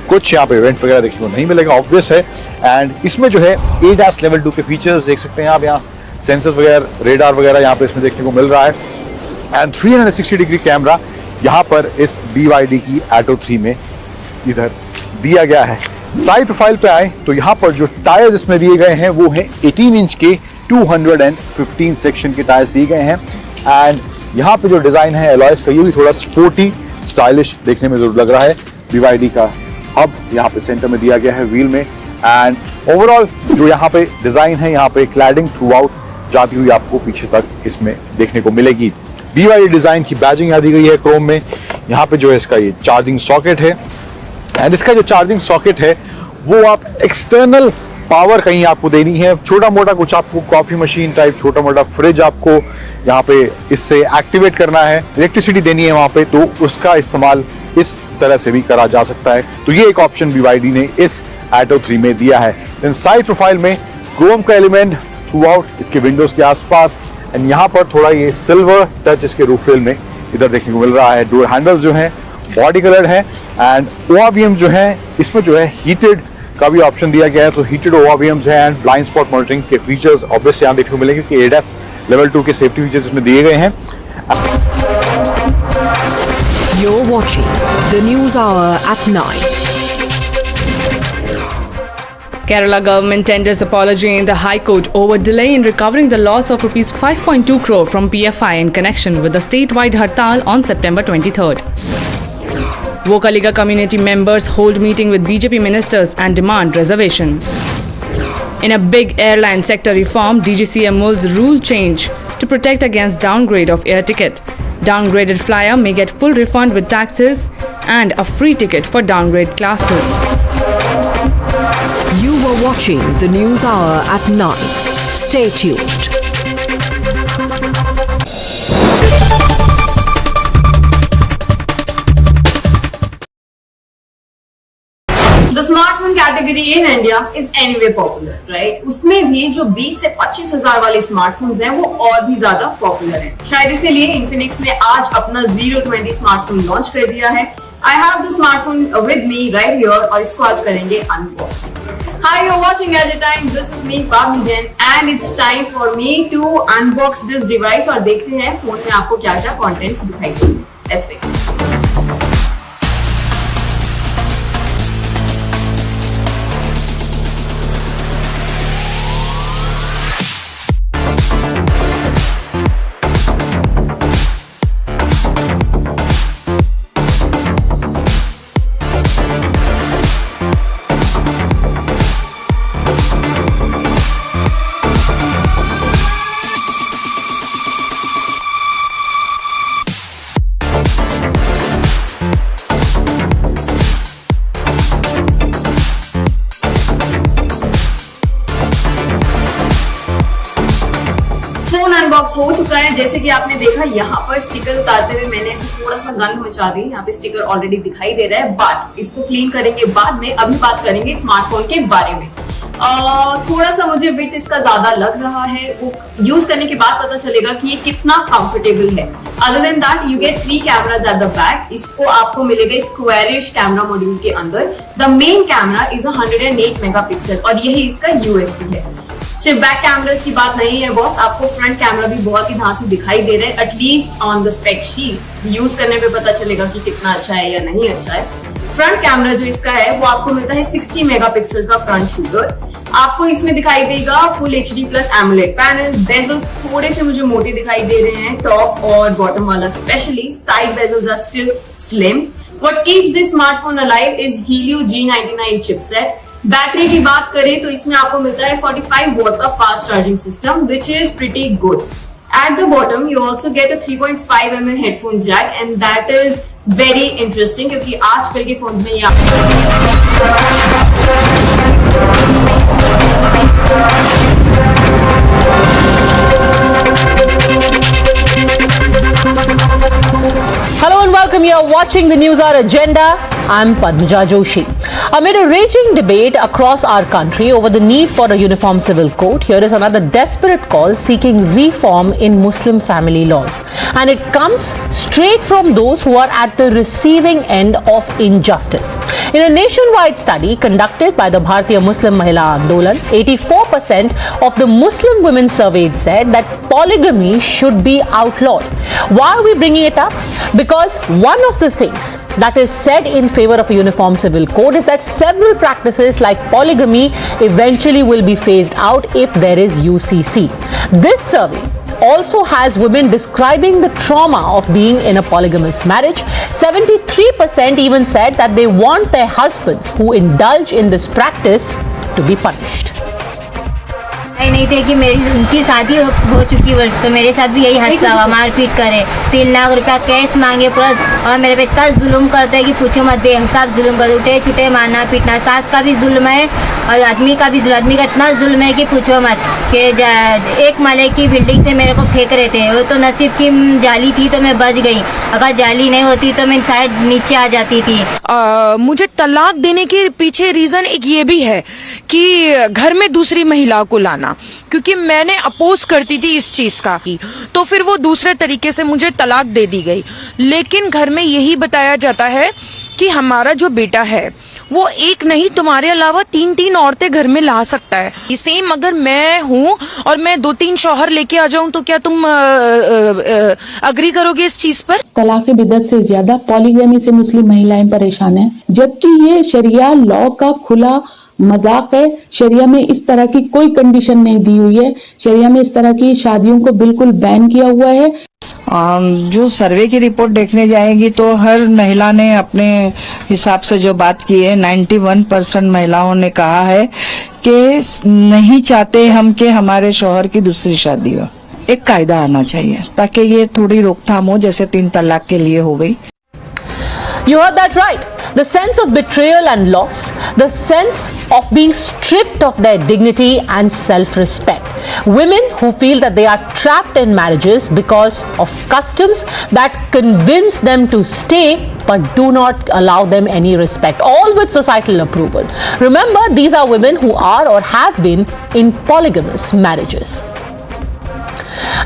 कुछ यहाँ पे वेंट वगैरह देखने को नहीं मिलेगा, ऑब्वियस है। एंड इसमें जो है ADAS लेवल 2 के फीचर्स देख सकते हैं आप, यहाँ सेंसर्स वगैरह, रेडार वगैरह यहाँ पे इसमें देखने को मिल रहा है। एंड 360 डिग्री कैमरा यहाँ पर इस BYD की Atto 3 में इधर दिया गया है। साइड प्रोफाइल पे आए तो यहाँ पर जो टायर्स इसमें दिए गए हैं वो हैं 18 इंच के 215 सेक्शन के टायर्स दिए गए हैं। एंड यहाँ पे जो डिजाइन है एलॉयस का ये भी थोड़ा स्पोर्टी स्टाइलिश देखने में जरूर लग रहा है। BYD का हब यहाँ पे सेंटर में दिया गया है व्हील में। एंड ओवरऑल जो यहाँ पे डिजाइन है, यहाँ पे क्लैडिंग थ्रू आउट जाती हुई आपको पीछे तक इसमें देखने को मिलेगी। BYD डिजाइन की बैजिंग यहाँ दी गई है क्रोम में। यहाँ पे जो है इसका ये चार्जिंग सॉकेट है। एंड इसका जो चार्जिंग सॉकेट है वो आप एक्सटर्नल पावर कहीं आपको देनी है, छोटा मोटा कुछ आपको कॉफी मशीन टाइप छोटा मोटा फ्रिज आपको यहाँ पे इससे एक्टिवेट करना है, इलेक्ट्रिसिटी देनी है वहां पे, तो उसका इस्तेमाल इस तरह से भी करा जा सकता है। तो ये एक ऑप्शन BYD ने इस Atto 3 में दिया है। इन साइड प्रोफाइल में क्रोम का एलिमेंट थ्रू आउट इसके विंडोज के आसपास, एंड यहाँ पर थोड़ा ये सिल्वर टच इसके रूफ रेल में इधर देखने को मिल रहा है। डोर हैंडल्स जो हैं बॉडी कलर है, एंड ORVM जो है इसमें जो है हीटेड का भी ऑप्शन दिया गया है, तो हीटेड ORVMs है एंड ब्लाइंड स्पॉट मॉनिटरिंग के फीचर्स ऑब्वियसली यहाँ देखने को मिलेंगे क्योंकि ADAS लेवल 2 के सेफ्टी फीचर्स इसमें दिए गए हैं। You're watching the News Hour at 9. Kerala government tenders apology in the High Court over delay in recovering the loss of Rs 5.2 crore from PFI in connection with the statewide Hartal on September 23rd. Vocaliga community members hold meeting with BJP ministers and demand reservations. In a big airline sector reform, DGCMO's rule change to protect against downgrade of air ticket. Downgraded flyer may get full refund with taxes and a free ticket for downgrade classes. You were watching the News Hour at 9. Stay tuned. The smartphone category in India is anyway popular, right? उसमें भी जो 20 से 25 हजार वाले smartphones हैं वो और भी ज्यादा पॉपुलर हैं। शायद इसीलिए इन्फिनिक्स ने आज अपना 020 स्मार्टफोन लॉन्च कर दिया है। I have the smartphone with me right here और इसको आज करेंगे unboxing. Hi, you're watching Gadget Time. This is me, Padmaja, and it's time for me to unbox this device और देखते हैं फोन में आपको क्या-क्या contents दिखाई देंगे। Let's wait. अनबॉक्स हो चुका है। जैसे कि आपने देखा यहाँ पर स्टिकर उतारते हुए मैंने इसे थोड़ा सा गंद मचा दी। यहाँ पे स्टिकर ऑलरेडी दिखाई दे रहा है, बट इसको क्लीन करेंगे बाद में। अभी बात करेंगे स्मार्टफोन के बारे में। थोड़ा सा मुझे विड्थ इसका ज्यादा लग रहा है, वो यूज करने के बाद पता चलेगा कि ये कितना कंफर्टेबल है। Other than that you get 3 cameras at the back. इसको आपको मिलेगा स्क्वायरिश कैमरा मॉड्यूल के अंदर। The main camera is 108 megapixel और यही इसका यूएसपी है। सिर्फ बैक कैमरास की बात नहीं है बॉस, आपको फ्रंट कैमरा भी बहुत ही धांसू दिखाई दे रहा है। At least on the spec sheet use करने पे पता चलेगा कि कितना अच्छा है या नहीं अच्छा है। फ्रंट कैमरा जो इसका है वो आपको मिलता है 60 मेगापिक्सल का फ्रंट शूटर। आपको इसमें दिखाई देगा full HD plus AMOLED panel. Bezels थोड़े से मुझे मोटे दिखाई दे रहे हैं, टॉप और बॉटम वाला specially. Side bezels are still slim. What keeps this smartphone alive is Helio G99 chipset. Battery की बात करें तो इसमें आपको मिलता है 45 वॉट का fast charging system, which is pretty good. At the bottom, you also get a 3.5 mm headphone jack, and that is very interesting क्योंकि आजकल के फोन में Hello and welcome. You are watching the News Hour Agenda. I'm Padmaja Joshi. Amid a raging debate across our country over the need for a uniform civil code, here is another desperate call seeking reform in Muslim family laws. And it comes straight from those who are at the receiving end of injustice. In a nationwide study conducted by the Bharatiya Muslim Mahila Andolan, 84% of the Muslim women surveyed said that polygamy should be outlawed. Why are we bringing it up? Because one of the things that is said in favor of a uniform civil code is that several practices like polygamy eventually will be phased out if there is UCC. This survey also has women describing the trauma of being in a polygamous marriage. 73% even said that they want their husbands who indulge in this practice to be punished. नहीं थे कि मेरी उनकी शादी हो चुकी है तो मेरे साथ भी यही हादसा हुआ, मारपीट करे, 3 लाख रुपया कैश मांगे पूरा, और मेरे पे इतना जुल्म करते हैं कि पूछो मत, दे हम सब जुल्म कर, उठे छुटे मारना पीटना, सास का भी जुल्म है और आदमी का इतना जुल्म है कि पूछो मत। कि 1 माले की बिल्डिंग से मेरे को फेंक रहे थे, वो तो नसीब की जाली थी तो मैं बच गई, अगर जाली नहीं होती तो मैं शायद नीचे आ जाती थी। मुझे तलाक देने के पीछे रीजन एक ये भी है कि घर में दूसरी महिला को लाना, क्योंकि मैंने अपोज करती थी इस चीज का, तो फिर वो दूसरे तरीके से मुझे तलाक दे दी गई। लेकिन घर में यही बताया जाता है कि हमारा जो बेटा है वो एक नहीं, तुम्हारे अलावा 3 औरतें घर में ला सकता है। सेम अगर मैं हूं और मैं 2-3 शौहर लेके आ जाऊं तो क्या तुम अग्री करोगे इस चीज पर? तलाक बिदअत से ज्यादा पॉलीगैमी से मुस्लिम महिलाएं परेशान हैं, जबकि ये शरिया लॉ का खुला मजाक है। शरिया में इस तरह की कोई कंडीशन नहीं दी हुई है, शरिया में इस तरह की शादियों को बिल्कुल बैन किया हुआ है। जो सर्वे की रिपोर्ट देखने जाएंगी तो हर महिला ने अपने हिसाब से जो बात की है, 91% महिलाओं ने कहा है कि नहीं चाहते हम कि हमारे शौहर की दूसरी शादी हो। एक कायदा आना चाहिए ताकि ये थोड़ी रोकथाम हो, जैसे 3 तलाक के लिए हो गई। You heard that right. The sense of betrayal and loss, the sense of being stripped of their dignity and self-respect. Women who feel that they are trapped in marriages because of customs that convince them to stay but do not allow them any respect, all with societal approval. Remember, these are women who are or have been in polygamous marriages.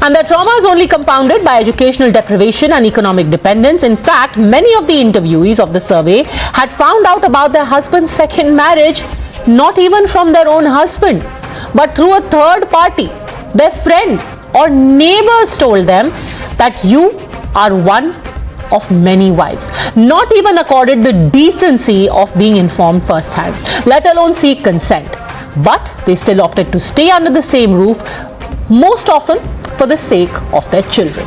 And their trauma is only compounded by educational deprivation and economic dependence. In fact, many of the interviewees of the survey had found out about their husband's second marriage not even from their own husband, but through a third party. Their friend or neighbors told them that you are one of many wives, not even accorded the decency of being informed firsthand, let alone seek consent. But they still opted to stay under the same roof, most often for the sake of their children.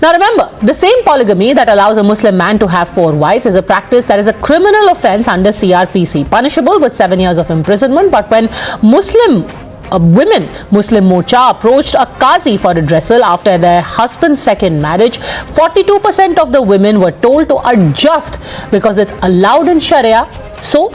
Now remember, the same polygamy that allows a Muslim man to have 4 wives is a practice that is a criminal offence under CRPC, punishable with 7 years of imprisonment. But when Muslim Morcha approached a qazi for redressal after their husband's second marriage, 42% of the women were told to adjust because it's allowed in Sharia. So,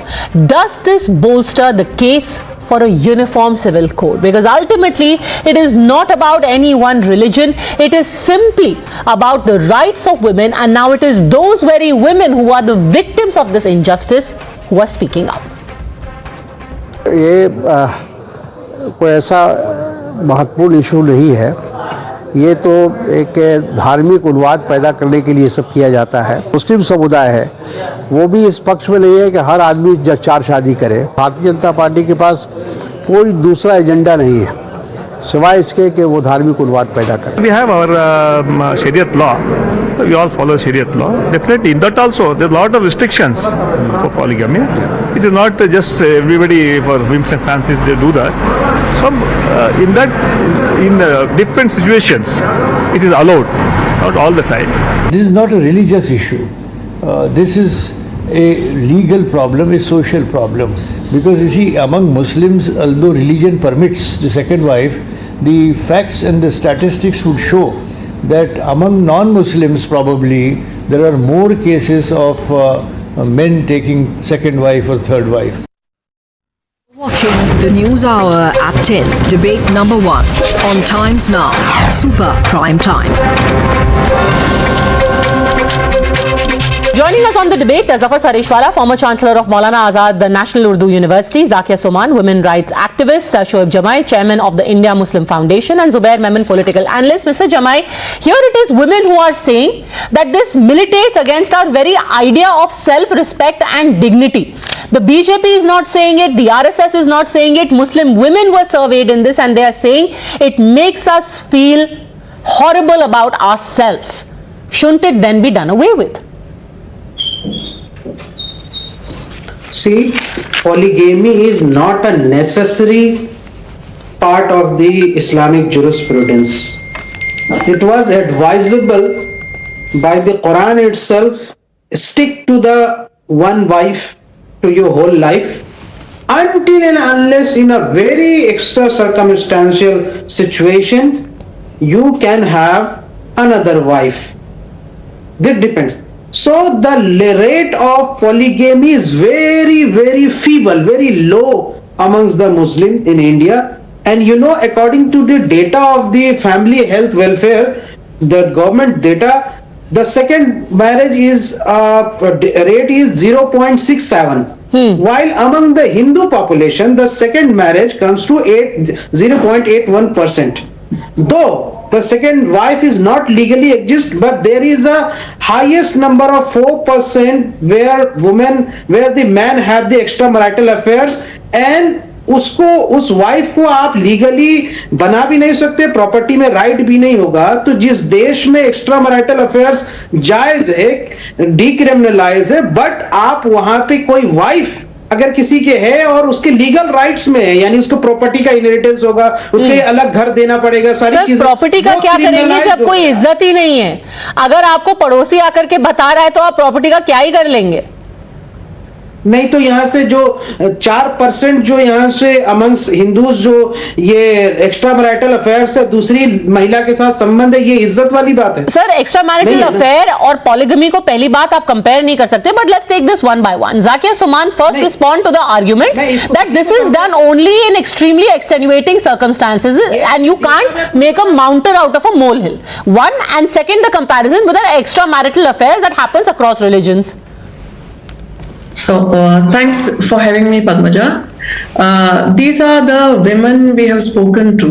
does this bolster the case for a uniform civil code? Because ultimately it is not about any one religion, it is simply about the rights of women, and now it is those very women who are the victims of this injustice who are speaking up. ये कोई ऐसा महत्वपूर्ण issue नहीं है, ये तो एक धार्मिक उन्माद पैदा करने के लिए सब किया जाता है। मुस्लिम समुदाय है वो भी इस पक्ष में नहीं है कि हर आदमी 4 शादी करे। भारतीय जनता पार्टी के पास कोई दूसरा एजेंडा नहीं है सिवाय इसके कि वो धार्मिक उन्माद पैदा करे। We have our Shariat law. We all follow Shariat law. Definitely, in that also there are a lot of restrictions for polygamy. It is not just everybody for whims and fancies they do that. Some in different situations it is allowed, not all the time. This is not a religious issue. This is a legal problem, a social problem. Because you see, among Muslims, although religion permits the second wife, the facts and the statistics would show that among non-Muslims probably there are more cases of men taking second wife or third wife. Watching the News Hour at 10, debate number 1 on Times Now, Super Prime Time. Joining us on the debate are Zafar Sareshwala, former Chancellor of Maulana Azad the National Urdu University, Zakia Soman, women rights activist, Shoaib Jamai, Chairman of the India Muslim Foundation, and Zubair Memon, political analyst. Mr. Jamai, here it is women who are saying that this militates against our very idea of self-respect and dignity. The BJP is not saying it, the RSS is not saying it, Muslim women were surveyed in this and they are saying it makes us feel horrible about ourselves. Shouldn't it then be done away with? See, polygamy is not a necessary part of the Islamic jurisprudence. It was advisable by the Quran itself, stick to the one wife to your whole life until and unless in a very extra circumstantial situation you can have another wife. That depends. So the rate of polygamy is very, very feeble, very low amongst the Muslims in India. And you know, according to the data of the family health welfare, the government data, the second marriage is rate is 0.67. While among the Hindu population, the second marriage comes to 0.81%. Though the second wife is not legally exist, but there is a highest number of 4% where the man have the extramarital affairs, and उसको उस wife को आप legally बना भी नहीं सकते, property में right भी नहीं होगा. तो जिस देश में एक्स्ट्रा मैरिटल अफेयर्स जायज है, डीक्रिमिनलाइज है, बट आप वहां पे कोई वाइफ अगर किसी के है और उसके लीगल राइट्स में है, यानी उसको प्रॉपर्टी का इनहेरिटेंस होगा, उसके अलग घर देना पड़ेगा, सारी चीजें. प्रॉपर्टी का क्या करेंगे जब कोई इज्जत ही नहीं है? अगर आपको पड़ोसी आकर के बता रहा है तो आप प्रॉपर्टी का क्या ही कर लेंगे? नहीं तो यहाँ से जो 4% जो यहाँ से अमंग्स हिंदूज जो ये एक्स्ट्रा मैरिटल अफेयर से दूसरी महिला के साथ संबंध है, ये इज्जत वाली बात है. सर, एक्स्ट्रा मैरिटल अफेयर और पॉलीगमी को पहली बात आप कंपेयर नहीं कर सकते, but let's take this one by one. Zakia Soman first respond to the argument that this is done only in extremely extenuating circumstances and you can't make a mountain out of a molehill. One, and second the comparison with the extra marital affair that happens across religions. So thanks for having me, Padmaja. These are the women we have spoken to,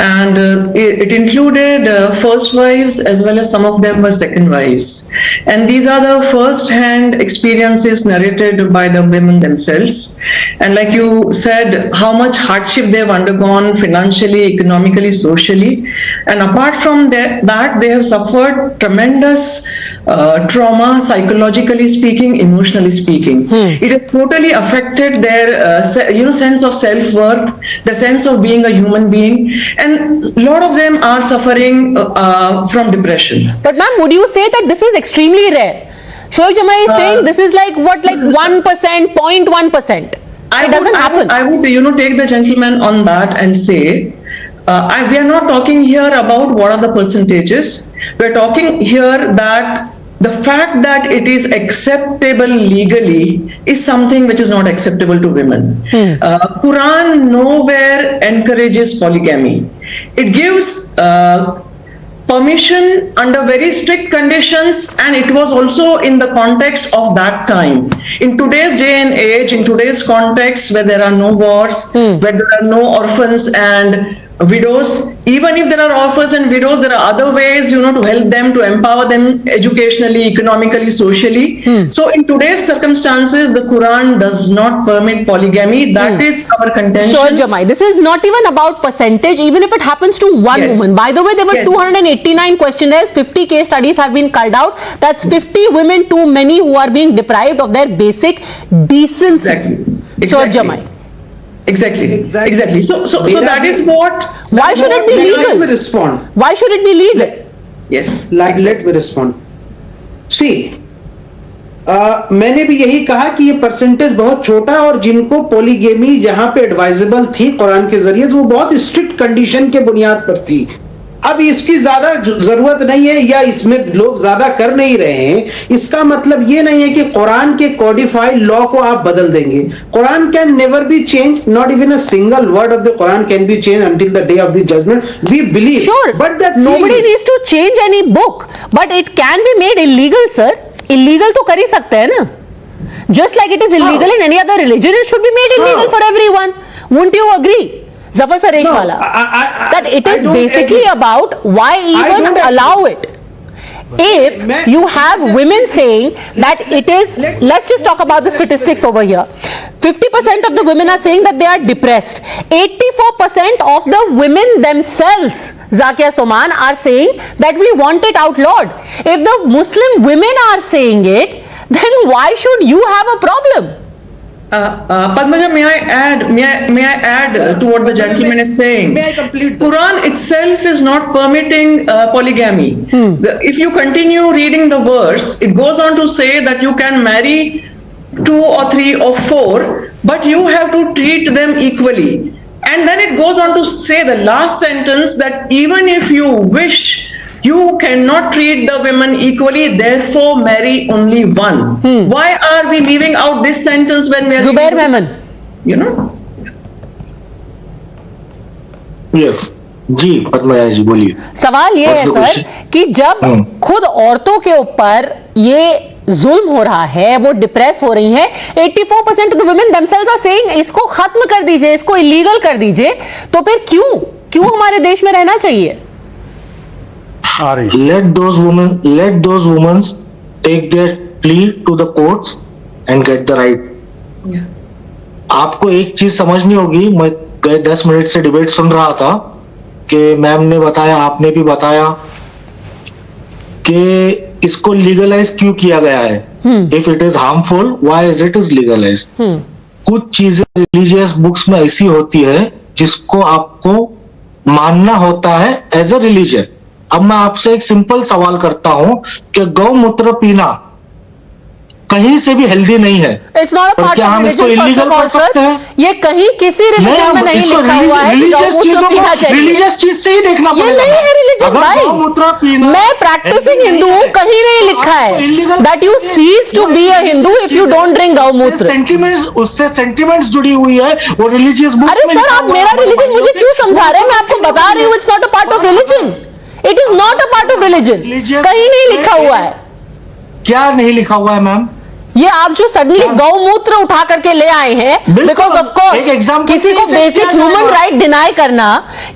and it included first wives as well as some of them were second wives. And these are the first-hand experiences narrated by the women themselves. And like you said, how much hardship they have undergone financially, economically, socially. And apart from that, they have suffered tremendous trauma, psychologically speaking, emotionally speaking. It has totally affected their sense of self-worth, the sense of being a human being, and a lot of them are suffering from depression. But ma'am, would you say that this is extremely rare? Shoaib Jamai is saying this is like 1%, 0.1%. It doesn't happen. I would take the gentleman on that and say, we are not talking here about what are the percentages. We are talking here that the fact that it is acceptable legally is something which is not acceptable to women. Quran nowhere encourages polygamy. It gives permission under very strict conditions, and it was also in the context of that time. In today's day and age, in today's context where there are no wars, where there are no orphans and widows, even if there are orphans and widows, there are other ways, to help them, to empower them educationally, economically, socially. So in today's circumstances, the Quran does not permit polygamy. That is our contention. Sure, Jamai. This is not even about percentage, even if it happens to one woman. By the way, there were 289 questionnaires, 50 case studies have been culled out. That's 50 women too many who are being deprived of their basic decency. Exactly. Sure, Jamai. Exactly. So that is what. Why should it be legal? Let me respond. Why should it be legal? Yes. Let me respond. See, मैंने भी यही कहा कि ये percentage बहुत छोटा है, और जिनको पोलीगेमी जहां पे एडवाइजेबल थी कुरान के जरिए, वो बहुत स्ट्रिक्ट कंडीशन के बुनियाद पर थी. अब इसकी ज्यादा जरूरत नहीं है, या इसमें लोग ज्यादा कर नहीं रहे हैं, इसका मतलब ये नहीं है कि कुरान के कोडिफाइड लॉ को आप बदल देंगे. Quran can never be change, not even a single word of the Quran can be change until the day of the judgment. We believe. Sure, but that nobody needs to change any book, but it can be made illegal, sir. Illegal तो कर ही सकते हैं ना. Just like it is illegal in any other religion, it should be made illegal for everyone. Won't you agree? Zafar Saresh wala. That it is basically about why even allow it. If you have women saying that it is, let's just talk about the statistics over here. 50% of the women are saying that they are depressed. 84% of the women themselves, Zakia Soman, are saying that we want it outlawed. If the Muslim women are saying it, then why should you have a problem? Padmaja, may I add to what the gentleman is saying? May I complete? Quran itself is not permitting polygamy. If you continue reading the verse, it goes on to say that you can marry 2 or 3 or 4 but you have to treat them equally. And then it goes on to say the last sentence that even if you wish, you cannot treat the women equally, therefore marry only one. Why are we leaving out this sentence when we are Zubair Mehman, you know? Yes ji Padmaja ji बोलिए। सवाल ये है sir कि जब खुद औरतों के ऊपर ये जुल्म हो रहा है, वो डिप्रेस हो रही हैं, 84% of the women themselves are saying इसको खत्म कर दीजिए, इसको इलीगल कर दीजिए, तो फिर क्यों हमारे देश में रहना चाहिए? Let those women take their plea to the courts and get the right. आपको एक चीज समझनी होगी, मैं गए 10 मिनट से डिबेट सुन रहा था कि मैम ने बताया, आपने भी बताया कि इसको लीगलाइज क्यों किया गया है। If it is harmful, why is it is legalize? कुछ चीजें रिलीजियस बुक्स में ऐसी होती है जिसको आपको मानना होता है एज अ रिलीजन। अब मैं आपसे एक सिंपल सवाल करता हूं कि गौमूत्र पीना कहीं से भी हेल्दी नहीं है। इट्स नॉट अ पार्ट क्या हम इसको इलीगल कर सकते हैं? ये कहीं किसी रिलीजन में नहीं लिखा हुआ है कि गौमूत्र पीना चाहिए। रिलीजियस चीज से ही देखना पड़ेगा। ये नहीं है रिलीजन भाई। गौमूत्र पीना, मैं प्रैक्टिसिंग हिंदू हूँ, कहीं नहीं लिखा है that you cease to be a Hindu if you don't drink gaumutra. Sentiments, उससे सेंटिमेंट्स जुड़ी हुई है, वो रिलीजियस बुक्स में। अरे सर, आप मेरा रिलीजन मुझे क्यों समझा रहे हैं? मैं आपको बता रही हूँ, it's not a part of religion. It is not a part of religion. कहीं नहीं लिखा हुआ है। क्या नहीं लिखा हुआ है मैम? ये आप जो सडनली गौमूत्र उठा करके ले आए हैं, बिकॉज ऑफ कोर्स किसी को बेसिक ह्यूमन राइट डिनाई करना,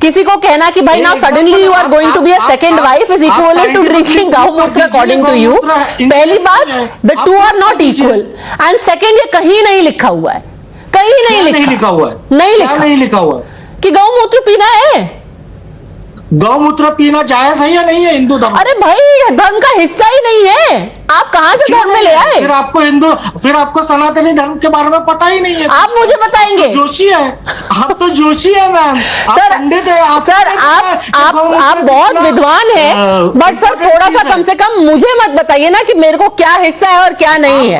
किसी को कहना कि भाई now suddenly you are going to be a second wife is equal to drinking gaumutra according to you. पहली बात, the two are not equal, and second, ये कहीं नहीं लिखा हुआ है, कहीं नहीं लिखा हुआ है, नहीं लिखा हुआ कि गौमूत्र पीना है। गौमूत्र पीना जायज है या नहीं है हिंदू धर्म? अरे भाई, धर्म का हिस्सा ही नहीं है। आप कहां से धर्म में ले आए? फिर आपको सनातनी धर्म के बारे में पता ही नहीं है। आप मुझे बताएंगे। तो जोशी है, आप तो जोशी है मैम, आप पंडित है। सर, आप बहुत विद्वान हैं, बट सर थोड़ा सा कम से कम मुझे मत बताइए ना कि मेरे को क्या हिस्सा है और क्या नहीं है।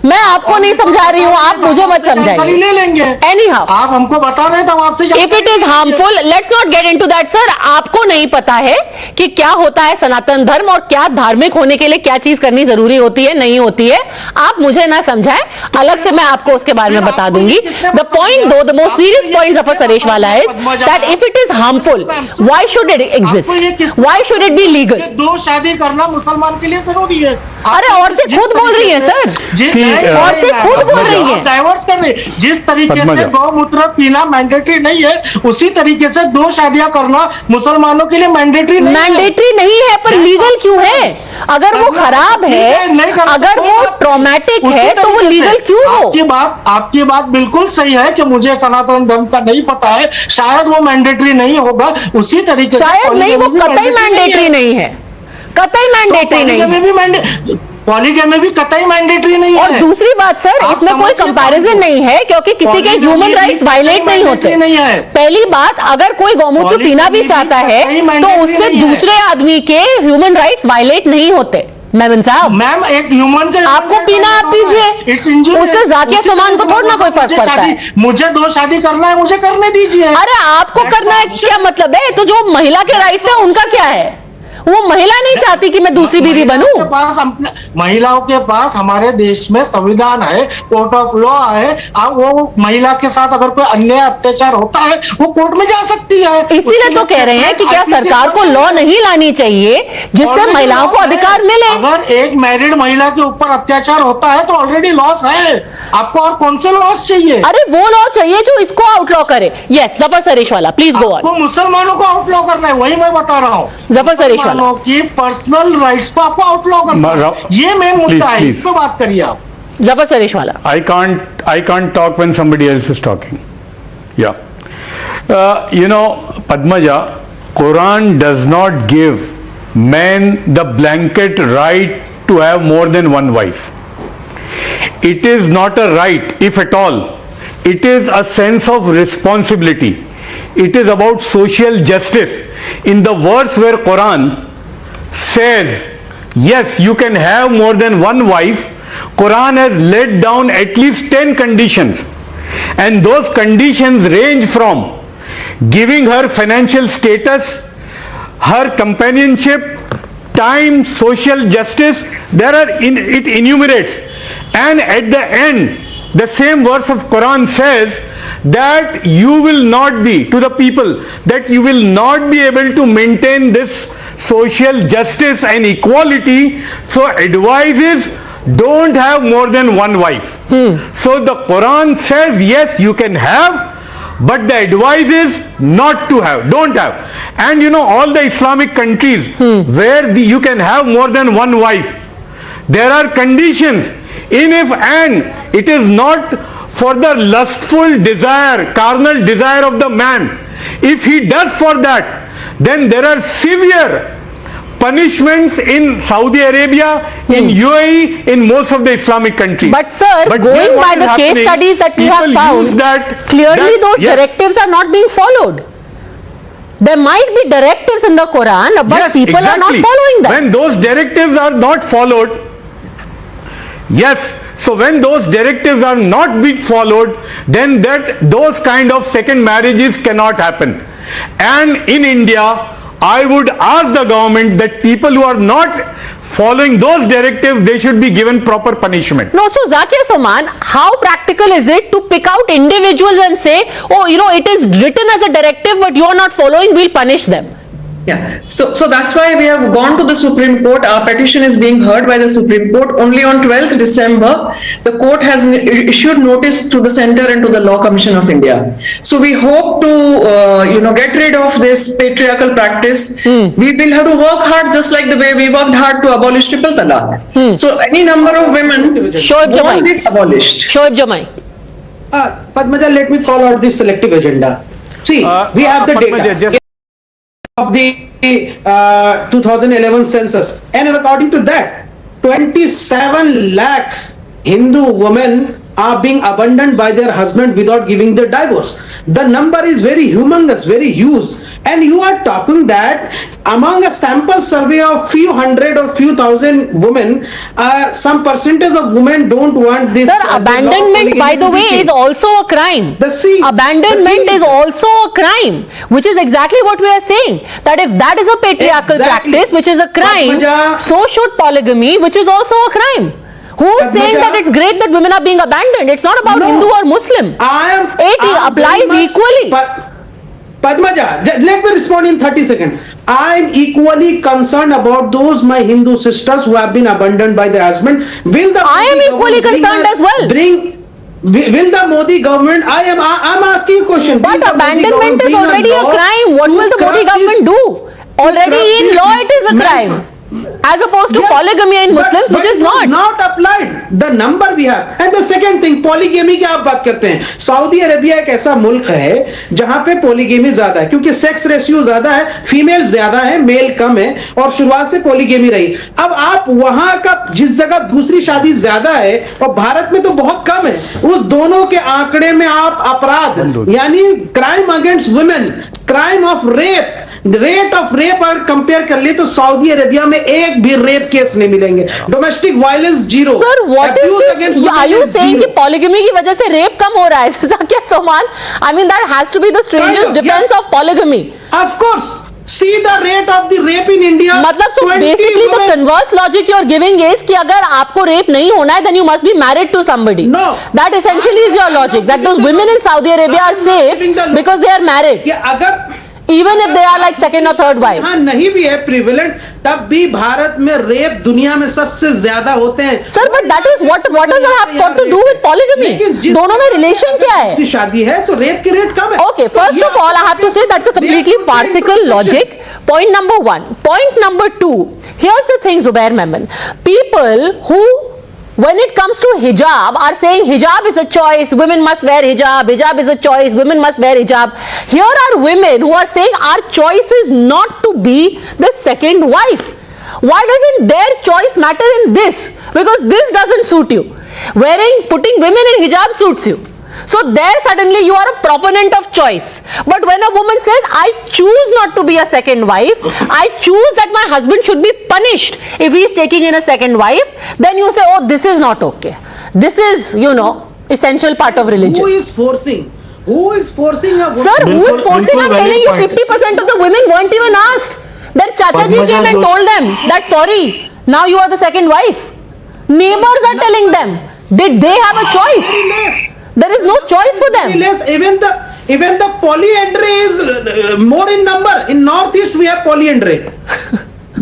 मैं आपको नहीं समझा रही हूँ, आप मुझे मत समझाइए। ले लेंगे एनी हाउ, आप हमको बता रहे थे, आपसे if it is harmful, let's not get into that. Sir, आपको नहीं पता है कि क्या होता है सनातन धर्म और क्या धार्मिक होने के लिए क्या चीज करनी जरूरी होती है, नहीं होती है। आप मुझे ना समझाएं, अलग से मैं आपको उसके बारे में बता दूंगी। The point, though the most serious point of सरेश वाला है that if it is harmful, why should it exist, why should it be legal? दो शादी करना मुसलमान के लिए जरूरी है। अरे औरतें खुद बोल रही है सर, औरतें खुद बोल रही है, डाइवर्स कर रही। जिस तरीके से गौमूत्र पीना मैंडेटरी नहीं है, उसी तरीके से दो शादियां करना मुसलमानों के लिए मैंडेटरी नहीं है, पर लीगल क्यों है? अगर वो खराब है, अगर वो ट्रॉमेटिक है, तो वो लीगल क्यों हो? आपकी बात बिल्कुल सही है कि मुझे सनातन धर्म का नहीं पता है, शायद वो मैंडेटरी नहीं होगा। उसी तरीके से शायद नहीं, वो कतई मैंडेटरी नहीं है, कतई मैंडेटरी नहीं है। पॉलीगैमी भी कतई मैंडेटरी नहीं है। और दूसरी बात सर, इसमें कोई कंपैरिजन नहीं है क्योंकि किसी के ह्यूमन राइट्स वायलेट नहीं होते। पहली बात, अगर कोई गौमूत्र पीना भी चाहता है तो उससे दूसरे आदमी के ह्यूमन राइट्स वायलेट नहीं होते। मैम साहब, मैम एक ह्यूमन के आपको पीना आप पीजिए, उससे जातीय समान को थोड़ा ना कोई फर्क पड़ता है। मुझे दो शादी करना है, मुझे करने दीजिए। अरे आपको करना है, क्या मतलब है? तो जो महिला के राइट्स है उनका क्या है? वो महिला नहीं चाहती कि मैं दूसरी बीवी बनूं। महिलाओं के पास हमारे देश में संविधान है, कोर्ट ऑफ लॉ है। वो महिला के साथ अगर कोई अन्याय अत्याचार होता है, वो कोर्ट में जा सकती है। इसीलिए तो कह रहे हैं कि क्या सरकार को लॉ नहीं लानी चाहिए जिससे महिलाओं को अधिकार मिले? अगर एक मैरिड महिला के ऊपर अत्याचार होता है तो ऑलरेडी लॉस है, आपको और कौन से लॉस चाहिए? अरे वो लॉ चाहिए जो इसको आउटलॉ करे। यस, जफर सरेश वाला, प्लीज गो ऑन। मुसलमानों को आउटलॉ करना है, वही मैं बता रहा हूँ। जफर सरेश वाला की पर्सनल राइट्स को आपको आउटलॉ करना है, ये मेन मुद्दा है, इस पे बात करिए आप। जफर सरेश वाला। I can't talk when somebody else is talking. Yeah. Padmaja, Quran does not give men the blanket right to have more than one wife. It is not a right, if at all. It is a sense of responsibility. It is about social justice. In the verse where Quran says, yes, you can have more than one wife, Quran has laid down at least 10 conditions. And those conditions range from giving her financial status, her companionship, time, social justice. It enumerates. And at the end, the same verse of Quran says that you will not be, to the people, that you will not be able to maintain this social justice and equality. So advice is, don't have more than one wife. So the Quran says, yes, you can have, but the advice is not to have, don't have. And you know, all the Islamic countries where you can have more than one wife, there are conditions. And it is not for the lustful desire, carnal desire of the man. If he does for that, then there are severe punishments in Saudi Arabia, in UAE, in most of the Islamic countries. But sir, going by the case studies that we have found, clearly those directives are not being followed. There might be directives in the Quran, but people are not following them. When those directives are not followed, so when those directives are not being followed, then those kind of second marriages cannot happen. And in India, I would ask the government that people who are not following those directives, they should be given proper punishment. No, so Zakir Saman, how practical is it to pick out individuals and say, oh, you know, it is written as a directive, but you are not following, we'll punish them? Yeah, so that's why we have gone to the Supreme Court. Our petition is being heard by the Supreme Court. Only on 12th December, the court has issued notice to the Center and to the Law Commission of India. So we hope to, get rid of this patriarchal practice. We will have to work hard, just like the way we worked hard to abolish triple talaq. So any number of women want this abolished. Shoaib Jamai. Padmaja, let me call out this selective agenda. See, we have the data of the 2011 census, and according to that, 27 lakhs Hindu women are being abandoned by their husband without giving the divorce. The number is very humongous, very huge. And you are talking that among a sample survey of few hundred or few thousand women, some percentage of women don't want this. Sir, abandonment, by the way, is also a crime. Abandonment is also a crime, which is exactly what we are saying. That if that is a patriarchal practice, which is a crime, so should polygamy, which is also a crime. Who is saying that it's great that women are being abandoned? It's not about Hindu or Muslim. It applies equally. Padmaja, let me respond in 30 seconds. I am equally concerned about those my Hindu sisters who have been abandoned by their husband. I am equally concerned as well. Will the Modi government, I'm asking a question. But abandonment is already a crime. What will the Modi government do? Already in law it is a crime. As opposed to polygamy in Muslims, which is not applied. The number we have. And the second thing, polygamy की आप बात करते हैं. Saudi Arabia एक ऐसा मुल्क है जहां पे polygamy ज्यादा है, क्योंकि सेक्स रेशियो ज्यादा है, फीमेल ज्यादा है, मेल कम है, और शुरुआत से polygamy रही. अब आप वहां का जिस जगह दूसरी शादी ज्यादा है और भारत में तो बहुत कम है, उस दोनों के आंकड़े में आप अपराध यानी crime against women, crime of rape, rate of rape अगर कंपेयर कर ले तो सऊदी अरेबिया में एक भी रेप केस नहीं मिलेंगे. Domestic violence zero. Sir, what is are you saying कि पॉलीगमी की वजह से रेप कम हो रहा है? क्या समान? I mean that has to be the strangest defence of polygamy. Of course. See the rate of the rape in India. मतलब so basically the converse logic you are giving is कि अगर आपको rape नहीं होना है then you must be married to somebody. No. That essentially is your logic. That those women in Saudi Arabia are safe because they are married. अगर even if they are like second or third wife. हाँ नहीं भी है prevalent, तब भी भारत में rape दुनिया में सबसे ज्यादा होते हैं. Sir, but that is what does that have got to do with polygamy? दोनों में रिलेशन क्या है? शादी है तो रेप की रेट कम है. Okay, first of all, I have to say that's a completely farcical logic. Point number one. Point number two. Here's the thing, Zubair Memon. People who, when it comes to hijab, are saying hijab is a choice, women must wear hijab, hijab is a choice, women must wear hijab. Here are women who are saying our choice is not to be the second wife. Why doesn't their choice matter in this? Because this doesn't suit you. Putting women in hijab suits you. So there suddenly you are a proponent of choice. But when a woman says, I choose not to be a second wife, I choose that my husband should be punished if he is taking in a second wife, then you say, oh, this is not okay. This is, essential part of religion. Who is forcing? Who is forcing a woman? Sir, who is forcing? I'm telling you, 50% of the women weren't even asked. Their Chachaji came and told them that sorry, now you are the second wife. Neighbors are telling them. Did they have a choice? There is no choice for them. Even the polyandry is more in number. In Northeast we have polyandry.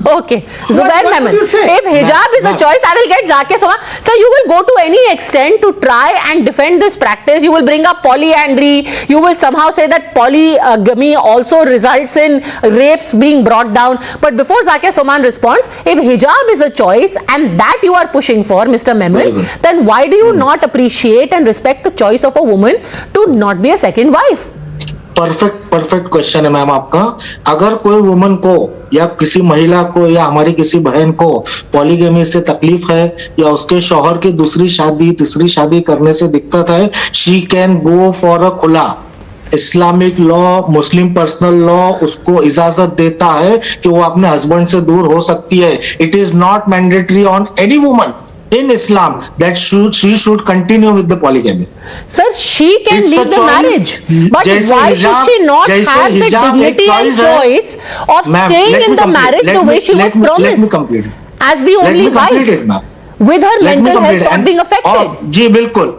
Okay, Zubair Mehman, if hijab is a choice, I will get Zakir Soman. Sir, you will go to any extent to try and defend this practice. You will bring up polyandry. You will somehow say that polygamy also results in rapes being brought down. But before Zakir Soman responds, if hijab is a choice and that you are pushing for, Mr. Mehman, then why do you not appreciate and respect the choice of a woman to not be a second wife? Perfect question है ma'am आपका। अगर कोई woman को या किसी महिला को या हमारी किसी बहन को पॉलीगेमी से तकलीफ है या उसके शौहर की दूसरी शादी तीसरी शादी करने से दिक्कत है, she can go for a खुला। इस्लामिक लॉ, मुस्लिम पर्सनल लॉ उसको इजाजत देता है कि वो अपने हस्बैंड से दूर हो सकती है। It is not mandatory on any woman in Islam that she should continue with the polygamy. Sir, she can leave the marriage, but why should she not have the dignity and choice of staying in the marriage the way she was promised? Let me complete. As the only wife, with her mental health not being affected. जी बिल्कुल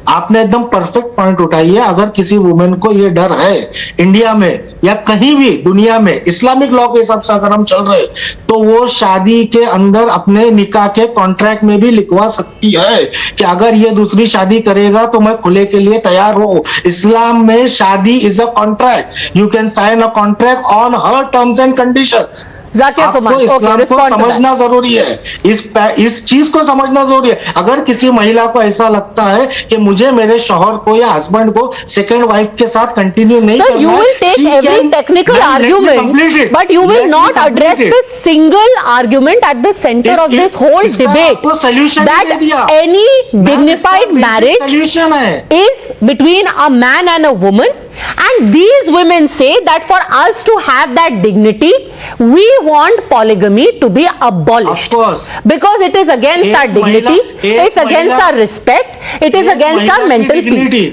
आपने एकदम perfect point उठाई है। अगर किसी women को ये डर है इंडिया में या कहीं भी दुनिया में इस्लामिक लॉ के हिसाब से अगर हम चल रहे तो वो शादी के अंदर अपने निकाह के कॉन्ट्रैक्ट में भी लिखवा सकती है कि अगर ये दूसरी शादी करेगा तो मैं खुले के लिए तैयार हूं। इस्लाम में शादी is a contract. You can sign a contract on her terms and conditions. आपको इस्लाम को समझना जरूरी है, इस चीज को समझना जरूरी है। अगर किसी महिला को ऐसा लगता है कि मुझे मेरे शौहर को या हस्बैंड को सेकंड वाइफ के साथ कंटिन्यू नहीं करना है, you will take every technical argument, but you will not address this single argument at the center of this whole debate, that any dignified marriage is between a man and a woman. And these women say that for us to have that dignity, we want polygamy to be abolished. Of course. Because it is against our dignity, it's against our respect, it is against our mental peace.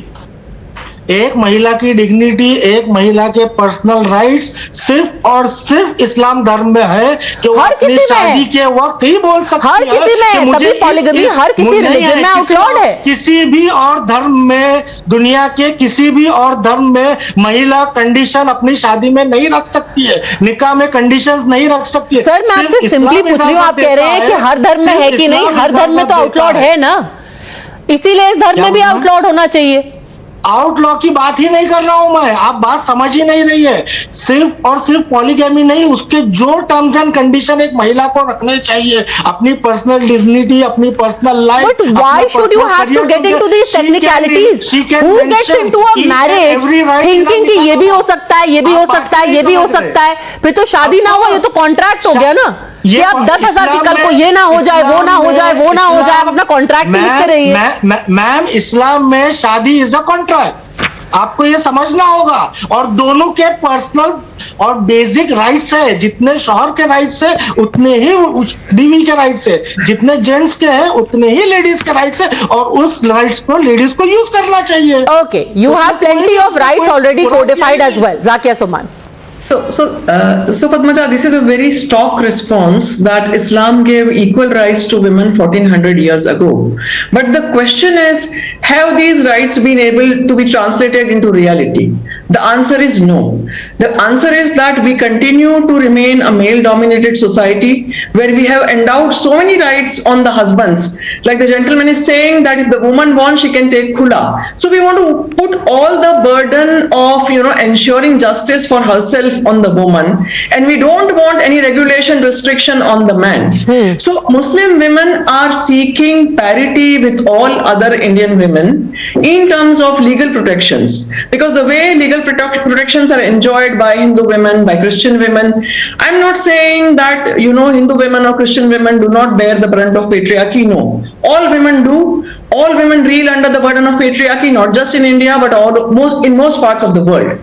एक महिला की dignity, एक महिला के personal rights सिर्फ और सिर्फ इस्लाम धर्म में है कि वो अपनी शादी के वक्त ही बोल सकती है। हर किसी में, तभी पॉलीगमी हर किसी रिलीजन में आउटलॉड है। किसी भी और धर्म में, दुनिया के किसी भी और धर्म में महिला कंडीशन अपनी शादी में नहीं रख सकती है, निकाह में कंडीशंस नहीं रख सकती है। सर, मैं आपसे सिंपली पूछ रही हूँ, आप कह रहे हैं कि हर धर्म में है कि नहीं? हर धर्म में तो आउटलॉड है ना, इसीलिए इस धर्म में भी आउटलॉड होना चाहिए। आउटलॉ की बात ही नहीं कर रहा हूं मैं, आप बात समझ ही नहीं रही है। सिर्फ और सिर्फ पॉलीगैमी नहीं, उसके जो टर्म्स एंड कंडीशन एक महिला को रखने चाहिए, अपनी पर्सनल डिग्निटी, अपनी personal life. But why should you have to get into these technicalities? Who gets into a marriage thinking कि ये भी हो सकता है, ये भी हो सकता है, ये भी हो सकता है? फिर तो शादी ना हुआ, ये तो कॉन्ट्रैक्ट हो गया ना। ये आप 10,000 की कल को ये ना हो जाए, वो ना हो जाए, वो ना हो जाए, आप अपना कॉन्ट्रैक्ट लिख के रहिए। मैम, इस्लाम में शादी इज अ कॉन्ट्रैक्ट, आपको ये समझना होगा। और दोनों के पर्सनल और बेसिक राइट्स है, जितने शौहर के राइट्स है उतने ही बीवी के राइट्स है, जितने जेंट्स के हैं उतने ही लेडीज के राइट्स है, और उस राइट्स को लेडीज को यूज करना चाहिए। Okay, you have plenty of rights already codified as well. Zakia Soman. So Padmaja, this is a very stock response that Islam gave equal rights to women 1400 years ago. But the question is, have these rights been able to be translated into reality? The answer is no. The answer is that we continue to remain a male-dominated society where we have endowed so many rights on the husbands. Like the gentleman is saying that if the woman wants, she can take khula. So we want to put all the burden of, ensuring justice for herself on the woman, and we don't want any regulation restriction on the man. So Muslim women are seeking parity with all other Indian women in terms of legal protections, because the way legal protections are enjoyed by Hindu women, by Christian women, I'm not saying that Hindu women or Christian women do not bear the brunt of patriarchy. No, all women do. All women reel under the burden of patriarchy, not just in India but in most parts of the world.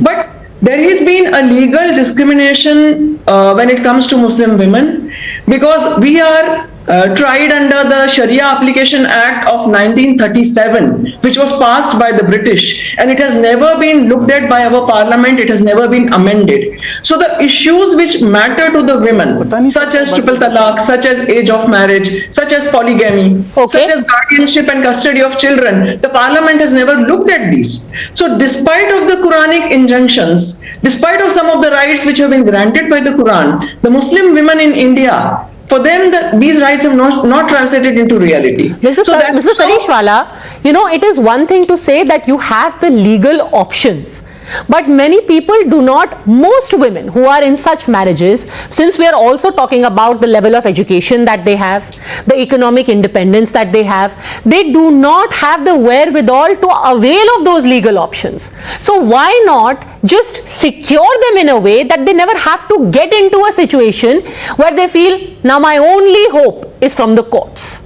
But there has been a legal discrimination when it comes to Muslim women, because we are tried under the Sharia Application Act of 1937, which was passed by the British, and it has never been looked at by our parliament, it has never been amended. So the issues which matter to the women, such as triple talaq, such as age of marriage, such as polygamy, such as guardianship and custody of children, the parliament has never looked at these. So despite of the Quranic injunctions, despite of some of the rights which have been granted by the Quran, the Muslim women in India, for them, these rights have not translated into reality. Mr. Sareshwala, you know, it is one thing to say that you have the legal options. But many people do not, most women who are in such marriages, since we are also talking about the level of education that they have, the economic independence that they have, they do not have the wherewithal to avail of those legal options. So why not just secure them in a way that they never have to get into a situation where they feel, now my only hope is from the courts.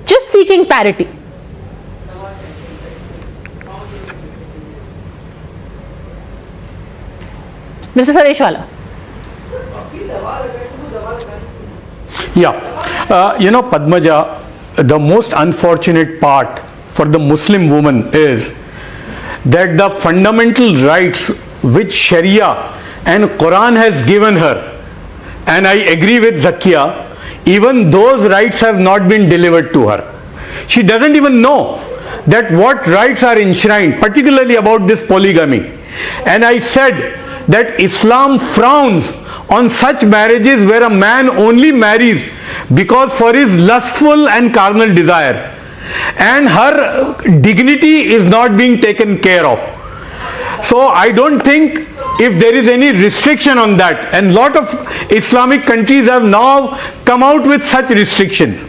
Just seeking parity. Mr. Sareshwala. Yeah, you know, Padmaja, the most unfortunate part for the Muslim woman is that the fundamental rights which Sharia and Quran has given her, and I agree with Zakia, even those rights have not been delivered to her. She doesn't even know that what rights are enshrined, particularly about this polygamy. And I said that Islam frowns on such marriages where a man only marries because for his lustful and carnal desire, and her dignity is not being taken care of. So I don't think if there is any restriction on that, and lot of Islamic countries have now come out with such restrictions.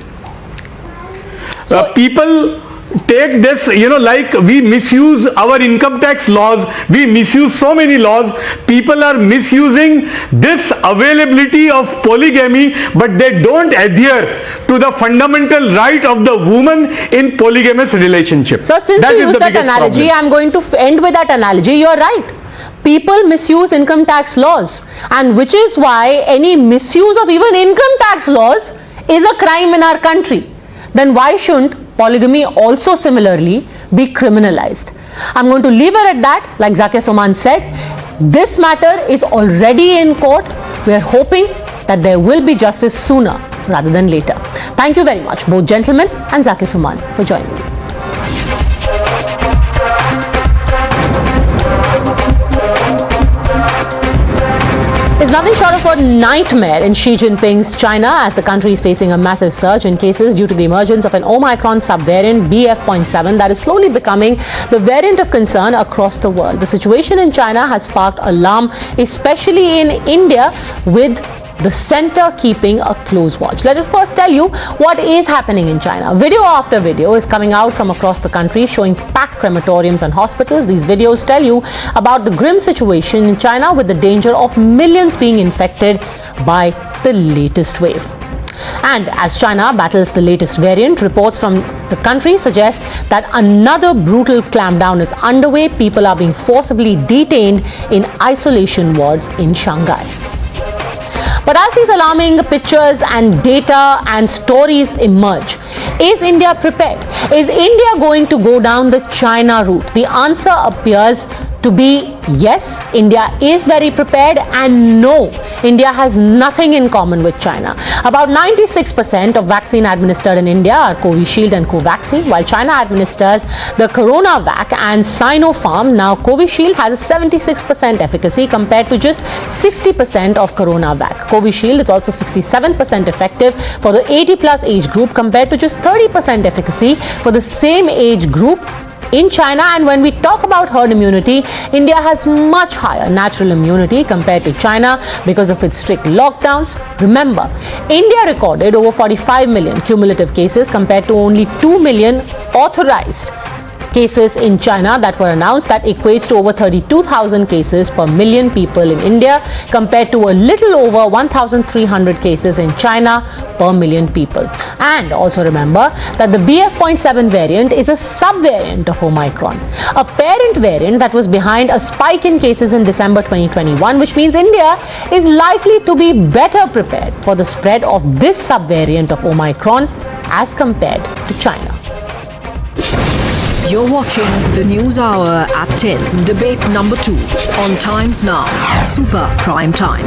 People take this, you know, like we misuse our income tax laws, we misuse so many laws, people are misusing this availability of polygamy, but they don't adhere to the fundamental right of the woman in polygamous relationship. So since you used that analogy, I'm going to end with that analogy. You're right. People misuse income tax laws, and which is why any misuse of even income tax laws is a crime in our country. Then why shouldn't polygamy also similarly be criminalized? I'm going to leave it at that. Like Zakir Soman said, this matter is already in court. We are hoping that there will be justice sooner rather than later. Thank you very much, both gentlemen and Zakir Soman, for joining me. It's nothing short of a nightmare in Xi Jinping's China as the country is facing a massive surge in cases due to the emergence of an Omicron subvariant BF.7 that is slowly becoming the variant of concern across the world. The situation in China has sparked alarm, especially in India, with the center keeping a close watch. Let us first tell you what is happening in China. Video after video is coming out from across the country showing packed crematoriums and hospitals. These videos tell you about the grim situation in China with the danger of millions being infected by the latest wave. And as China battles the latest variant, reports from the country suggest that another brutal clampdown is underway. People are being forcibly detained in isolation wards in Shanghai. But as these alarming pictures and data and stories emerge, is India prepared? Is India going to go down the China route? The answer appears to be yes, India is very prepared, and no, India has nothing in common with China. About 96% of vaccine administered in India are Covishield and Covaxin, while China administers the CoronaVac and Sinopharm. Now Covishield has a 76% efficacy compared to just 60% of CoronaVac. Covishield is also 67% effective for the 80+ age group compared to just 30% efficacy for the same age group in China. And when we talk about herd immunity, India has much higher natural immunity compared to China because of its strict lockdowns. Remember, India recorded over 45 million cumulative cases compared to only 2 million authorized cases in China that were announced. That equates to over 32,000 cases per million people in India, compared to a little over 1,300 cases in China per million people. And also remember that the BF.7 variant is a subvariant of Omicron, a parent variant that was behind a spike in cases in December 2021, which means India is likely to be better prepared for the spread of this subvariant of Omicron as compared to China. You're watching the News Hour at 10, debate number 2 on Times Now, Super Prime Time.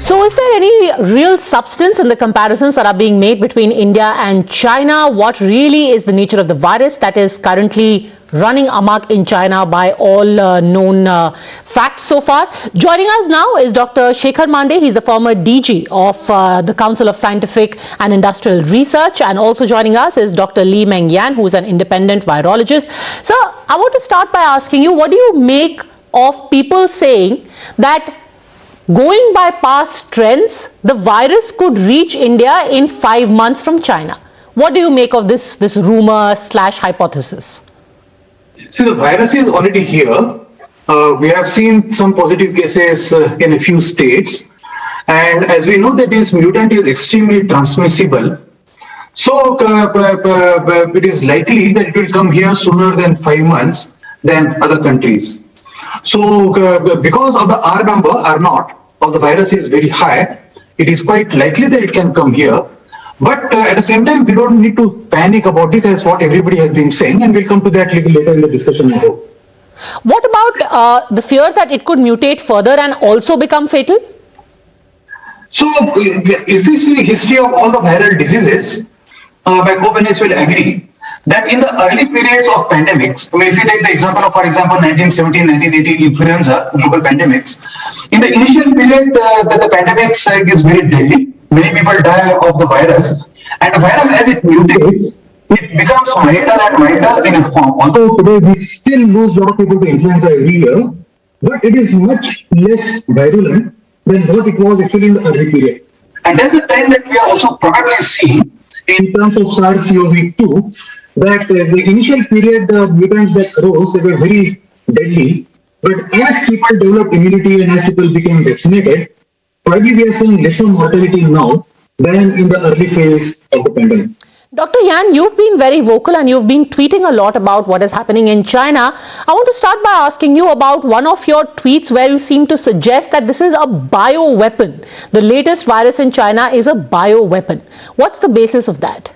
So is there any real substance in the comparisons that are being made between India and China? What really is the nature of the virus that is currently running amok in China by all known facts so far? Joining us now is Dr. Shekhar Mande. He's the former DG of the Council of Scientific and Industrial Research, and also joining us is Dr. Li Meng Yan, who is an independent virologist. So I want to start by asking you, what do you make of people saying that going by past trends, the virus could reach India in 5 months from China? What do you make of this rumor / hypothesis? See, the virus is already here. We have seen some positive cases in a few states. And as we know that this mutant is extremely transmissible, so it is likely that it will come here sooner than 5 months than other countries. So because of the R number, R naught of the virus is very high, it is quite likely that it can come here. But at the same time, we don't need to panic about this, as what everybody has been saying, and we'll come to that little later in the discussion. What about the fear that it could mutate further and also become fatal? So if we see the history of all the viral diseases, my co-panelists will agree that in the early periods of pandemics, I mean, if you take the example of, for example, 1917, 1918 influenza, global pandemics, in the initial period that the pandemic is very deadly, many people die of the virus, and the virus, as it mutates, it becomes milder and milder in a form. Although today we still lose a lot of people to influenza every year, but it is much less virulent than what it was actually in the early period. And that's the trend that we are also probably seeing in terms of SARS-CoV-2, that the initial period, the mutants that arose, they were very deadly, but as people developed immunity and as people became vaccinated, probably we are seeing lesser mortality now than in the early phase of the pandemic. Dr. Yan, you've been very vocal and you've been tweeting a lot about what is happening in China. I want to start by asking you about one of your tweets where you seem to suggest that this is a bioweapon. The latest virus in China is a bioweapon. What's the basis of that?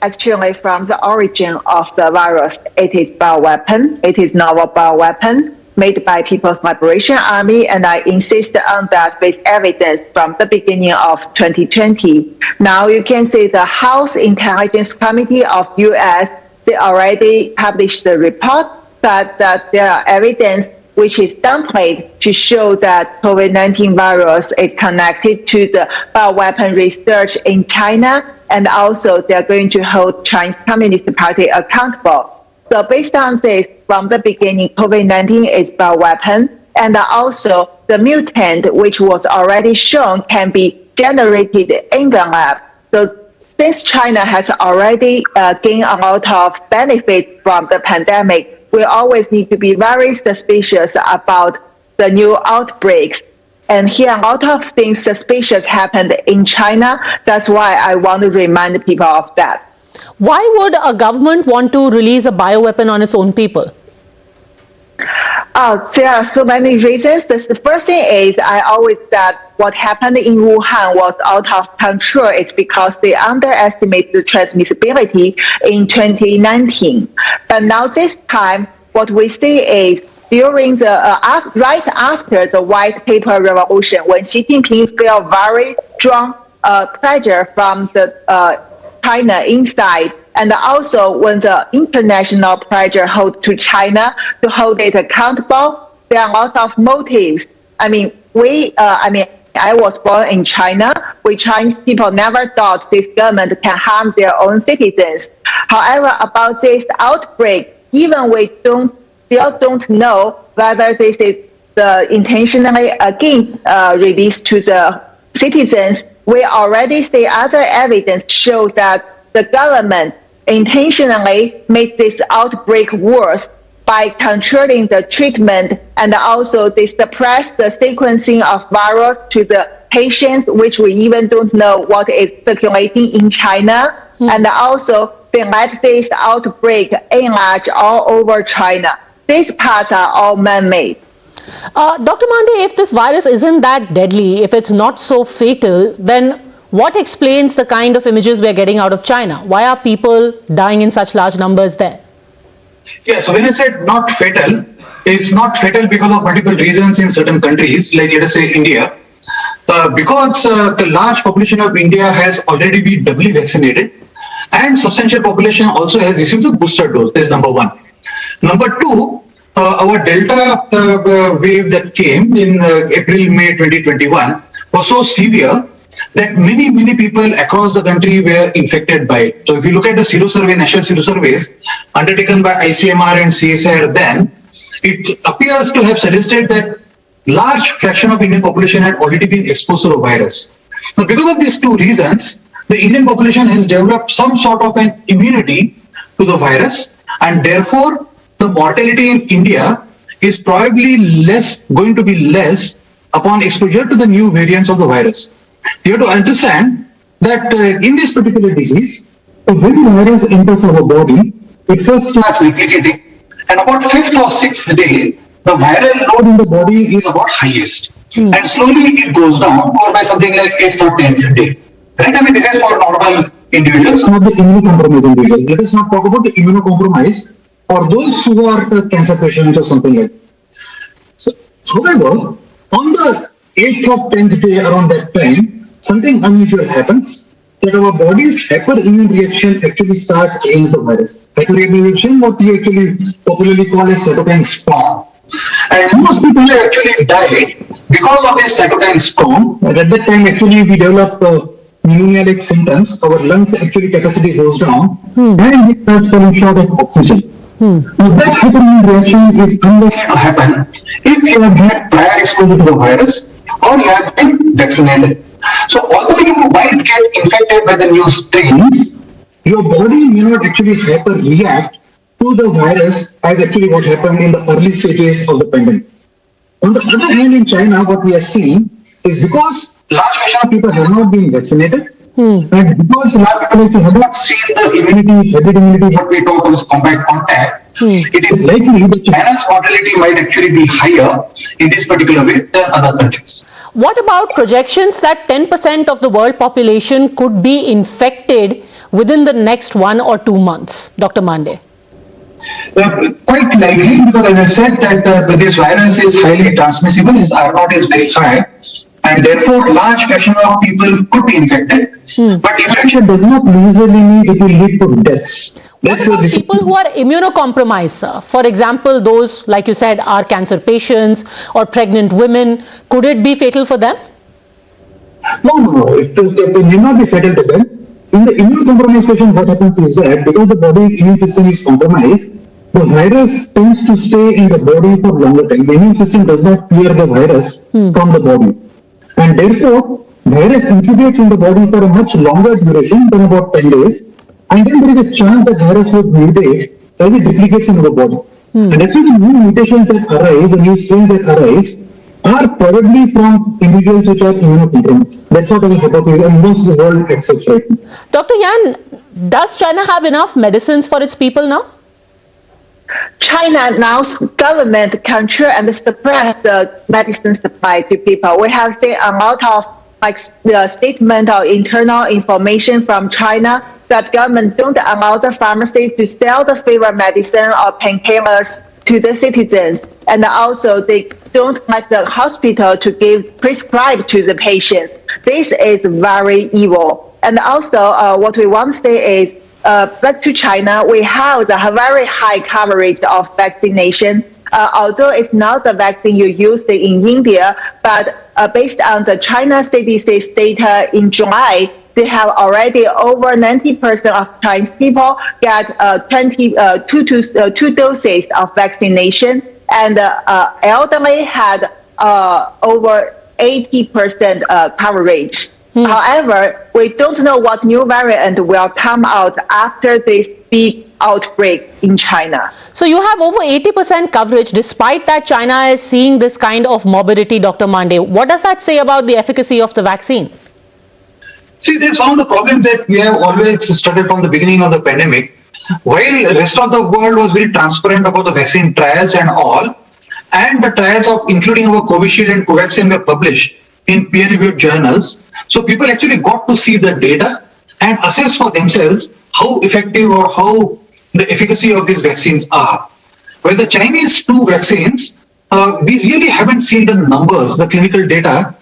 Actually, from the origin of the virus, it is bioweapon. It is novel bioweapon made by People's Liberation Army, and I insist on that with evidence from the beginning of 2020. Now you can see the House Intelligence Committee of US, they already published the report that there are evidence which is downplayed to show that COVID-19 virus is connected to the bioweapon research in China, and also they're going to hold Chinese Communist Party accountable. So based on this, from the beginning, COVID-19 is bioweapon, and also the mutant, which was already shown, can be generated in the lab. So since China has already gained a lot of benefit from the pandemic, we always need to be very suspicious about the new outbreaks. And here, a lot of things suspicious happened in China. That's why I want to remind people of that. Why would a government want to release a bioweapon on its own people? There are so many reasons. The first thing is, I always said what happened in Wuhan was out of control. It's because they underestimated the transmissibility in 2019. But now this time, what we see is during the right after the white paper revolution, when Xi Jinping felt very strong pressure from the China inside, and also when the international pressure hold to China to hold it accountable, there are a lot of motives. I mean, I was born in China. We Chinese people never thought this government can harm their own citizens. However, about this outbreak, even we still don't know whether this is the intentionally again released to the citizens we already see other evidence shows that the government intentionally made this outbreak worse by controlling the treatment, and also they suppress the sequencing of virus to the patients, which we even don't know what is circulating in China, and also they let this outbreak enlarge all over China. These parts are all man-made. Dr. Mande, if this virus isn't that deadly, if it's not so fatal, then what explains the kind of images we are getting out of China? Why are people dying in such large numbers there? Yeah, so when I said not fatal, it's not fatal because of multiple reasons in certain countries, like let us say India. Because the large population of India has already been doubly vaccinated, and substantial population also has received the booster dose. That's number one. Number two, our Delta wave that came in April-May 2021 was so severe that many people across the country were infected by it. So if you look at the sero survey, national sero surveys undertaken by ICMR and CSIR, then it appears to have suggested that large fraction of Indian population had already been exposed to the virus. Now, because of these two reasons, the Indian population has developed some sort of an immunity to the virus, and therefore the mortality in India is probably going to be less upon exposure to the new variants of the virus. You have to understand that in this particular disease, when the virus enters our body, it first starts replicating, and about 5th or 6th day, the viral load in the body is about highest, and slowly it goes down, or by something like 8th or 10th day. Right? I mean, this is for normal individuals, not the immunocompromised individuals. Let us not talk about the immunocompromised or those who are cancer patients or something like that. So, however, on the 8th or 10th day, around that time, something unusual happens, that our body's hyperimmune reaction actually starts against the virus. Hyperimmune reaction, what we actually popularly call as cytokine storm. And most people have actually died because of this cytokine storm. At that time, actually, we develop pneumonia-like symptoms. Our lungs actually capacity goes down, and we start falling short of oxygen. Now, that hyperimmune reaction is unlikely to happen if you have had prior exposure to the virus or you have been vaccinated. So, although you might get infected by the new strains, your body may not actually hyper-react to the virus as actually what happened in the early stages of the pandemic. On the other hand, in China, what we are seeing is because large fraction of people have not been vaccinated, and because large people have not seen the immunity, herd immunity, what we talk about combat contact, it is likely that China's mortality might actually be higher in this particular way than other countries. What about projections that 10% of the world population could be infected within the next 1 or 2 months, Dr. Mande? Quite likely, because as I said that this virus is highly transmissible, its R0 is very high, and therefore large fraction of people could be infected. But infection does not necessarily mean it will lead to deaths. What about people who are immunocompromised, sir? For example, those, like you said, are cancer patients or pregnant women. Could it be fatal for them? No. It may not be fatal to them. In the immunocompromised patient, what happens is that because the body's immune system is compromised, the virus tends to stay in the body for longer time. The immune system does not clear the virus from the body. And therefore, virus incubates in the body for a much longer duration than about 10 days. And then there is a chance that virus would mutate as it replicates in the body. And that's why the new mutations that arise, the new strains that arise, are probably from individuals which are immunocompromised. That's what our hypothesis, and most of the world accepts right now. Dr. Yan, does China have enough medicines for its people now? China now government control and suppress the medicine supply to people. We have seen a lot of statement or internal information from China that government don't allow the pharmacy to sell the fever medicine or painkillers to the citizens, and also they don't let the hospital to give prescribed to the patients. This is very evil. And also what we want to say is back to China, we have a very high coverage of vaccination. Although it's not the vaccine you used in India, but based on the China CDC's data in July, they have already over 90% of Chinese people get 2 doses of vaccination, and elderly had over 80% coverage. However, we don't know what new variant will come out after this big outbreak in China. So you have over 80% coverage. Despite that, China is seeing this kind of morbidity, Dr. Mande. What does that say about the efficacy of the vaccine? See, there's one of the problems that we have always started from the beginning of the pandemic. While the rest of the world was very transparent about the vaccine trials and all, and the trials of including our Covishield and Covaxin were published in peer-reviewed journals, so people actually got to see the data and assess for themselves how effective or how the efficacy of these vaccines are. Well, the Chinese 2 vaccines, we really haven't seen the numbers, the clinical data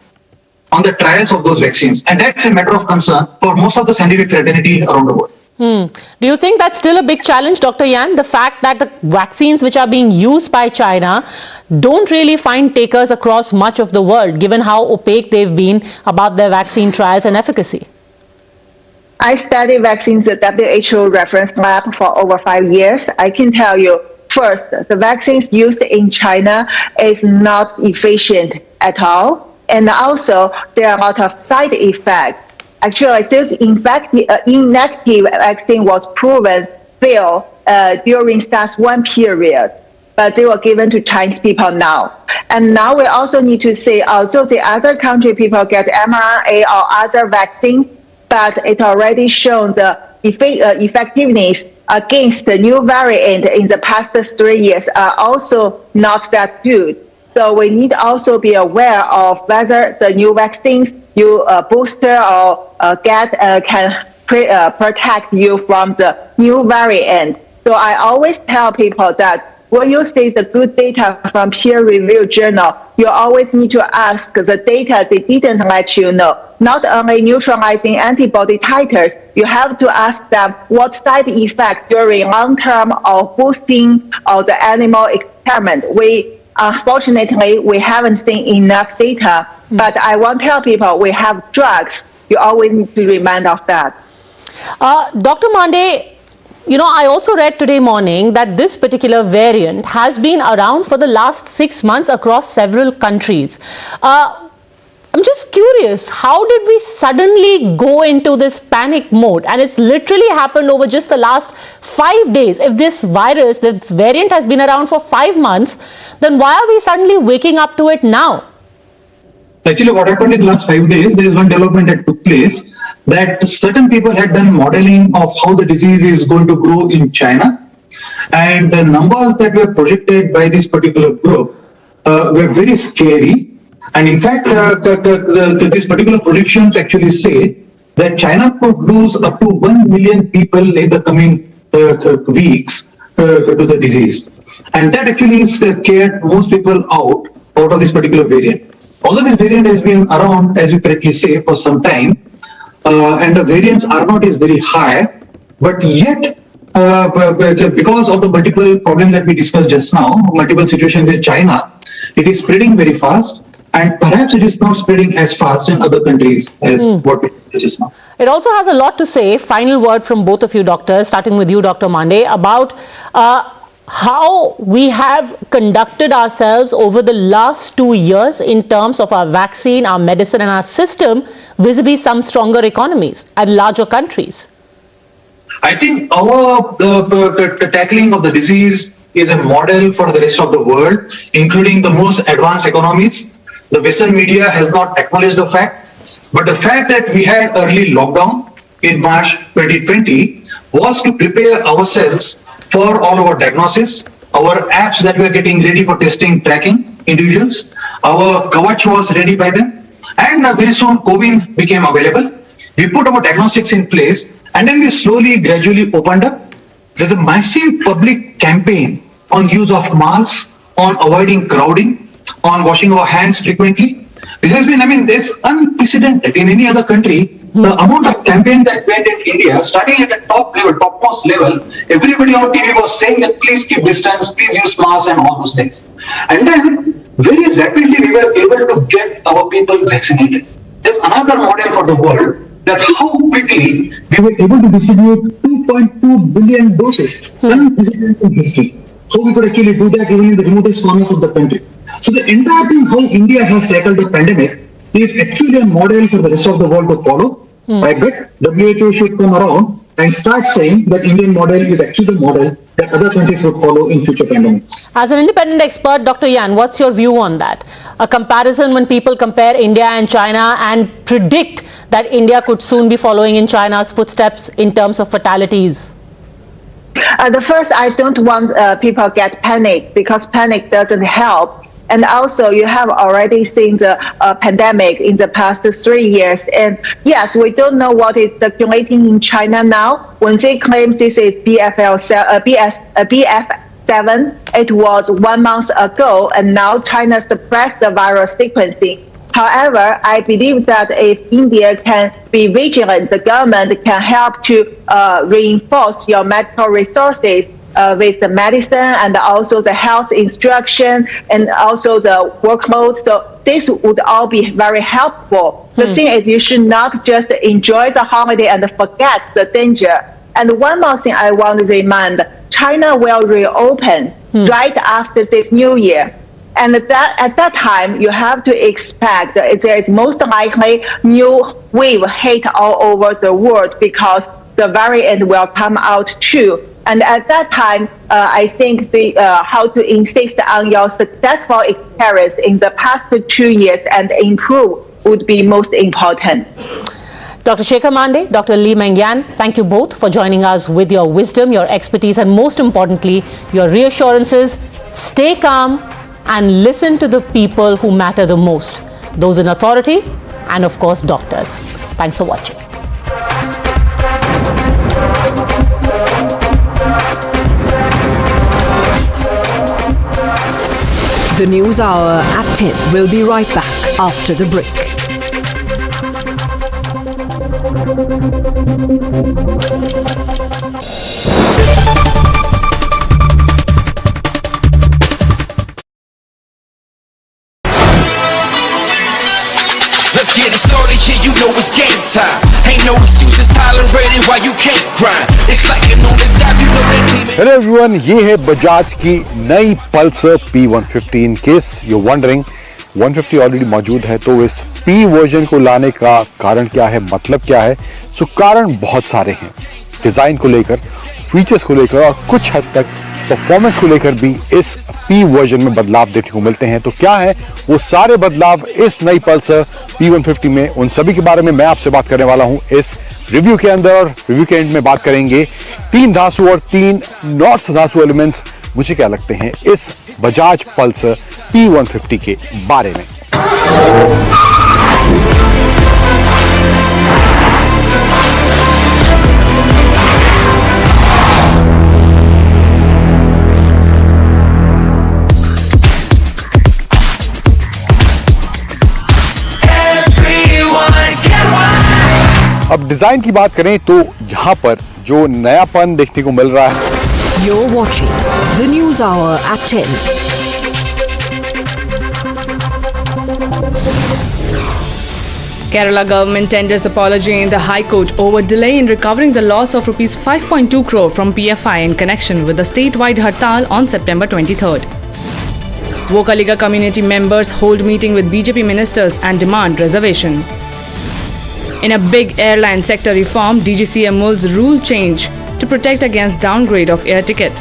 on the trials of those vaccines, and that's a matter of concern for most of the scientific fraternity around the world. Do you think that's still a big challenge, Dr. Yan? The fact that the vaccines which are being used by China don't really find takers across much of the world, given how opaque they've been about their vaccine trials and efficacy? I studied vaccines at WHO reference lab for over 5 years. I can tell you, first, the vaccines used in China is not efficient at all. And also, there are a lot of side effects. Actually, this inactive vaccine was proven fail during SARS-1 period, but they were given to Chinese people now. And now we also need to say, also the other country people get mRNA or other vaccines, but it already shown the effectiveness against the new variant in the past 3 years are also not that good. So we need to also be aware of whether the new vaccines you booster or get can protect you from the new variant. So I always tell people that when you see the good data from peer-reviewed journal, you always need to ask the data they didn't let you know. Not only neutralizing antibody titers, you have to ask them what side effect during long-term or boosting of the animal experiment. Unfortunately, we haven't seen enough data, but I want to tell people we have drugs. You always need to remind of that. Dr. Mande, I also read today morning that this particular variant has been around for the last 6 months across several countries. I'm just curious, how did we suddenly go into this panic mode? And it's literally happened over just the last 5 days. If this virus, this variant has been around for 5 months, then why are we suddenly waking up to it now? Actually, what happened in the last 5 days, there is one development that took place, that certain people had done modeling of how the disease is going to grow in China, and the numbers that were projected by this particular group were very scary. And in fact, these particular predictions actually say that China could lose up to 1 million people in the coming weeks to the disease. And that actually scared most people out of this particular variant. Although this variant has been around, as you correctly say, for some time, and the variance R0 is very high, but yet, because of the multiple problems that we discussed just now, multiple situations in China, it is spreading very fast. And perhaps it is not spreading as fast in other countries as what we discussed just now. It also has a lot to say, final word from both of you doctors, starting with you, Dr. Mande, about how we have conducted ourselves over the last 2 years in terms of our vaccine, our medicine and our system vis-a-vis some stronger economies and larger countries. I think our the tackling of the disease is a model for the rest of the world, including the most advanced economies. The Western media has not acknowledged the fact, but the fact that we had early lockdown in March 2020 was to prepare ourselves for all our diagnosis, our apps that were getting ready for testing, tracking individuals, our Kavach was ready by then, and very soon COVID became available. We put our diagnostics in place, and then we slowly, gradually opened up. There's a massive public campaign on use of masks, on avoiding crowding, on washing our hands frequently. This has been, it's unprecedented in any other country. The amount of campaign that went in India, starting at the top level, topmost level, everybody on TV was saying that please keep distance, please use masks and all those things. And then, very rapidly we were able to get our people vaccinated. There's another model for the world, that how quickly we were able to distribute 2.2 billion doses, unprecedented in history. How we could actually do that even in the remotest corners of the country. So the entire thing, how India has tackled the pandemic, is actually a model for the rest of the world to follow. I bet WHO should come around and start saying that Indian model is actually the model that other countries would follow in future pandemics. As an independent expert, Dr. Yan, what's your view on that? A comparison when people compare India and China and predict that India could soon be following in China's footsteps in terms of fatalities? The first, I don't want people get panic, because panic doesn't help. And also, you have already seen the pandemic in the past 3 years. And yes, we don't know what is circulating in China now. When they claim this is BF7, it was 1 month ago, and now China suppressed the virus sequencing. However, I believe that if India can be vigilant, the government can help to reinforce your medical resources with the medicine and also the health instruction and also the workload. So this would all be very helpful. The thing is, you should not just enjoy the holiday and forget the danger. And one more thing I want to remind, China will reopen right after this new year. And that at that time, you have to expect that there is most likely new wave hit all over the world, because the variant will come out too. And at that time, I think how to insist on your successful experience in the past 2 years and improve would be most important. Dr. Shekhar Mande, Dr. Lee Meng Yan, thank you both for joining us with your wisdom, your expertise, and most importantly, your reassurances. Stay calm and listen to the people who matter the most, those in authority and of course doctors. Thanks for watching. The News Hour at 10 will be right back after the break. Let's get it started, yeah, you know it's game time. Ain't no excuses tolerated why you can't grind. It's like an on the job, you know that team. Hello everyone, ये है बजाज की नई Pulsar P150। In case you wondering, 150 already मौजूद है, तो इस P version को लाने का कारण क्या है, मतलब क्या है? सो कारण बहुत सारे हैं, डिजाइन को लेकर, फीचर्स को लेकर और कुछ हद तक परफॉर्मेंस को लेकर भी इस P वर्जन में बदलाव देखने को मिलते हैं। तो क्या है वो सारे बदलाव इस नई पल्सर P150 में, उन सभी के बारे में मैं आपसे बात करने वाला हूं इस रिव्यू के अंदर। और रिव्यू के एंड में बात करेंगे 3 धासु और 3 नॉर्थ धासु एलिमेंट्स मुझे क्या लगते हैं इस बजाज पल्सर P150 के बारे में। अब डिजाइन की बात करें तो यहाँ पर जो नयापन देखने को मिल रहा है। You're watching the News Hour at 10. Kerala government tenders apology in the High Court over delay in recovering the loss of rupees 5.2 crore from PFI in connection with the statewide hartal on September 23rd. Vokaliga community members hold meeting with BJP ministers and demand reservation. In a big airline sector reform, DGCM's rule change to protect against downgrade of air ticket.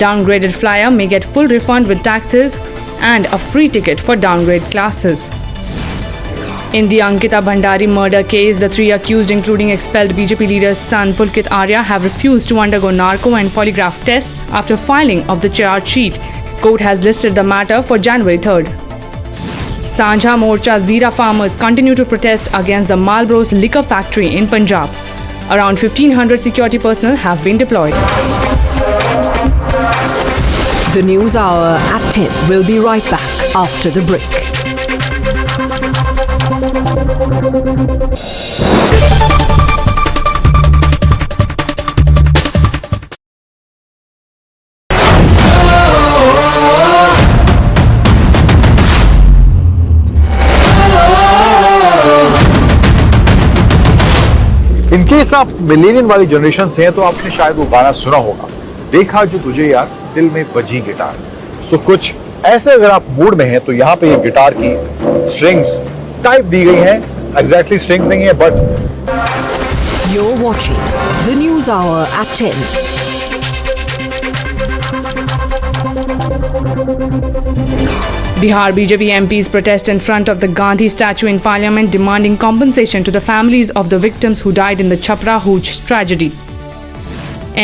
Downgraded flyer may get full refund with taxes and a free ticket for downgrade classes. In the Ankita Bhandari murder case, the 3 accused, including expelled BJP leader's son Pulkit Arya, have refused to undergo narco and polygraph tests after filing of the charge sheet. Court has listed the matter for January 3rd. Sanjha Morcha Zira farmers continue to protest against the Marlboro's liquor factory in Punjab. Around 1,500 security personnel have been deployed. The News Hour at 10 will be right back after the break. In case आप मिलेनियन वाली generation से हैं तो आपने शायद वो गाना सुना होगा, देखा जो तुझे यार दिल में बजी गिटार। सो कुछ ऐसे अगर आप मूड में हैं तो यहाँ पे ये गिटार की स्ट्रिंग्स टाइप दी गई हैं, एग्जैक्टली स्ट्रिंग्स नहीं है, but You're watching the News Hour at 10. Bihar BJP MPs protest in front of the Gandhi statue in Parliament demanding compensation to the families of the victims who died in the Chhapra Hooch tragedy.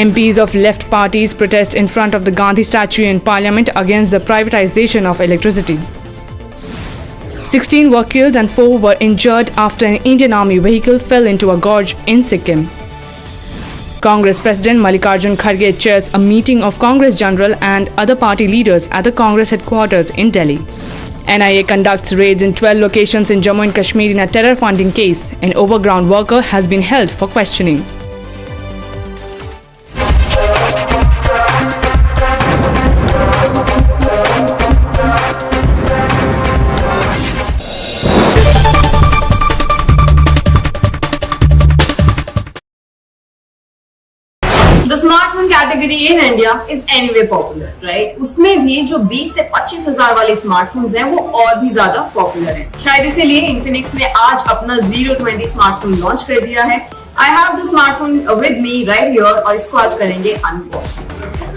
MPs of left parties protest in front of the Gandhi statue in Parliament against the privatization of electricity. 16 were killed and 4 were injured after an Indian Army vehicle fell into a gorge in Sikkim. Congress President Mallikarjun Kharge chairs a meeting of Congress General and other party leaders at the Congress headquarters in Delhi. NIA conducts raids in 12 locations in Jammu and Kashmir in a terror funding case. An overground worker has been held for questioning. The smartphone category in India is anyway popular, right? उसमें भी जो 20 से 25 हजार वाले smartphones हैं वो और भी ज्यादा पॉपुलर हैं। शायद इसीलिए इन्फिनिक्स ने आज अपना 020 स्मार्टफोन लॉन्च कर दिया है। I have the smartphone with me right here और इसको आज करेंगे unbox.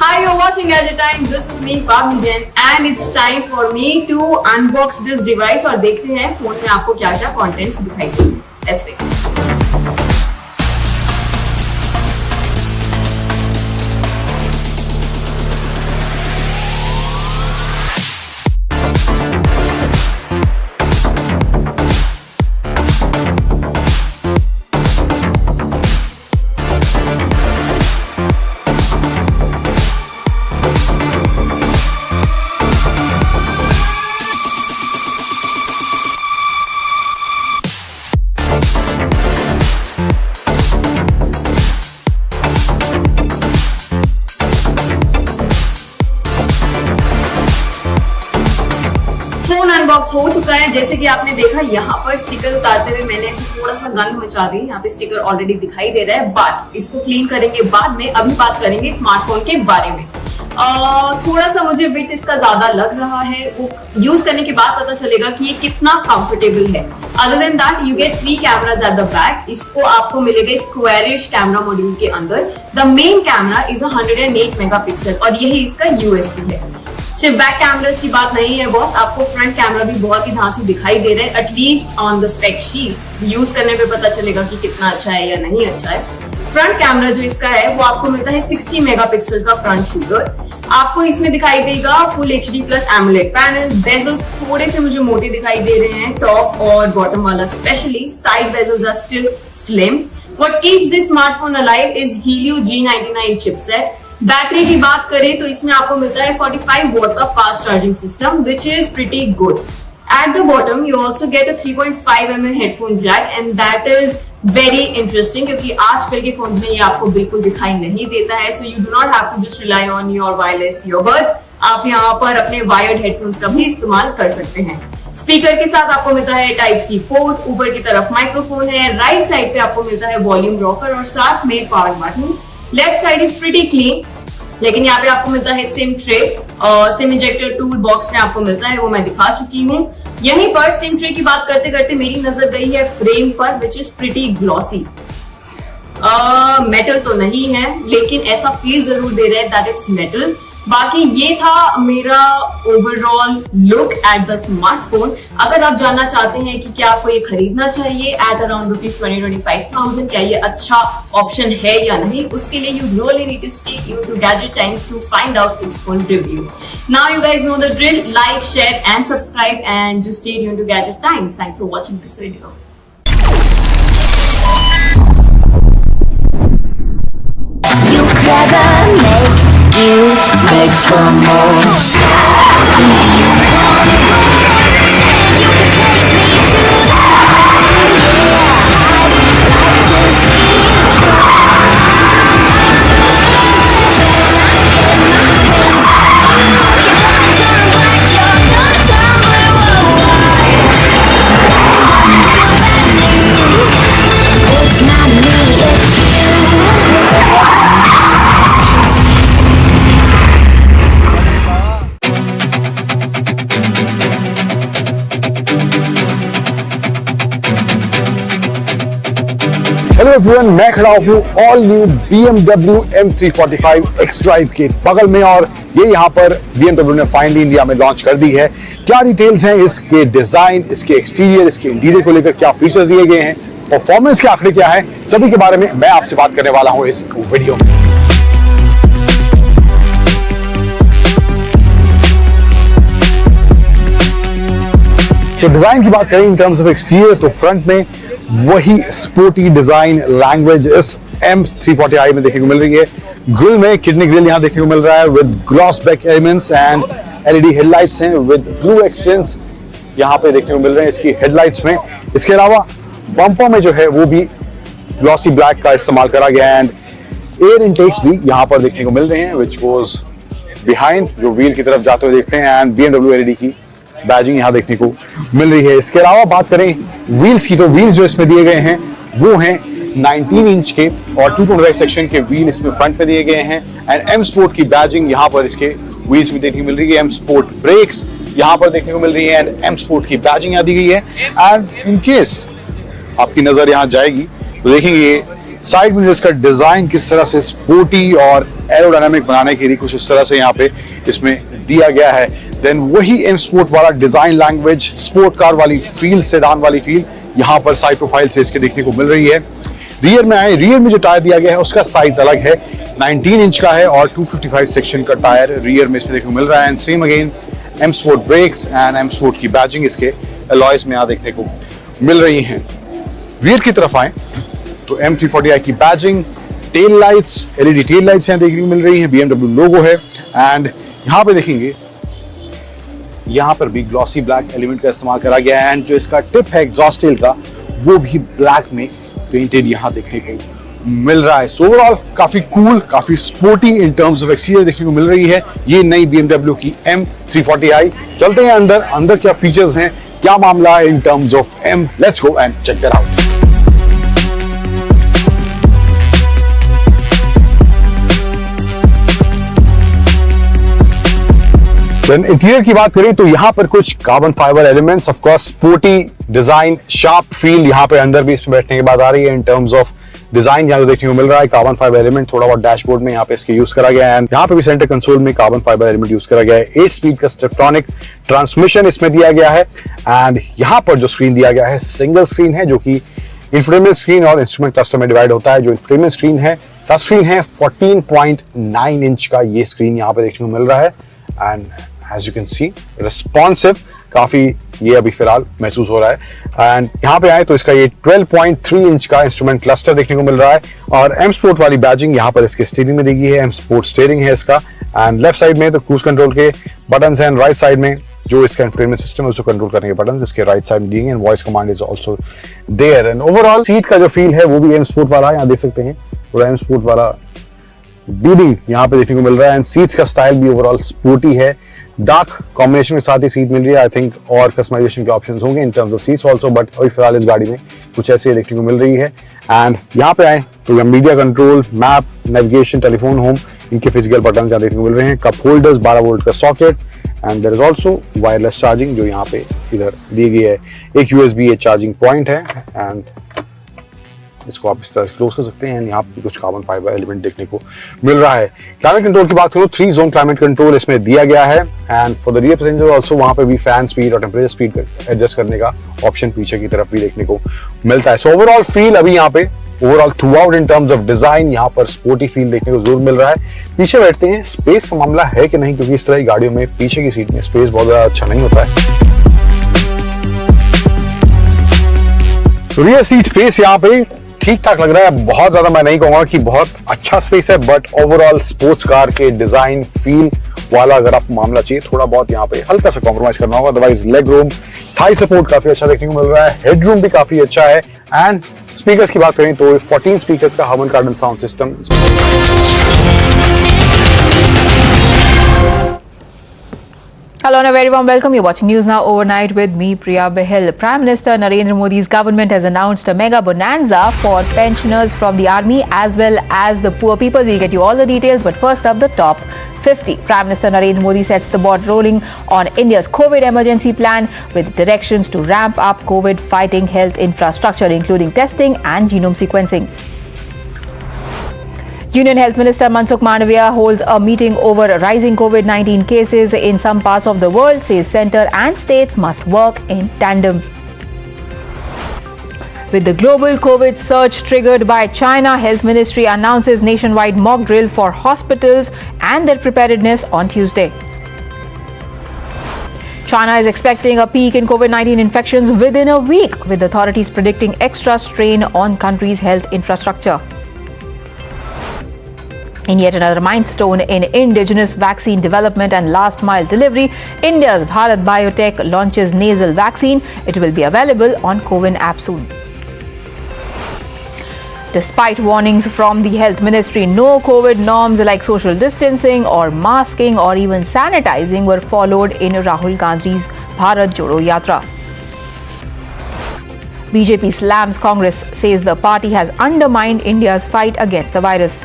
Hi, you're watching Gadget Time. This is me, Padmaja, and it's time for me to unbox this device और देखते हैं फोन में आपको क्या-क्या contents दिखाई देंगे। Let's wait. फोन अनबॉक्स हो चुका है। जैसे कि आपने देखा यहाँ पर स्टिकर उतारते हुए मैंने ऐसे थोड़ा सा गन मचा दी। यहाँ पे स्टिकर ऑलरेडी दिखाई दे रहा है, बट इसको क्लीन करेंगे बाद में। अभी बात करेंगे स्मार्टफोन के बारे में। थोड़ा सा मुझे वेट इसका ज्यादा लग रहा है, वो यूज करने के बाद पता चलेगा कि ये कितना कंफर्टेबल है। Other than that you get 3 cameras at the back. इसको आपको मिलेगा स्क्वायरिश कैमरा मॉड्यूल के अंदर। The main camera is 108 megapixel और यही इसका यूएसपी है। सिर्फ बैक कैमरास की बात नहीं है बॉस, आपको फ्रंट कैमरा भी बहुत ही धांसू दिखाई दे रहा है। At least on the spec sheet use करने पे पता चलेगा कि कितना अच्छा है या नहीं अच्छा है। फ्रंट कैमरा जो इसका है वो आपको मिलता है 60 मेगापिक्सल का फ्रंट शूटर। आपको इसमें दिखाई देगा full HD plus AMOLED panel. Bezels थोड़े से मुझे मोटे दिखाई दे रहे हैं, टॉप और बॉटम वाला specially. Side bezels are still slim. What keeps this smartphone alive is Helio G99 chipset. Battery की बात करें तो इसमें आपको मिलता है 45 वॉट का fast charging system which is pretty good. At the bottom you also get a 3.5 mm headphone jack and that is very interesting क्योंकि आजकल के फोन में ये आपको बिल्कुल दिखाई नहीं देता है। So you do not have to just rely on your wireless earbuds. आप यहाँ पर अपने वायर्ड हेडफोन्स का भी इस्तेमाल कर सकते हैं। स्पीकर के साथ आपको मिलता है Type-C पोर्ट, ऊपर की तरफ माइक्रोफोन है, राइट साइड पे आपको मिलता है वॉल्यूम रॉकर और साथ में power button. Left side is pretty clean, लेकिन यहाँ पे आपको मिलता है सिम ट्रे और सिम इंजेक्टर टूल बॉक्स में आपको मिलता है, वो मैं दिखा चुकी हूँ। यहीं पर सिम ट्रे की बात करते करते मेरी नजर गई है फ्रेम पर which is pretty glossy. Metal तो नहीं है लेकिन ऐसा फील जरूर दे रहा है दैट इट्स मेटल। बाकी ये था मेरा overall look at the smartphone. अगर आप जानना चाहते हैं कि क्या आपको ये खरीदना चाहिए एट अराउंड ₹20,000-25,000, क्या ये अच्छा ऑप्शन है या नहीं, उसके लिए you really need to stay tuned to Gadget Times to find out its full review. Now you guys know the drill, like, share and subscribe and just stay tuned to Gadget Times. Thanks for watching this video. You clever, you make for more. Hello everyone, मैं खड़ा हूँ all new BMW M345 X drive के बगल में और ये यहाँ पर BMW ने फाइनली इंडिया में लॉन्च कर दी है। क्या डिटेल्स हैं इसके डिजाइन, इसके एक्सटीरियर, इसके इंटीरियर को लेकर, क्या फीचर्स दिए गए हैं, परफॉर्मेंस के आंकड़े क्या है, सभी के बारे में मैं आपसे बात करने वाला हूँ इस वीडियो में। तो डिजाइन की बात करें इन टर्म्स ऑफ एक्सटीरियर, तो फ्रंट में वही स्पोर्टी डिजाइन लैंग्वेज इस M340i में देखने को मिल रही है। ग्रिल में किडनी ग्रिल यहाँ देखने को मिल रहा है with gloss back elements and LED headlights हैं विद ब्लू एक्सेंट्स यहाँ पे देखने को मिल रहे हैं इसकी हेडलाइट्स में। इसके अलावा बम्पर में जो है वो भी ग्लॉसी ब्लैक का इस्तेमाल करा गया एंड एयर इनटेक्स भी यहाँ पर देखने को मिल रहे हैं विच गोज बिहाइंड, जो व्हील की तरफ जाते हुए देखते हैं एंड BMW LED की बैजिंग यहाँ देखने को मिल रही है। इसके अलावा बात करें व्हील्स की, तो व्हील्स जो इसमें दिए गए हैं वो हैं 19 इंच के और 225 सेक्शन के व्हील इसमें फ्रंट में दिए गए हैं एंड M स्पोर्ट की बैजिंग यहाँ पर इसके व्हील्स में देखने को मिल रही है। M स्पोर्ट ब्रेक्स यहाँ पर देखने को मिल रही है एंड M स्पोर्ट की बैजिंग यहाँ दी गई है। एंड इन केस आपकी नजर यहाँ जाएगी तो देखेंगे साइड मिरर्स का डिजाइन किस तरह से स्पोर्टी और एरोडायनामिक बनाने के लिए कुछ इस तरह से यहाँ पे इसमें दिया गया है। देन वही M स्पोर्ट वाला डिजाइन लैंग्वेज, स्पोर्ट कार वाली फील, सेडान वाली फील यहाँ पर साइड प्रोफाइल से इसके देखने को मिल रही है। रियर में आए, रियर में जो टायर दिया गया है उसका साइज अलग है, 19 इंच का है और 255 सेक्शन का टायर रियर में इसमें देखने को मिल रहा है। And same again M sport brakes and M sport की बैजिंग इसके अलॉयज में यहाँ देखने को मिल रही है। रियर की तरफ आए तो M340i की badging, tail lights, LED tail lights यहाँ देखने को मिल रही है, BMW लोगो है एंड यहाँ पे देखेंगे यहाँ पर भी ग्लॉसी ब्लैक एलिमेंट का इस्तेमाल करा गया है एंड जो इसका टिप है एग्जॉस्ट टेल का वो भी ब्लैक में पेंटेड यहाँ देखने को मिल रहा है। सो ओवरऑल काफी कूल, काफी sporty in terms of exterior देखने को मिल रही है ये नई BMW की M340i। चलते हैं अंदर, अंदर क्या फीचर्स हैं, क्या मामला है in terms of M, let's go and check that out. Interior की बात करें तो यहाँ पर कुछ carbon fibre elements, of course sporty design, sharp feel यहाँ पे अंदर भी इसमें बैठने के बाद आ रही है। इन टर्म्स ऑफ डिजाइन यहाँ देखने को मिल रहा है कार्बन फाइबर एलिमेंट थोड़ा बहुत डैशबोर्ड में यहाँ पे इसके यूज करा गया है। यहाँ पे भी सेंटर कंसोल में कार्बन फाइबर एलिमेंट यूज करा गया है। 8 स्पीड का स्टेप्टोनिक ट्रांसमिशन इसमें दिया गया है एंड यहाँ पर जो स्क्रीन दिया गया है सिंगल स्क्रीन है जो कि इंफोटेनमेंट स्क्रीन और इंस्ट्रूमेंट क्लस्टर में डिवाइड होता है। जो इंफोटेनमेंट स्क्रीन है, टच स्क्रीन है, 14.9 इंच का ये स्क्रीन यहाँ पे देखने को मिल रहा है and as you can see responsive काफी ये अभी फिलहाल महसूस हो रहा है। एंड यहाँ पे आए तो इसका ये 12.3 इंच का इंस्ट्रूमेंट क्लस्टर देखने को मिल रहा है और M स्पोर्ट वाली बैजिंग यहाँ पर इसके स्टीयरिंग में दी गई है। M स्पोर्ट स्टीयरिंग है इसका एंड लेफ्ट साइड में तो क्रूज कंट्रोल के बटन्स हैं एंड राइट साइड में जो इसका इंफोटेनमेंट सिस्टम है उसको कंट्रोल करने के बटन्स इसके राइट साइड में दिए हैं and voice command is also there. And overall seat का जो फील है वो भी M स्पोर्ट वाला है, यहाँ देख सकते हैं पूरा M स्पोर्ट वाला बीडिंग यहाँ पे देखने को मिल रहा है एंड सीट्स का स्टाइल भी ओवरऑल स्पोर्टी है। डार्क कॉम्बिनेशन के साथ ही सीट मिल रही है। आई थिंक और कस्टमाइजेशन के ऑप्शंस होंगे इन terms of seats also, but अभी फिलहाल इस गाड़ी में कुछ ऐसे देखने को मिल रही है। एंड यहाँ पे आए तो media control, map, navigation, telephone, home, इनके फिजिकल बटन यहाँ देखने को मिल रहे हैं। कप होल्डर्स, 12 वोल्ट का socket and there is also wireless charging जो यहाँ पे इधर दी गई है। एक USB चार्जिंग पॉइंट है एंड इसको आप इस तरह से क्लोज कर सकते हैं। यहाँ पे कुछ कार्बन फाइबर एलिमेंट देखने को मिल रहा है। क्लाइमेट कंट्रोल की बात करूँ 3 जोन क्लाइमेट कंट्रोल इसमें दिया गया है and for the rear passenger also वहाँ पे भी फैन स्पीड और टेम्परेचर स्पीड एडजस्ट करने का ऑप्शन पीछे की तरफ भी देखने को मिलता है। सो ओवरऑल फील अभी यहाँ पे overall through out in terms of design यहाँ पर स्पोर्टी फील देखने को जरूर मिल रहा है। पीछे बैठते हैं, स्पेस का मामला है कि नहीं, क्योंकि इस तरह की गाड़ियों में पीछे की सीट में स्पेस बहुत ज्यादा अच्छा नहीं होता है। रियर सीट स्पेस यहाँ पे ठीक ठाक लग रहा है, बहुत ज्यादा मैं नहीं कहूंगा कि बहुत अच्छा स्पेस है, बट ओवरऑल स्पोर्ट्स कार के डिजाइन फील वाला अगर आपको मामला चाहिए थोड़ा बहुत यहाँ पे हल्का सा कॉम्प्रोमाइज करना होगा। Otherwise leg room, Thai support काफी अच्छा देखने को मिल रहा है, हेड रूम भी काफी अच्छा है। एंड स्पीकर्स की बात करें तो 14 स्पीकर्स का Harman Kardon sound system Hello and a very warm welcome. You're watching News Now Overnight with me, Priya Behel. Prime Minister Narendra Modi's government has announced a mega bonanza for pensioners from the army as well as the poor people. We'll get you all the details, but first up, the top 50. Prime Minister Narendra Modi sets the ball rolling on India's COVID emergency plan with directions to ramp up COVID fighting health infrastructure, including testing and genome sequencing. Union Health Minister Mansukh Mandaviya holds a meeting over rising COVID-19 cases in some parts of the world, says centre and states must work in tandem. With the global COVID surge triggered by China, Health Ministry announces nationwide mock drill for hospitals and their preparedness on Tuesday. China is expecting a peak in COVID-19 infections within a week, with authorities predicting extra strain on country's health infrastructure. In yet another milestone in indigenous vaccine development and last mile delivery, India's Bharat Biotech launches nasal vaccine. It will be available on CoWIN app soon. Despite warnings from the Health Ministry, no COVID norms like social distancing or masking or even sanitizing were followed in Rahul Gandhi's Bharat Jodo Yatra. BJP slams Congress, says the party has undermined India's fight against the virus.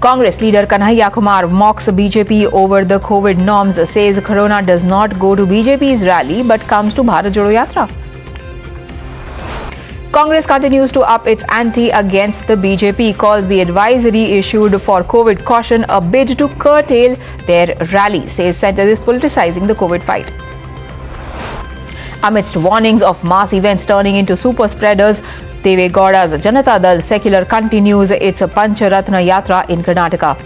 Congress leader Kanhaiya Kumar mocks BJP over the COVID norms, says Corona does not go to BJP's rally but comes to Bharat Jodo Yatra. Congress continues to up its ante against the BJP, calls the advisory issued for COVID caution a bid to curtail their rally, says centre is politicizing the COVID fight. Amidst warnings of mass events turning into super spreaders, Deve Gowda's Janata Dal Secular continues its Pancharatna Yatra in Karnataka.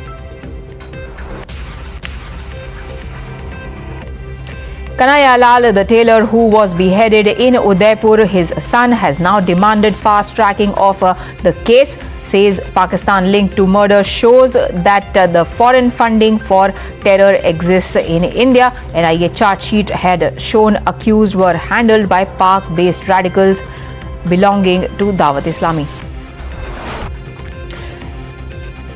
Kanhaiya Lal, the tailor who was beheaded in Udaipur, his son has now demanded fast-tracking of the case, says Pakistan linked to murder shows that the foreign funding for terror exists in India. NIA charge sheet had shown accused were handled by Pak-based radicals belonging to Dawat Islami.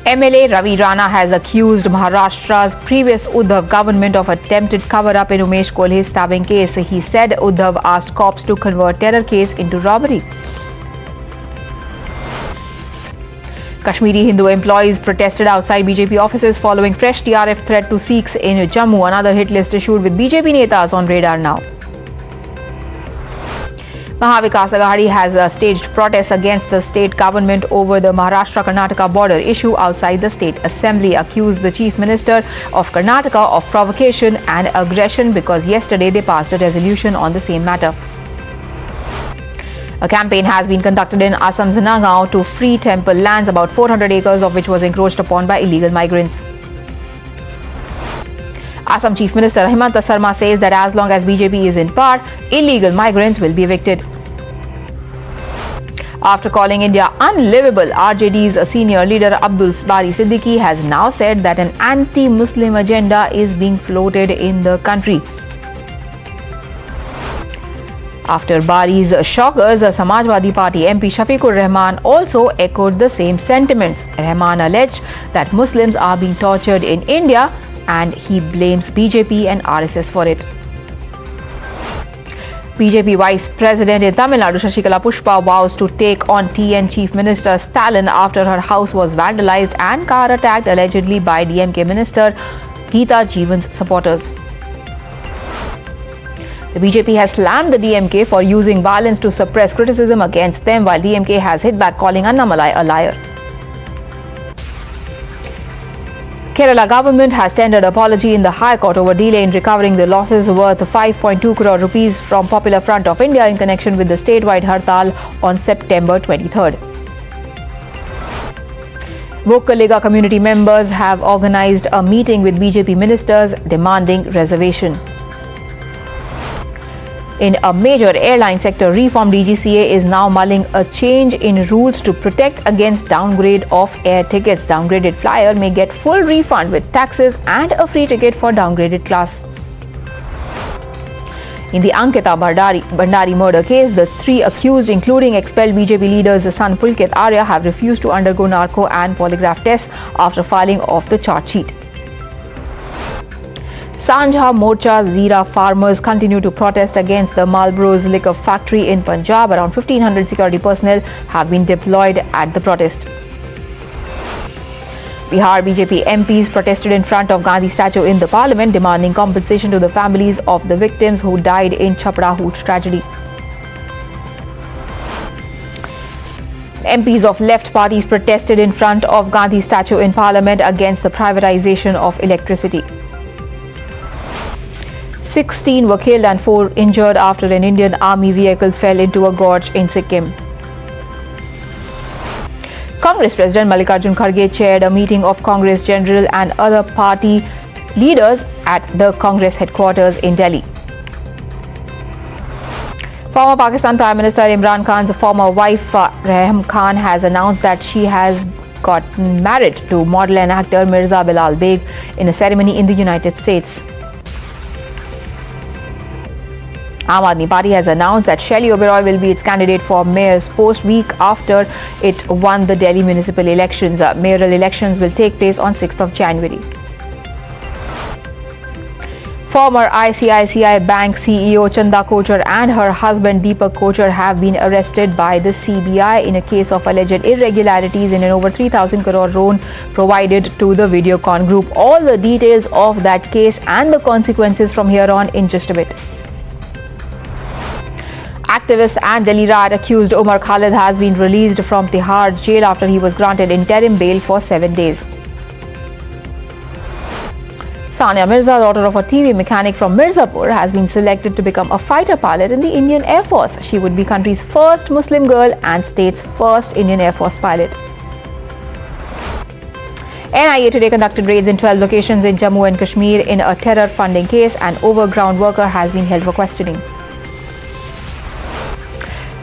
MLA Ravi Rana has accused Maharashtra's previous Uddhav government of attempted cover-up in Umesh Kolhe's stabbing case. He said Uddhav asked cops to convert terror case into robbery. Kashmiri Hindu employees protested outside BJP offices following fresh TRF threat to Sikhs in Jammu. Another hit list issued with BJP netas on radar now. Mahavikas Aghadi has staged protests against the state government over the Maharashtra-Karnataka border issue outside the state assembly, accused the chief minister of Karnataka of provocation and aggression because yesterday they passed a resolution on the same matter. A campaign has been conducted in Assam's Nagaon to free temple lands, about 400 acres of which was encroached upon by illegal migrants. Assam Chief Minister Himanta Sarma says that as long as BJP is in power, illegal migrants will be evicted. After calling India unlivable, RJD's senior leader Abdul Bari Siddiqui has now said that an anti-Muslim agenda is being floated in the country. After Bari's shockers, Samajwadi Party MP Shafiqur Rahman also echoed the same sentiments. Rahman alleged that Muslims are being tortured in India and he blames BJP and RSS for it. BJP Vice President in Tamil Nadu Shashikala Pushpa vows to take on TN Chief Minister Stalin after her house was vandalized and car attacked allegedly by DMK Minister Geeta Jeevan's supporters. The BJP has slammed the DMK for using violence to suppress criticism against them, while DMK has hit back calling Annamalai a liar. Kerala government has tendered apology in the High Court over delay in recovering the losses worth 5.2 crore rupees from Popular Front of India in connection with the statewide Hartal on September 23rd. Vokaliga community members have organized a meeting with BJP ministers demanding reservation. In a major airline sector reform, DGCA is now mulling a change in rules to protect against downgrade of air tickets. Downgraded flyer may get full refund with taxes and a free ticket for downgraded class. In the Ankita Bhandari murder case, the three accused, including expelled BJP leader's son Pulkit Arya, have refused to undergo narco and polygraph tests after filing of the charge sheet. Sanjha Morcha Zira farmers continue to protest against the Marlboro's liquor factory in Punjab. Around 1,500 security personnel have been deployed at the protest. Bihar BJP MPs protested in front of Gandhi statue in the parliament, demanding compensation to the families of the victims who died in Chapra Hoot tragedy. MPs of left parties protested in front of Gandhi statue in parliament against the privatization of electricity. 16 were killed and 4 injured after an Indian army vehicle fell into a gorge in Sikkim. Congress President Mallikarjun Kharge chaired a meeting of Congress General and other party leaders at the Congress headquarters in Delhi. Former Pakistan Prime Minister Imran Khan's former wife Rahim Khan has announced that she has gotten married to model and actor Mirza Bilal Beg in a ceremony in the United States. Aam Aadmi Party has announced that Shelley Oberoi will be its candidate for mayor's post week after it won the Delhi municipal elections. Mayoral elections will take place on 6th of January. Former ICICI Bank CEO Chanda Kochar and her husband Deepak Kochar have been arrested by the CBI in a case of alleged irregularities in an over 3,000 crore loan provided to the Videocon group. All the details of that case and the consequences from here on in just a bit. Activist and Delhi riot accused Omar Khalid has been released from Tihar jail after he was granted interim bail for 7 days. Sania Mirza, daughter of a TV mechanic from Mirzapur, has been selected to become a fighter pilot in the Indian Air Force. She would be country's first Muslim girl and state's first Indian Air Force pilot. NIA today conducted raids in 12 locations in Jammu and Kashmir in a terror funding case. An overground worker has been held for questioning.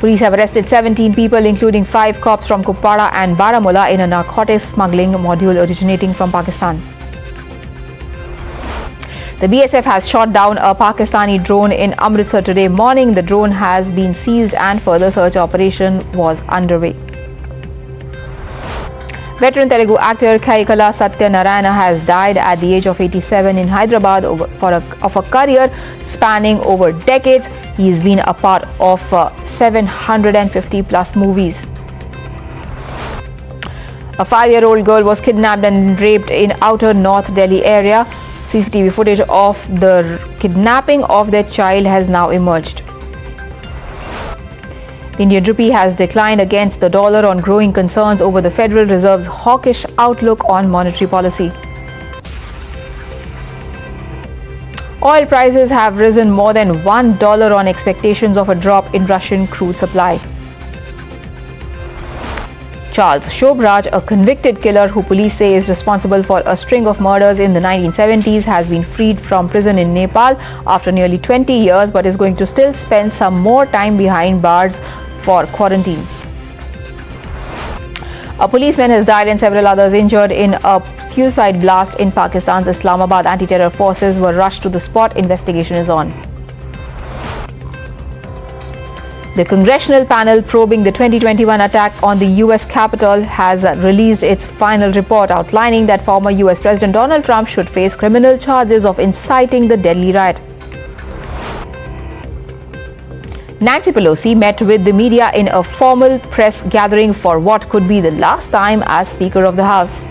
Police have arrested 17 people, including 5 cops from Kupwara and Baramulla, in a narcotics smuggling module originating from Pakistan. The BSF has shot down a Pakistani drone in Amritsar today morning. The drone has been seized and further search operation was underway. Veteran Telugu actor Kaikala Satya Narayana has died at the age of 87 in Hyderabad of a career spanning over decades. He has been a part of 750 plus movies. A 5-year-old girl was kidnapped and raped in outer North Delhi area. CCTV footage of the kidnapping of their child has now emerged. The Indian rupee has declined against the dollar on growing concerns over the Federal Reserve's hawkish outlook on monetary policy. Oil prices have risen more than $1 on expectations of a drop in Russian crude supply. Charles Shobraj, a convicted killer who police say is responsible for a string of murders in the 1970s, has been freed from prison in Nepal after nearly 20 years but is going to still spend some more time behind bars for quarantine. A policeman has died and several others injured in a suicide blast in Pakistan's Islamabad. Anti-terror forces were rushed to the spot. Investigation is on. The congressional panel probing the 2021 attack on the US Capitol has released its final report outlining that former US President Donald Trump should face criminal charges of inciting the deadly riot. Nancy Pelosi met with the media in a formal press gathering for what could be the last time as Speaker of the House.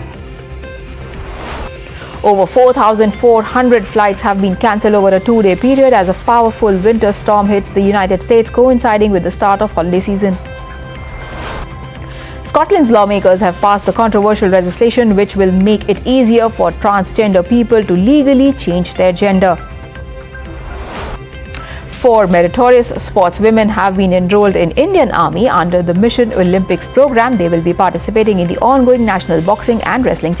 Over 4,400 flights have been cancelled over a 2-day period as a powerful winter storm hits the United States, coinciding with the start of holiday season. Scotland's lawmakers have passed the controversial legislation which will make it easier for transgender people to legally change their gender. 4 meritorious sportswomen have been enrolled in Indian Army under the Mission Olympics program. They will be participating in the ongoing national boxing and wrestling